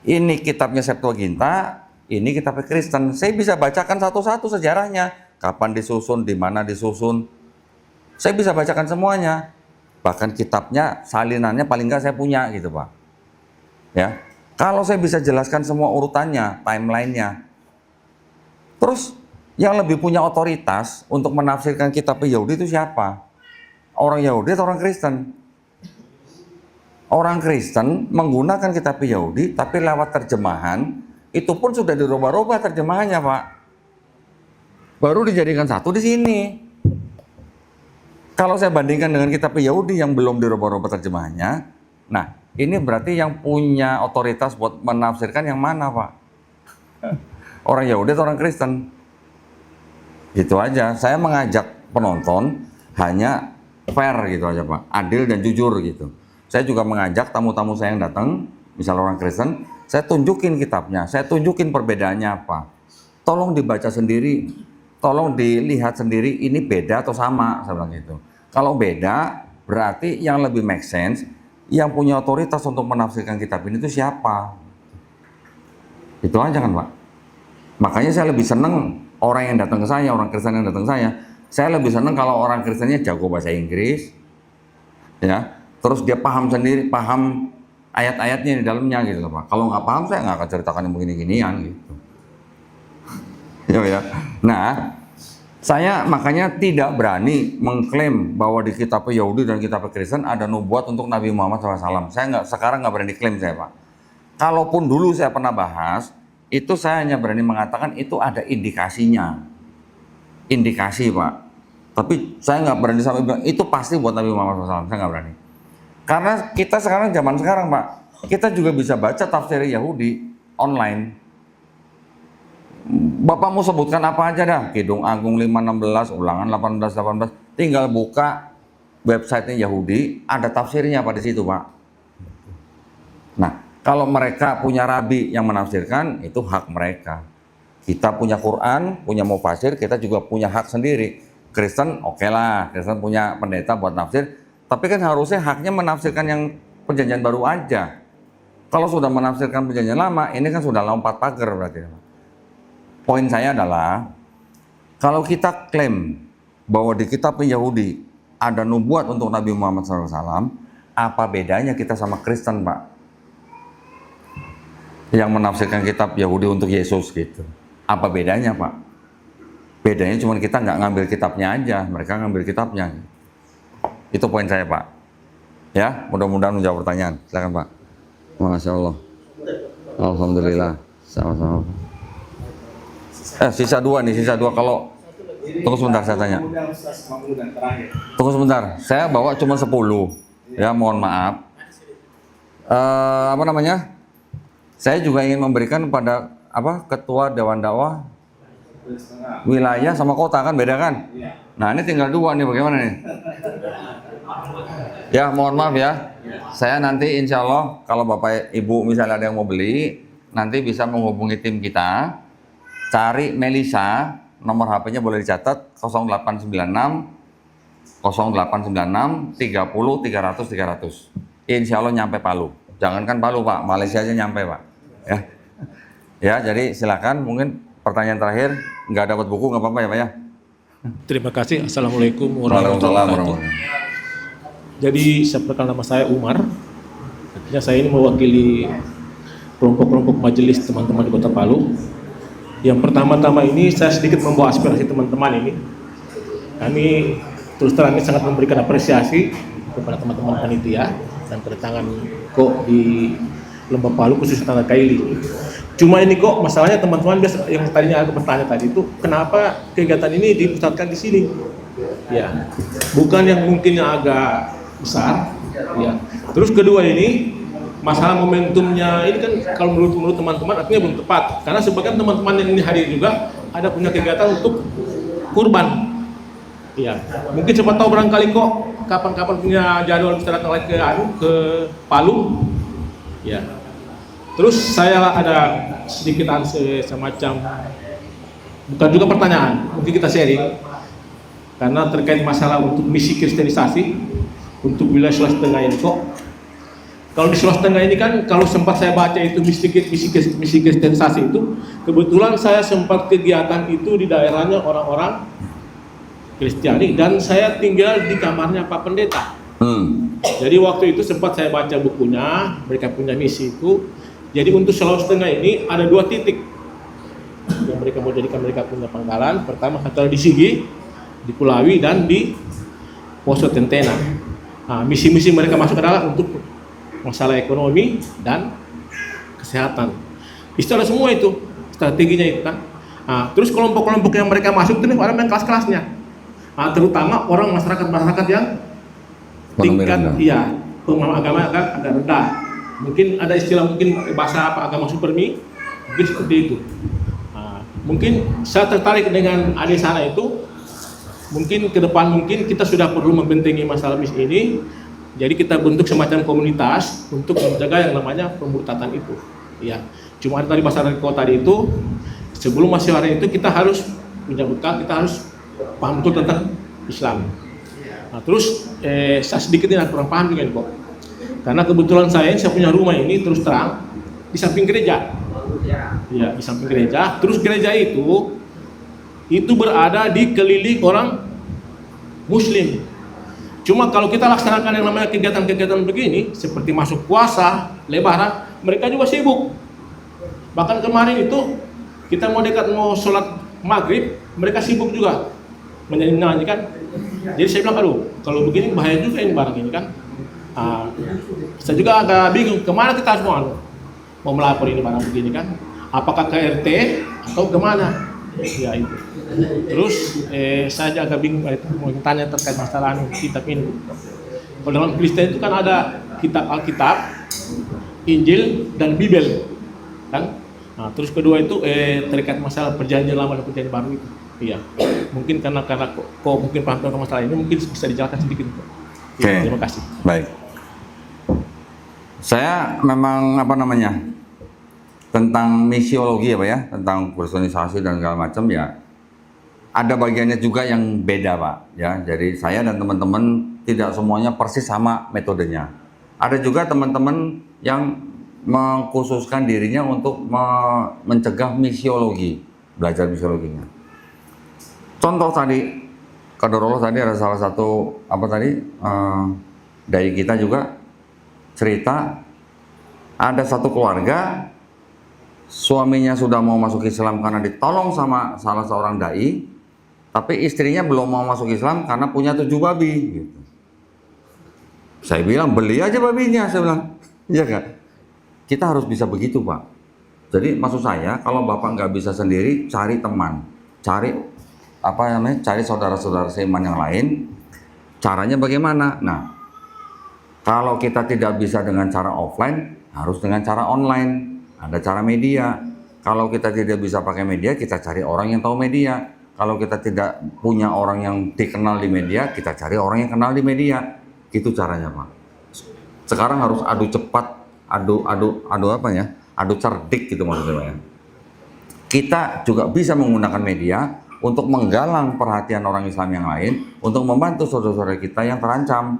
ini kitabnya Septuaginta, ini kitabnya Kristen. Saya bisa bacakan satu-satu sejarahnya, kapan disusun, di mana disusun. Saya bisa bacakan semuanya. Bahkan kitabnya, salinannya paling nggak saya punya gitu Pak. Ya, kalau saya bisa jelaskan semua urutannya, timelinenya, terus yang lebih punya otoritas untuk menafsirkan kitab Yahudi itu siapa? Orang Yahudi atau orang Kristen? Orang Kristen menggunakan kitab Yahudi, tapi lewat terjemahan, itu pun sudah dirubah-rubah terjemahannya Pak. Baru dijadikan satu di sini. Kalau saya bandingkan dengan kitab Yahudi yang belum dirubah-rubah terjemahannya, nah ini berarti yang punya otoritas buat menafsirkan yang mana Pak? Orang Yahudi atau orang Kristen? Gitu aja. Saya mengajak penonton hanya fair gitu aja Pak, adil dan jujur gitu. Saya juga mengajak tamu-tamu saya yang datang, misalnya orang Kristen, saya tunjukin kitabnya, saya tunjukin perbedaannya apa. Tolong dibaca sendiri, tolong dilihat sendiri ini beda atau sama, saya bilang gitu. Kalau beda, berarti yang lebih make sense, yang punya otoritas untuk menafsirkan kitab ini itu siapa? Itu aja kan Pak. Makanya saya lebih seneng orang yang datang ke saya, orang Kristen yang datang ke saya lebih seneng kalau orang Kristennya jago bahasa Inggris, ya, terus dia paham sendiri, paham ayat-ayatnya di dalamnya gitu loh Pak. Kalau nggak paham saya nggak akan ceritakan yang begini-ginian gitu. Ya. Nah, saya makanya tidak berani mengklaim bahwa di kitab Yahudi dan kitab Kristen ada nubuat untuk Nabi Muhammad SAW. Sekarang nggak berani klaim saya Pak. Kalaupun dulu saya pernah bahas, itu saya hanya berani mengatakan itu ada indikasinya. Indikasi Pak. Tapi saya nggak berani sampai bilang itu pasti buat Nabi Muhammad SAW. Saya nggak berani. Karena kita sekarang zaman sekarang Pak, kita juga bisa baca tafsir Yahudi online. Bapak mau sebutkan apa aja dah, Kidung Agung 516, Ulangan 1818, tinggal buka websitenya Yahudi, ada tafsirnya Pak di situ Pak. Nah, kalau mereka punya rabi yang menafsirkan, itu hak mereka. Kita punya Quran, punya mufasir, kita juga punya hak sendiri. Kristen, oke lah, Kristen punya pendeta buat nafsir, tapi kan harusnya haknya menafsirkan yang perjanjian baru aja. Kalau sudah menafsirkan perjanjian lama, ini kan sudah lompat pagar berarti. Poin saya adalah, kalau kita klaim bahwa di kitab Yahudi ada nubuat untuk Nabi Muhammad SAW, apa bedanya kita sama Kristen Pak? Yang menafsirkan kitab Yahudi untuk Yesus gitu. Apa bedanya Pak? Bedanya cuma kita nggak ngambil kitabnya aja, mereka ngambil kitabnya. Itu poin saya Pak. Ya, mudah-mudahan menjawab pertanyaan. Silakan Pak. Masya Allah. Alhamdulillah. Sama-sama. Sisa dua kalau tunggu sebentar saya tanya. Tunggu sebentar, saya bawa cuma 10. Ya, mohon maaf. Apa namanya? Saya juga ingin memberikan pada ketua Dewan Dakwah wilayah sama kota kan beda kan? Nah, ini tinggal 2 nih, bagaimana nih? Ya, mohon maaf ya. Saya nanti insya Allah kalau Bapak Ibu misalnya ada yang mau beli, nanti bisa menghubungi tim kita. Cari Melisa, nomor HP-nya boleh dicatat 0896 30 300 300. Insya Allah nyampe Palu. Jangankan Palu Pak, Malaysia aja nyampe Pak. Ya, ya jadi silakan. Mungkin pertanyaan terakhir, nggak dapat buku nggak apa-apa ya Pak ya. Terima kasih. Assalamualaikum warahmatullahi wabarakatuh. Jadi perkenalkan nama saya Umar. Artinya saya ini mewakili kelompok-kelompok majelis teman-teman di Kota Palu. Yang pertama-tama ini saya sedikit membawa aspirasi teman-teman ini. Kami terus terang ini sangat memberikan apresiasi kepada teman-teman panitia dan kedatangan kok di Lembah Palu khusus Tangga Kaili. Cuma ini kok masalahnya teman-teman yang tadinya aku bertanya tadi itu kenapa kegiatan ini dipusatkan di sini? Ya, bukan yang mungkin yang agak besar. Ya. Terus kedua ini masalah momentumnya ini kan kalau menurut teman-teman artinya belum tepat karena sebagian teman-teman yang ini hadir juga ada punya kegiatan untuk kurban. Ya, mungkin siapa tahu barangkali kok kapan-kapan punya jadwal bisa datang lagi ke Palu. Ya. Terus saya ada sedikit semacam bukan juga pertanyaan, mungkin kita sharing karena terkait masalah untuk misi kristenisasi untuk wilayah Sulawesi Tengah ini kok. Kalau di Sulawesi Tengah ini kan, kalau sempat saya baca itu misi kristenisasi itu, kebetulan saya sempat kegiatan itu di daerahnya orang-orang Kristiani dan saya tinggal di kamarnya Pak Pendeta. Jadi waktu itu sempat saya baca bukunya, mereka punya misi itu. Jadi untuk Sulawesi Tengah ini ada 2 titik yang mereka mau jadikan mereka punya pangkalan. Pertama satu di Sigi, di Kulawi, dan di Poso Tentena. Nah, misi-misi mereka masuk adalah untuk masalah ekonomi dan kesehatan. Itu ada semua itu strateginya itu kan. Nah, terus kelompok-kelompok yang mereka masuk itu orang yang kelas-kelasnya. Nah, terutama orang masyarakat yang tingkat pemahaman agama agak rendah. Mungkin ada istilah mungkin bahasa apa agama supermi, mungkin seperti itu. Nah, mungkin saya tertarik dengan adik sana itu. Mungkin ke depan mungkin kita sudah perlu membentengi masalah mis ini. Jadi kita bentuk semacam komunitas untuk menjaga yang namanya pemurtatan itu. Ya, cuma tadi bahasa dari kota tadi itu sebelum masih hari itu kita harus punya bekal, kita harus paham betul tentang Islam. Nah, terus saya sedikit ini kurang paham juga nih kok. Karena kebetulan saya punya rumah ini terus terang di samping gereja. Ya, di samping gereja. Terus gereja itu berada di keliling orang Muslim. Cuma kalau kita laksanakan yang namanya kegiatan-kegiatan begini, seperti masuk puasa, Lebaran, mereka juga sibuk. Bahkan kemarin itu kita mau sholat maghrib, mereka sibuk juga menyanyikan. Jadi saya bilang, aduh, kalau begini bahaya juga ini barang ini kan. Saya juga agak bingung kemana kita harus mau melapor ini barang begini kan. Apakah ke RT atau kemana? Ya itu. Terus saya agak bingung mau tanya terkait masalah kitab ini. Kalau dalam Kristen itu kan ada kitab Alkitab, Injil, dan Bibel, kan? Nah, terus kedua itu terkait masalah perjanjian lama dan perjanjian baru itu. Iya. Mungkin karena kok mungkin paham tentang masalah ini, mungkin bisa dijelaskan sedikit. Oke. Terima kasih. Baik. Saya memang tentang misiologi ya Pak ya, tentang personalisasi dan segala macam ya. Ada bagiannya juga yang beda Pak ya. Jadi saya dan teman-teman tidak semuanya persis sama metodenya. Ada juga teman-teman yang mengkhususkan dirinya untuk mencegah misiologi, belajar misiologinya. Contoh tadi, Qadarullah tadi ada salah satu dai kita juga cerita ada satu keluarga suaminya sudah mau masuk Islam karena ditolong sama salah seorang dai, tapi istrinya belum mau masuk Islam karena punya 7 babi. Gitu. Saya bilang beli aja babinya, saya bilang, iya kan? Kita harus bisa begitu Pak. Jadi maksud saya kalau Bapak nggak bisa sendiri, cari teman, cari saudara-saudara seiman yang lain. Caranya bagaimana? Nah, kalau kita tidak bisa dengan cara offline, harus dengan cara online. Ada cara media. Kalau kita tidak bisa pakai media, kita cari orang yang tahu media. Kalau kita tidak punya orang yang dikenal di media, kita cari orang yang kenal di media. Gitu caranya Pak. Sekarang harus adu cepat, adu cerdik gitu maksudnya Pak ya. Kita juga bisa menggunakan media untuk menggalang perhatian orang Islam yang lain, untuk membantu saudara-saudara kita yang terancam.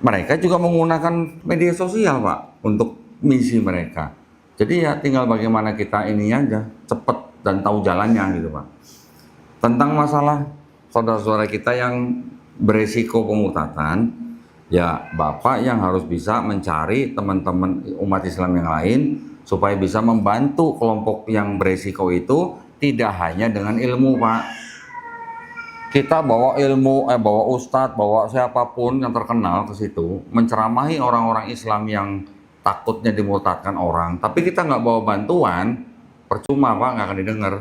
Mereka juga menggunakan media sosial Pak untuk misi mereka. Jadi ya tinggal bagaimana kita ini aja cepet dan tahu jalannya gitu Pak. Tentang masalah saudara-saudara kita yang beresiko pemurtatan, ya Bapak yang harus bisa mencari teman-teman umat Islam yang lain supaya bisa membantu kelompok yang beresiko itu tidak hanya dengan ilmu Pak. Kita bawa ilmu, bawa ustadz, bawa siapapun yang terkenal ke situ menceramahi orang-orang Islam yang takutnya dimurtadkan orang, tapi kita nggak bawa bantuan, percuma Pak, nggak akan didengar.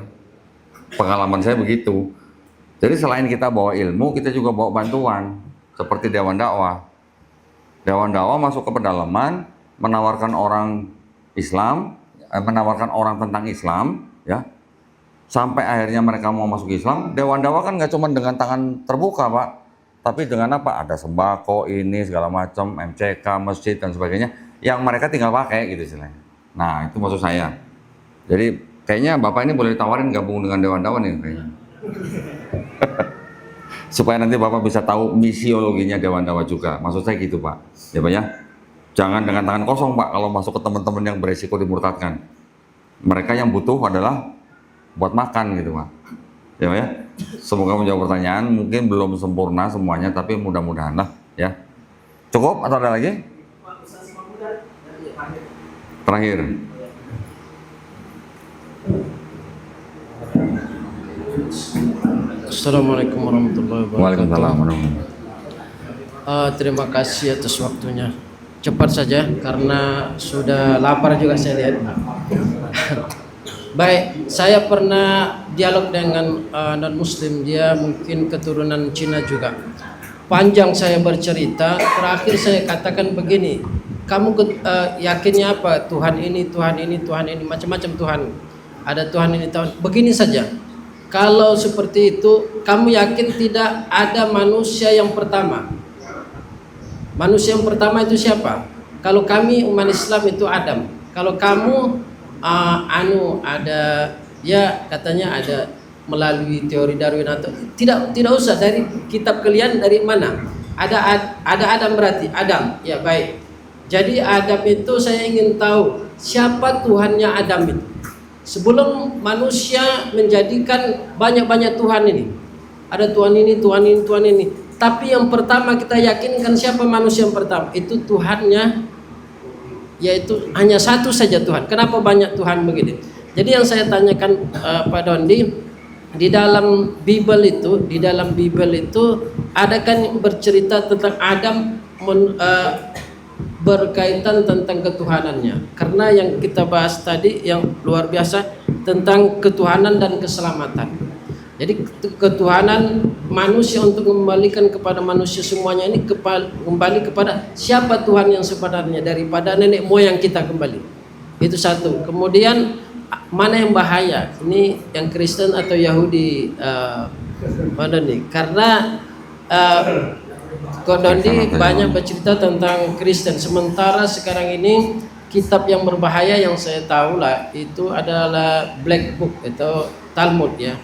Pengalaman saya begitu. Jadi selain kita bawa ilmu, kita juga bawa bantuan, seperti Dewan Dakwah. Dewan Dakwah masuk ke pedalaman, menawarkan orang Islam, menawarkan orang tentang Islam, ya. Sampai akhirnya mereka mau masuk Islam. Dewan Dakwah kan nggak cuma dengan tangan terbuka Pak, tapi dengan apa? Ada sembako ini segala macam, MCK, masjid dan sebagainya, yang mereka tinggal pakai gitu istilahnya. Nah itu maksud saya. Jadi kayaknya Bapak ini boleh ditawarin gabung dengan Dewan Dakwah nih kayaknya. Supaya nanti Bapak bisa tahu misiologinya Dewan Dakwah juga. Maksud saya gitu Pak. Ya Pak ya. Jangan dengan tangan kosong Pak kalau masuk ke teman-teman yang beresiko dimurtadkan. Mereka yang butuh adalah buat makan gitu Pak. Ya Pak ya. Semoga menjawab pertanyaan. Mungkin belum sempurna semuanya, tapi mudah-mudahan lah ya. Cukup atau ada lagi? Terakhir. Assalamualaikum warahmatullahi wabarakatuh. Waalaikumsalam warahmatullahi wabarakatuh. Terima kasih atas waktunya. Cepat saja karena sudah lapar juga saya lihat. Baik, saya pernah dialog dengan non muslim, dia mungkin keturunan Cina juga. Panjang saya bercerita, terakhir saya katakan begini, kamu yakinnya apa? Tuhan ini, Tuhan ini, Tuhan ini, macam-macam Tuhan. Ada Tuhan ini, Tuhan. Begini saja. Kalau seperti itu, kamu yakin tidak ada manusia yang pertama? Manusia yang pertama itu siapa? Kalau kami umat Islam itu Adam. Kalau kamu ada ya katanya ada melalui teori Darwin atau tidak usah dari kitab kalian dari mana? Ada Adam berarti Adam. Ya baik. Jadi Adam itu saya ingin tahu siapa Tuhannya Adam itu. Sebelum manusia menjadikan banyak-banyak Tuhan ini. Ada Tuhan ini, Tuhan ini, Tuhan ini. Tapi yang pertama kita yakinkan siapa manusia yang pertama? Itu Tuhannya, yaitu hanya satu saja Tuhan. Kenapa banyak Tuhan begini? Jadi yang saya tanyakan Pak Dondi, di dalam Bible itu ada kan bercerita tentang Adam berkaitan tentang ketuhanannya. Karena yang kita bahas tadi yang luar biasa tentang ketuhanan dan keselamatan. Jadi ketuhanan manusia untuk mengembalikan kepada manusia semuanya ini kembali kepada siapa Tuhan yang sebenarnya daripada nenek moyang kita kembali. Itu satu. Kemudian mana yang bahaya? Ini yang Kristen atau Yahudi mana nih? Karena Kodondi banyak bercerita tentang Kristen. Sementara sekarang ini kitab yang berbahaya yang saya tahu lah itu adalah Black Book atau Talmud ya.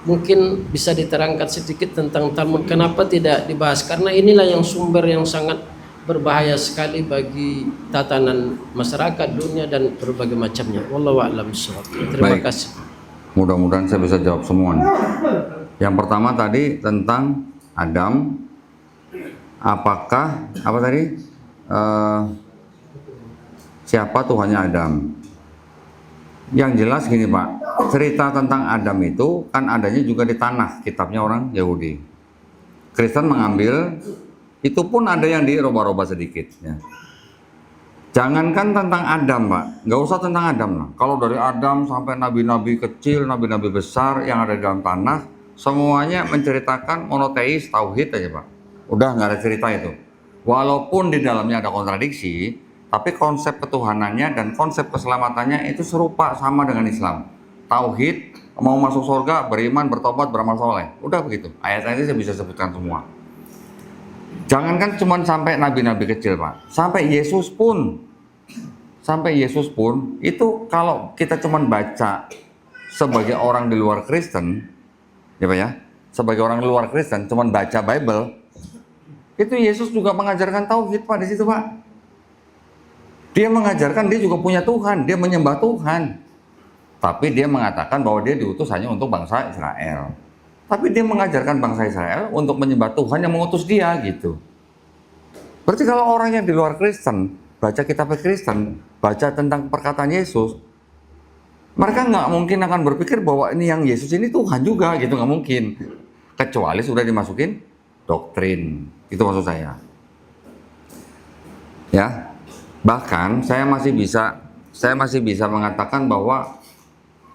Mungkin bisa diterangkan sedikit tentang Talmud. Kenapa tidak dibahas? Karena inilah yang sumber yang sangat berbahaya sekali bagi tatanan masyarakat dunia dan berbagai macamnya. Wallahu a'lam bishawab. Terima kasih. Mudah-mudahan saya bisa jawab semua. Yang pertama tadi tentang Adam. Apakah apa tadi? Siapa Tuhannya Adam? Yang jelas gini Pak, cerita tentang Adam itu kan adanya juga di tanah, kitabnya orang Yahudi. Kristen mengambil, itu pun ada yang dirubah-rubah sedikit ya. Jangankan tentang Adam Pak, nggak usah tentang Adam lah. Kalau dari Adam sampai nabi-nabi kecil, nabi-nabi besar yang ada di dalam tanah, semuanya menceritakan monoteis, tauhid aja Pak. Udah nggak ada cerita itu. Walaupun di dalamnya ada kontradiksi, tapi konsep ketuhanannya dan konsep keselamatannya itu serupa sama dengan Islam. Tauhid, mau masuk surga, beriman, bertobat, beramal soleh. Udah begitu. Ayat-ayatnya saya bisa sebutkan semua. Jangankan cuma sampai nabi-nabi kecil Pak, sampai Yesus pun itu kalau kita cuma baca sebagai orang di luar Kristen, ya Pak ya, sebagai orang di luar Kristen cuma baca Bible, itu Yesus juga mengajarkan tauhid Pak di situ Pak. Dia mengajarkan dia juga punya Tuhan, dia menyembah Tuhan. Tapi dia mengatakan bahwa dia diutus hanya untuk bangsa Israel. Tapi dia mengajarkan bangsa Israel untuk menyembah Tuhan yang mengutus dia gitu. Berarti kalau orang yang di luar Kristen, baca kitab Kristen, baca tentang perkataan Yesus, mereka nggak mungkin akan berpikir bahwa ini yang Yesus ini Tuhan juga gitu, nggak mungkin. Kecuali sudah dimasukin doktrin, itu maksud saya. Ya. Bahkan saya masih bisa mengatakan bahwa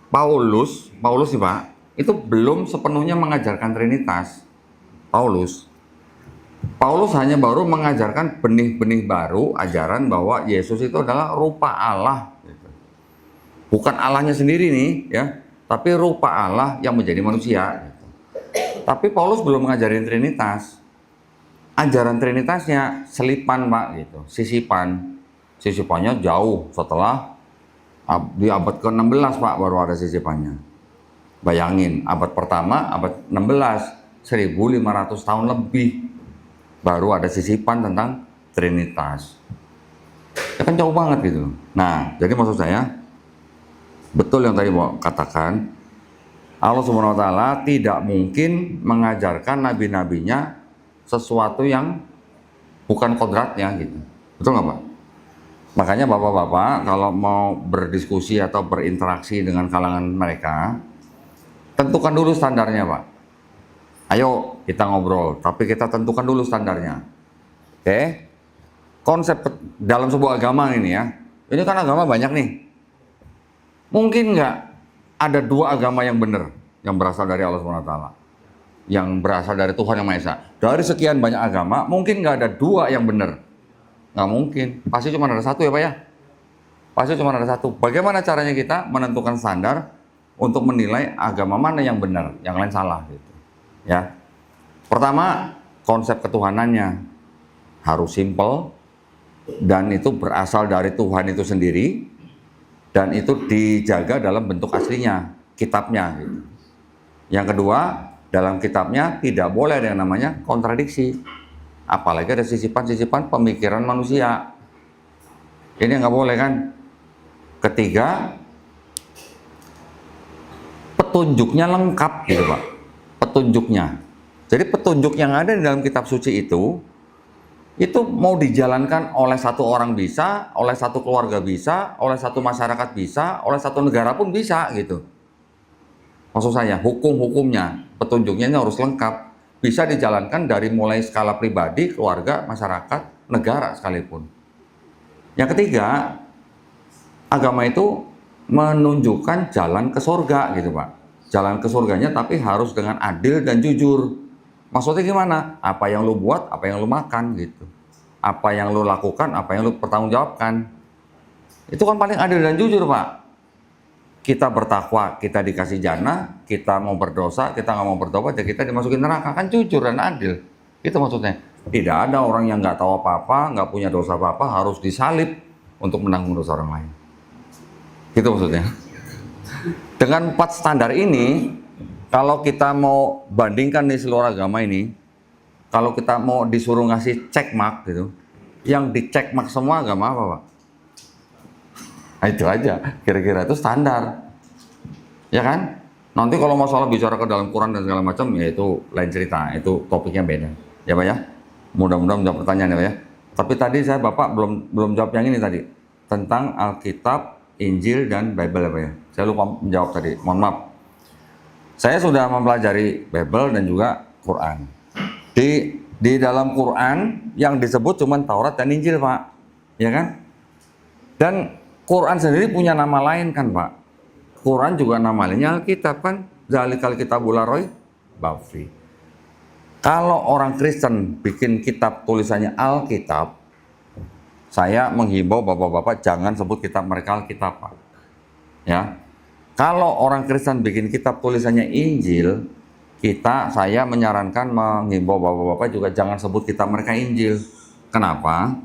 Paulus sih Pak, itu belum sepenuhnya mengajarkan Trinitas. Paulus hanya baru mengajarkan benih-benih baru ajaran bahwa Yesus itu adalah rupa Allah. Bukan Allahnya sendiri nih ya, tapi rupa Allah yang menjadi manusia. Tapi Paulus belum mengajarin Trinitas. Ajaran Trinitasnya selipan Pak gitu, sisipannya jauh setelah di abad ke-16 Pak baru ada sisipannya. Bayangin, abad pertama, abad 16, 1500 tahun lebih baru ada sisipan tentang Trinitas. Ya kan jauh banget gitu. Nah, jadi maksud saya betul yang tadi mau katakan, Allah Subhanahu wa taala tidak mungkin mengajarkan nabi-nabinya sesuatu yang bukan kodratnya gitu. Betul nggak Pak? Makanya bapak-bapak kalau mau berdiskusi atau berinteraksi dengan kalangan mereka, tentukan dulu standarnya Pak. Ayo kita ngobrol, tapi kita tentukan dulu standarnya. Oke? Konsep dalam sebuah agama ini ya, ini kan agama banyak nih. Mungkin nggak ada dua agama yang benar, yang berasal dari Allah SWT, yang berasal dari Tuhan Yang Maha Esa. Dari sekian banyak agama, mungkin nggak ada dua yang benar. Nggak mungkin, pasti cuma ada satu ya Pak ya. Pasti cuma ada satu. Bagaimana caranya kita menentukan standar untuk menilai agama mana yang benar, yang lain salah gitu. Ya. Pertama, konsep ketuhanannya harus simple dan itu berasal dari Tuhan itu sendiri dan itu dijaga dalam bentuk aslinya, kitabnya gitu. Yang kedua, dalam kitabnya tidak boleh ada yang namanya kontradiksi. Apalagi ada sisipan-sisipan pemikiran manusia. Ini nggak boleh kan? Ketiga, petunjuknya lengkap gitu Pak. Petunjuknya. Jadi petunjuk yang ada di dalam kitab suci itu mau dijalankan oleh satu orang bisa, oleh satu keluarga bisa, oleh satu masyarakat bisa, oleh satu negara pun bisa gitu. Maksud saya, hukum-hukumnya, petunjuknya ini harus lengkap. Bisa dijalankan dari mulai skala pribadi, keluarga, masyarakat, negara sekalipun. Yang ketiga, agama itu menunjukkan jalan ke surga gitu Pak. Jalan ke surganya tapi harus dengan adil dan jujur. Maksudnya gimana? Apa yang lu buat, apa yang lu makan gitu. Apa yang lu lakukan, apa yang lu pertanggungjawabkan. Itu kan paling adil dan jujur Pak. Kita bertakwa, kita dikasih jannah, kita mau berdosa, kita nggak mau bertobat, ya kita dimasukin neraka. Kan jujur dan adil. Itu maksudnya. Tidak ada orang yang nggak tahu apa-apa, nggak punya dosa apa-apa, harus disalib untuk menanggung dosa orang lain. Gitu maksudnya. Dengan 4 standar ini, kalau kita mau bandingkan nih seluruh agama ini, kalau kita mau disuruh ngasih check mark gitu, yang di check mark semua agama apa Pak? Nah, itu aja, kira-kira itu standar, ya kan? Nanti kalau masalah bicara ke dalam Quran dan segala macam, ya itu lain cerita, itu topiknya beda, ya Pak ya. Mudah-mudahan menjawab pertanyaan ya Pak ya. Tapi tadi saya Bapak belum jawab yang ini tadi tentang Alkitab, Injil dan Bible ya Pak ya. Saya lupa menjawab tadi, mohon maaf. Saya sudah mempelajari Bible dan juga Quran. Di dalam Quran yang disebut cuma Taurat dan Injil Pak, ya kan? Dan Quran sendiri punya nama lain kan Pak. Quran juga nama lainnya Alkitab kan. Zalikal kitabul la raiba bafi. Kalau orang Kristen bikin kitab tulisannya Alkitab, saya menghimbau bapak-bapak jangan sebut kitab mereka Alkitab Pak. Ya. Kalau orang Kristen bikin kitab tulisannya Injil, saya menyarankan menghimbau bapak-bapak juga jangan sebut kitab mereka Injil. Kenapa?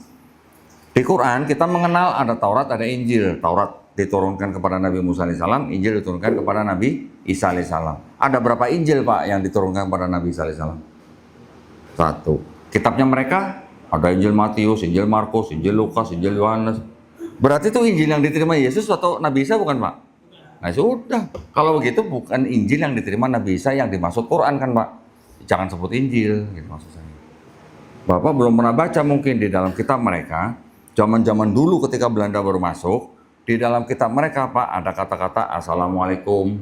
Di Quran kita mengenal ada Taurat, ada Injil. Taurat diturunkan kepada Nabi Musa alaihissalam, Injil diturunkan kepada Nabi Isa alaihissalam. Ada berapa Injil Pak yang diturunkan kepada Nabi Isa alaihissalam? 1. Kitabnya mereka ada Injil Matius, Injil Markus, Injil Lukas, Injil Yohanes. Berarti itu Injil yang diterima Yesus atau Nabi Isa bukan Pak? Nah sudah, kalau begitu bukan Injil yang diterima Nabi Isa yang dimaksud Quran kan Pak? Jangan sebut Injil, gitu maksud saya. Bapak belum pernah baca mungkin di dalam kitab mereka. Zaman-zaman dulu ketika Belanda baru masuk, di dalam kitab mereka Pak ada kata-kata Assalamualaikum,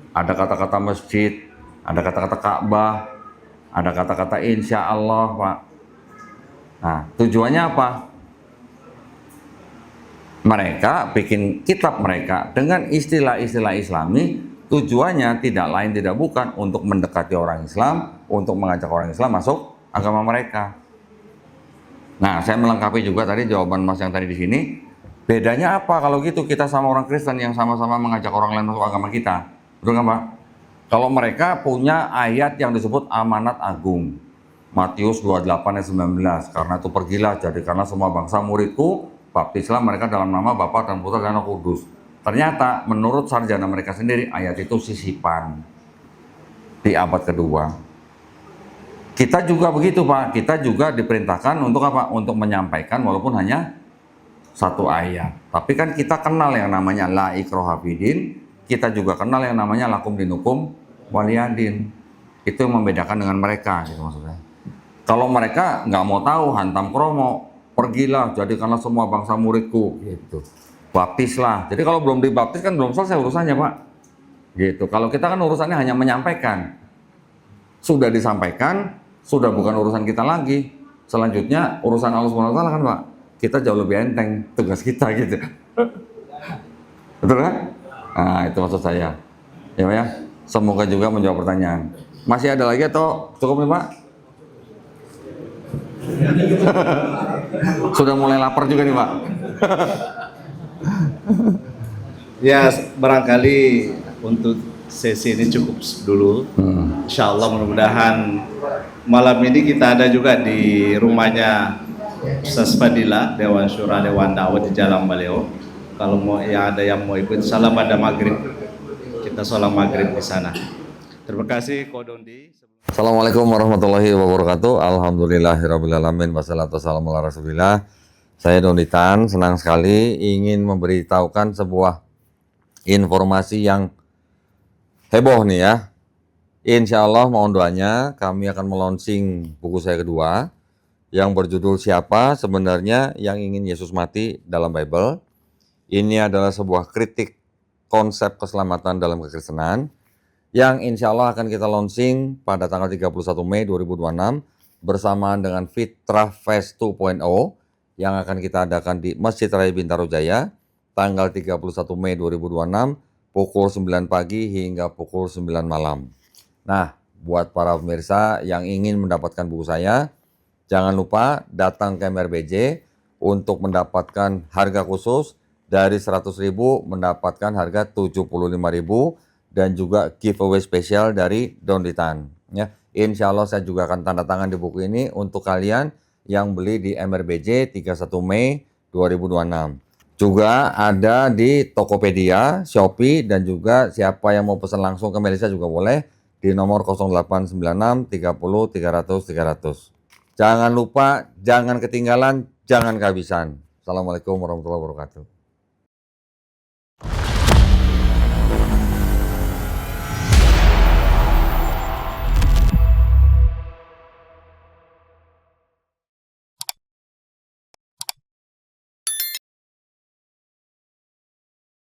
ada kata-kata masjid, ada kata-kata Ka'bah, ada kata-kata Insya Allah Pak. Nah tujuannya apa? Mereka bikin kitab mereka dengan istilah-istilah Islami, tujuannya tidak lain tidak bukan untuk mendekati orang Islam, untuk mengajak orang Islam masuk agama mereka. Nah, saya melengkapi juga tadi jawaban Mas yang tadi di sini. Bedanya apa kalau gitu kita sama orang Kristen yang sama-sama mengajak orang lain masuk agama kita? Betul nggak Pak? Kalau mereka punya ayat yang disebut amanat agung. Matius 28 ayat 19. Karena itu pergilah, jadikanlah semua bangsa muridku, baptislah mereka dalam nama Bapa dan Putra dan Roh Kudus. Ternyata menurut sarjana mereka sendiri ayat itu sisipan di abad kedua. Kita juga begitu Pak, kita juga diperintahkan untuk apa? Untuk menyampaikan walaupun hanya 1 ayat. Tapi kan kita kenal yang namanya la ikraha fidin, kita juga kenal yang namanya lakum dinukum waliyadin. Itu yang membedakan dengan mereka gitu maksudnya. Kalau mereka nggak mau tahu, hantam kromo, pergilah, jadikanlah semua bangsa muridku, gitu. Baptislah. Jadi kalau belum dibaptis kan belum selesai urusannya, Pak. Gitu. Kalau kita kan urusannya hanya menyampaikan. Sudah disampaikan, sudah bukan urusan kita lagi. Selanjutnya urusan Allah SWT kan, Pak. Kita jauh lebih enteng tugas kita gitu. Betul kan? Nah, itu maksud saya. Ya, Pak ya. Semoga juga menjawab pertanyaan. Masih ada lagi atau cukup nih, Pak? Sudah mulai lapar juga nih, Pak. Ya, barangkali untuk sesi ini cukup dulu. Insya Allah mudah-mudahan malam ini kita ada juga di rumahnya Ustaz Fadila, Dewan Syura Dewan Dakwah di Jalan Baleo. Kalau mau ya ada yang mau ikut, salam pada maghrib. Kita sholat maghrib di sana. Terima kasih Kodondi. Assalamualaikum warahmatullahi wabarakatuh. Alhamdulillahirrabbilalamin. Wassalatu wassalamu ala rasulillah. Saya Donitan, senang sekali ingin memberitahukan sebuah informasi yang heboh nih ya. Insya Allah mohon doanya, kami akan melonsing buku saya kedua yang berjudul Siapa Sebenarnya Yang Ingin Yesus Mati dalam Bible. Ini adalah sebuah kritik konsep keselamatan dalam kekristenan yang insya Allah akan kita launching pada tanggal 31 Mei 2026 bersamaan dengan Fitrah Fest 2.0 yang akan kita adakan di Masjid Raya Bintaro Jaya tanggal 31 Mei 2026 pukul 9 pagi hingga pukul 9 malam. Nah, buat para pemirsa yang ingin mendapatkan buku saya, jangan lupa datang ke MRBJ untuk mendapatkan harga khusus dari 100.000 mendapatkan harga 75.000 dan juga giveaway spesial dari Donitan. Ya, insya Allah saya juga akan tanda tangan di buku ini untuk kalian yang beli di MRBJ 31 Mei 2026. Juga ada di Tokopedia, Shopee, dan juga siapa yang mau pesan langsung ke Melisa juga boleh di nomor 0896 30 300 300. Jangan lupa, jangan ketinggalan, jangan kehabisan. Assalamualaikum warahmatullahi wabarakatuh.